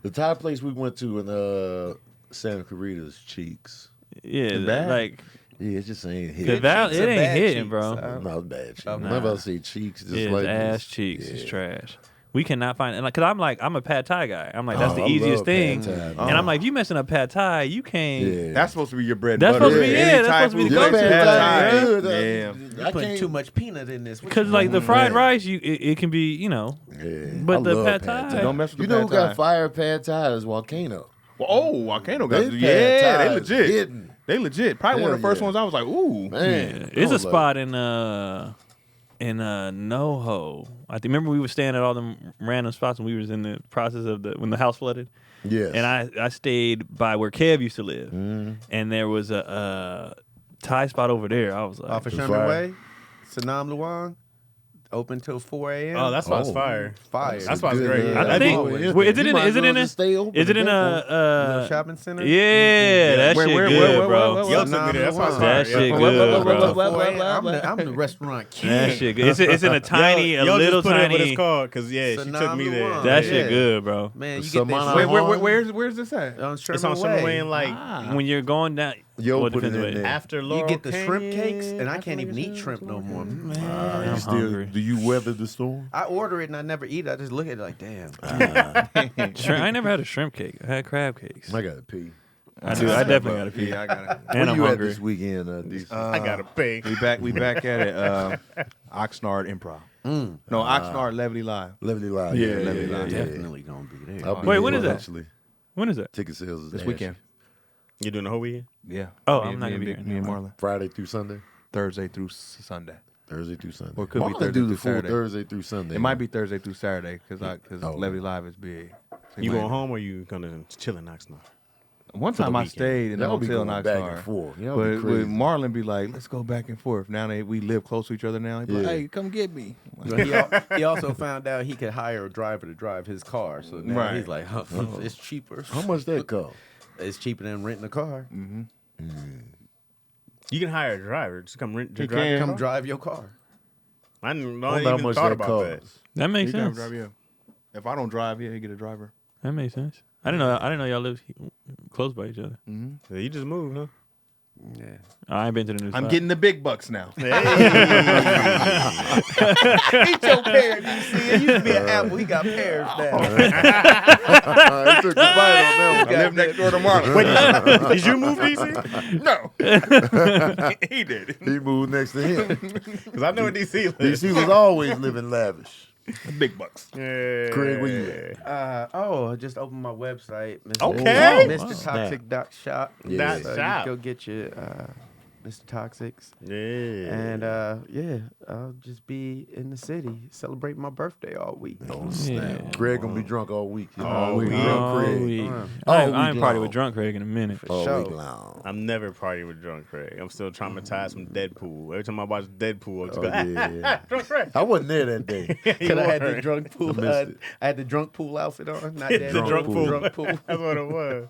The Thai place we went to in Santa Clarita's Cheeks. Yeah, bad? like Yeah, it just ain't the hit. val- cheeks it are ain't bad hitting, cheeks. bro. No, it's bad cheeks. Nah. Whenever I say cheeks, just Yeah, like it's ass this. cheeks. It's Yeah. trash. We cannot find it. And, like, cause I'm a pad thai guy. I'm like, that's Oh, the I easiest love thing. pad thai, And man. I'm like, if you messing up pad thai, you can't. Yeah. That's supposed to be your bread. and That's butter. supposed to be- Any yeah, that's Thai supposed to be food the This place, go-to. pad pad thai Thai. good. Yeah. You're putting too much peanut in this. What Because you like the want? fried man. rice, it can be, you know. Yeah. But I the love pad thai- Don't mess with You the know pad who got Thai. fire pad thai is Volcano. Well, oh, Volcano got They pad yeah, Thai they is legit. hitting. They legit. Probably one of the Hell first yeah. ones I was like, ooh. Man, It's I a was like, spot in NoHo. I think remember we were staying at all them random spots when we was in the process of when the house flooded. Yes. And I stayed by where Kev used to live, Mm-hmm. and there was a Thai spot over there. I was like, Off of It's Sherman fire. Way, Sanam Luang, open till 4 a.m. Oh, that's why it's Oh. fire. fire. That's why it's Good, great. I I think- think. Wait, is it You in- might is it as well in a- just stay open is it in at that Little a shopping center. yeah, that Where- shit where- good, where- bro. where- Yo took me there. That's why it's fire. That shit Yeah. good, bro. 4 a.m. I'm the restaurant king. That shit good. It's in a tiny, Yo, a little just put it what tiny. it's called because she took me there. Phenomenal. That Yeah. shit good, bro. Man, you Some get on this our Wait, home. where's this at? on Sherman It's on Sherman Way and like When you're going down, Yo, well, put it depends in what- there. after You Laurel get the shrimp Canyon, cakes, and I after can't even Laurel eat shrimp no more. You I'm still, hungry. do you weather the storm? I order it and I never eat it. I just look at it like, damn. Shrimp, I never had a shrimp cake. I had crab cakes. I gotta pee. I do. I definitely got to pee. Yeah, I got it. And Where I'm you at hungry. this weekend, DC? I gotta pay. We back at it. Oxnard Improv. No, Oxnard Levity Live. Levity Live. Yeah, Levity yeah, Live. yeah. Definitely gonna be there. I'll be Wait, there when is that? eventually. When is that? Ticket sales is This ashy. weekend. You doing the whole weekend? Yeah. Oh, Me I'm and- not me gonna be and there. Me and Marlon. Friday through Sunday. Thursday through Sunday. Thursday through Sunday. Or it could be Marlon Thursday do the through full Saturday. Thursday through Sunday. It might be Thursday through Saturday because Oh. Levity Live is big. So You might- going home or you gonna chill in Oxnard? One for the time I weekend? stayed in the Y'all be hotel in going back and Oxnard. forth. Y'all But be with crazy. Marlon be like, let's go back and forth. Now that we live close to each other now, he be like, Yeah. hey, come get me. But he also found out he could hire a driver to drive his car. So now Right. he's like, it's cheaper. How much that cost? It's cheaper than renting a car. You can hire a driver. Just come rent. He Just drive can. your Come car? drive your car. I didn't I wonder how even much thought that about costs. that. That makes He can sense. drive you. If I don't drive, yeah, he get a driver. That makes sense. I didn't know y'all live close by each other. Yeah, you just moved, huh? Yeah. I ain't been to the new I'm spot. getting the big bucks now. Eat your pear, DC. It used to be an apple. He got pears now. I took the bite on that I live next door to Marlon. Wait, did you move, DC? No. He did. one. He moved next to him. Because I know where DC lives. DC was always living lavish. The big bucks. Yeah. Craig, where you at? I just opened my website. Okay. MrToxic.shop. Yeah. Dot So shop. you go get your Mr. Toxics. Yeah. And I'll just be in the city celebrating my birthday all week. Oh, snap. Greg gonna be drunk all week. All week. Drunk All Craig. week. All I ain't week party long. with drunk Craig in a minute. All Sure. week long. I'm never partying with drunk Craig. I'm still traumatized from Deadpool. Every time I watch Deadpool, I just Oh, go, yeah. drunk Craig. I wasn't there that day. Because I had the weren't. drunk pool. I missed it. I had the drunk pool outfit on. Not The that drunk pool. Drunk pool. That's what it was.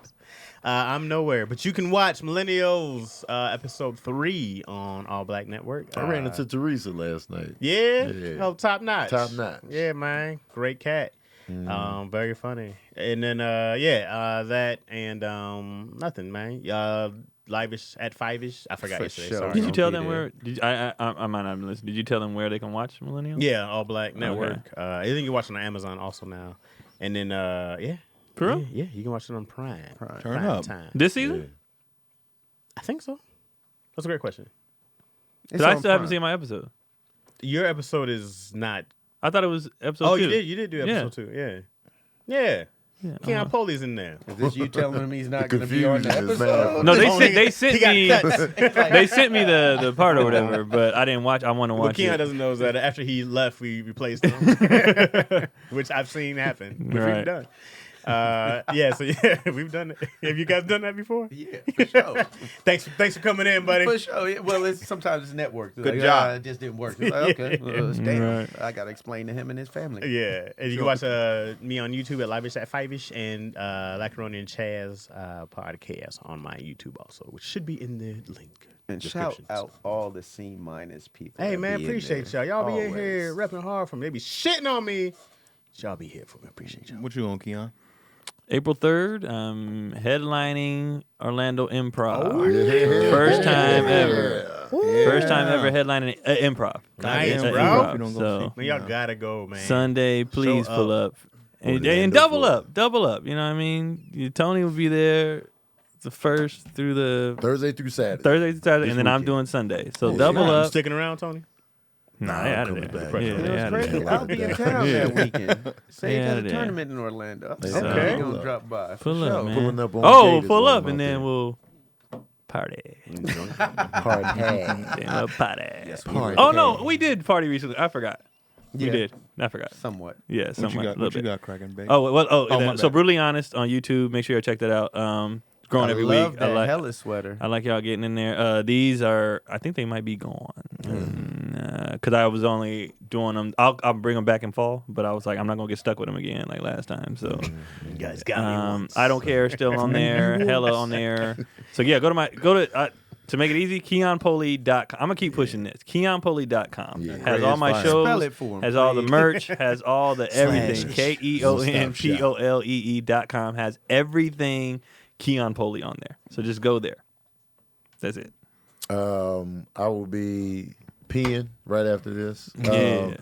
I'm nowhere, but you can watch Millennials episode 3 on All Black Network. I ran into Teresa last last night. Yeah? Yeah. Oh, top notch. Top notch. Yeah, man. Great cat. Very funny. And then that and nothing, man. Live-ish at 5-ish. I forgot For yesterday. sure. Sorry. Did you Don't tell be them there. where? I might not have listened. Did you tell them where they can watch Millennials? Yeah, All Black Network. I think you can watch it on Amazon also now. And then For real? Yeah, you can watch it on Prime. Turn up. Time. This season? I think so. That's a great question. It's Because I on still haven't Prime. seen my episode. Your episode is not. I thought it was episode Oh, 2. you did do episode 2. Yeah. Yeah. Yeah, Keon Poley's in there. Is this you telling him he's not The going to be on the confusion is episode? No, Oh, they sent he got me cuts. they sent me the part or whatever, but I didn't watch. I want to What watch Keon it. doesn't know is that after he left, we replaced him, which I've seen happen, which Right. we've done. We've done it. Have you guys done that before? Yeah, for sure. Thanks for coming in, buddy. For sure. Yeah, well, sometimes it's network. Good job. It just didn't work. It's like, okay, damn. Right. I got to explain to him and his family. Yeah, and you can watch me on YouTube at Live-ish at 5-ish and Lacaroni and Chaz podcast on my YouTube also, which should be in the link. And shout descriptions. out all the C- people. Hey that man, be in appreciate there. y'all. Y'all be in Always. here repping hard for me. They be shitting on me. Y'all be here for me. Appreciate y'all. What you on, Keon? April 3rd, headlining Orlando Improv. Oh, yeah. First time Yeah. ever. First time ever headlining Improv. Nice, At bro. Improv. You don't go So Man, y'all gotta go, man. Sunday, please Show pull up. And Orlando double for it. up. Double up. You know what I mean? Tony will be there the first through the Thursday through Saturday. Thursday to Saturday, This and then I'm weekend. doing Sunday. So Oh, double yeah. You up. sticking around, Tony? Nah, Nah, they I'm out of coming there. back. Yeah, It they was out of crazy. there. I'll be in town that weekend. Say Yeah, had a there. tournament in Orlando. Okay. Okay. Pull Gonna up. drop by. For Pull sure. up, man. Pulling up on Oh, Jade pull is up, on and out then there. we'll party. Hard hat. Then we'll party. Party. Oh no, we did party recently. I forgot. We Yeah. did. I forgot. Somewhat. Yeah, What somewhat. you A got? little What you bit. got cracking, babe? Oh, well, my so bad. Brutally Honest on YouTube. Make sure you check that out. It's growing every love week. that hella sweater. I like y'all getting in there. These are, I think they might be gone. Because I was only doing them. I'll bring them back in fall, but I was like, I'm not going to get stuck with them again like last time. So You guys got me once. I Don't Care still on there. Hella on there. So yeah, go to make it easy, KeonPoley.com. I'm going to keep pushing this. KeonPoley.com. Yeah. Has all my Fire. shows. Spell it for him, Has all the please. merch. Has all the everything. KeonPolee.com has everything Keon Poley on there. So just go there. That's it. I will be peeing right after this. Yeah.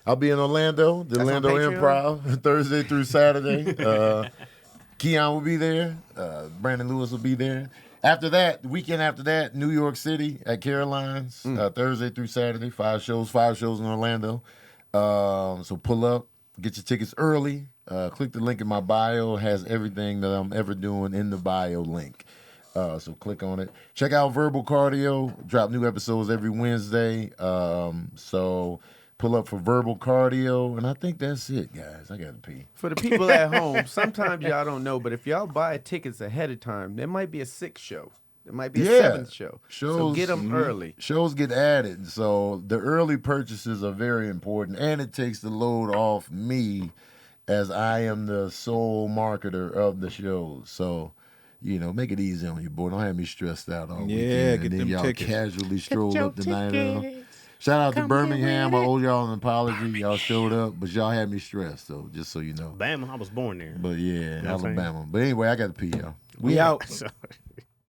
I'll be in Orlando, the That's on Orlando Patreon? Improv, Thursday through Saturday. Keon will be there. Brandon Lewis will be there. After that, the weekend after that, New York City at Caroline's, Thursday through Saturday, 5 shows in Orlando. So pull up, get your tickets early. Click the link in my bio. It has everything that I'm ever doing in the bio link. So click on it. Check out Verbal Cardio. Drop new episodes every Wednesday. So pull up for Verbal Cardio. And I think that's it, guys. I got to pee. For the people at home, sometimes y'all don't know, but if y'all buy tickets ahead of time, there might be a 6th show. There might be a 7th show. So Shows, get them early. Shows get added. So the early purchases are very important. And it takes the load off me as I am the sole marketer of the shows. So, make it easy on you, boy. Don't have me stressed out all Yeah, weekend. get And then them y'all tickets. casually stroll your up the night of. tickets. Shout out to Birmingham. I owe y'all an apology. Y'all showed up, but y'all had me stressed, so just so you know. Bama, I was born there. But yeah, know what I'm saying? Alabama. But anyway, I got to pee, y'all. We out. Sorry.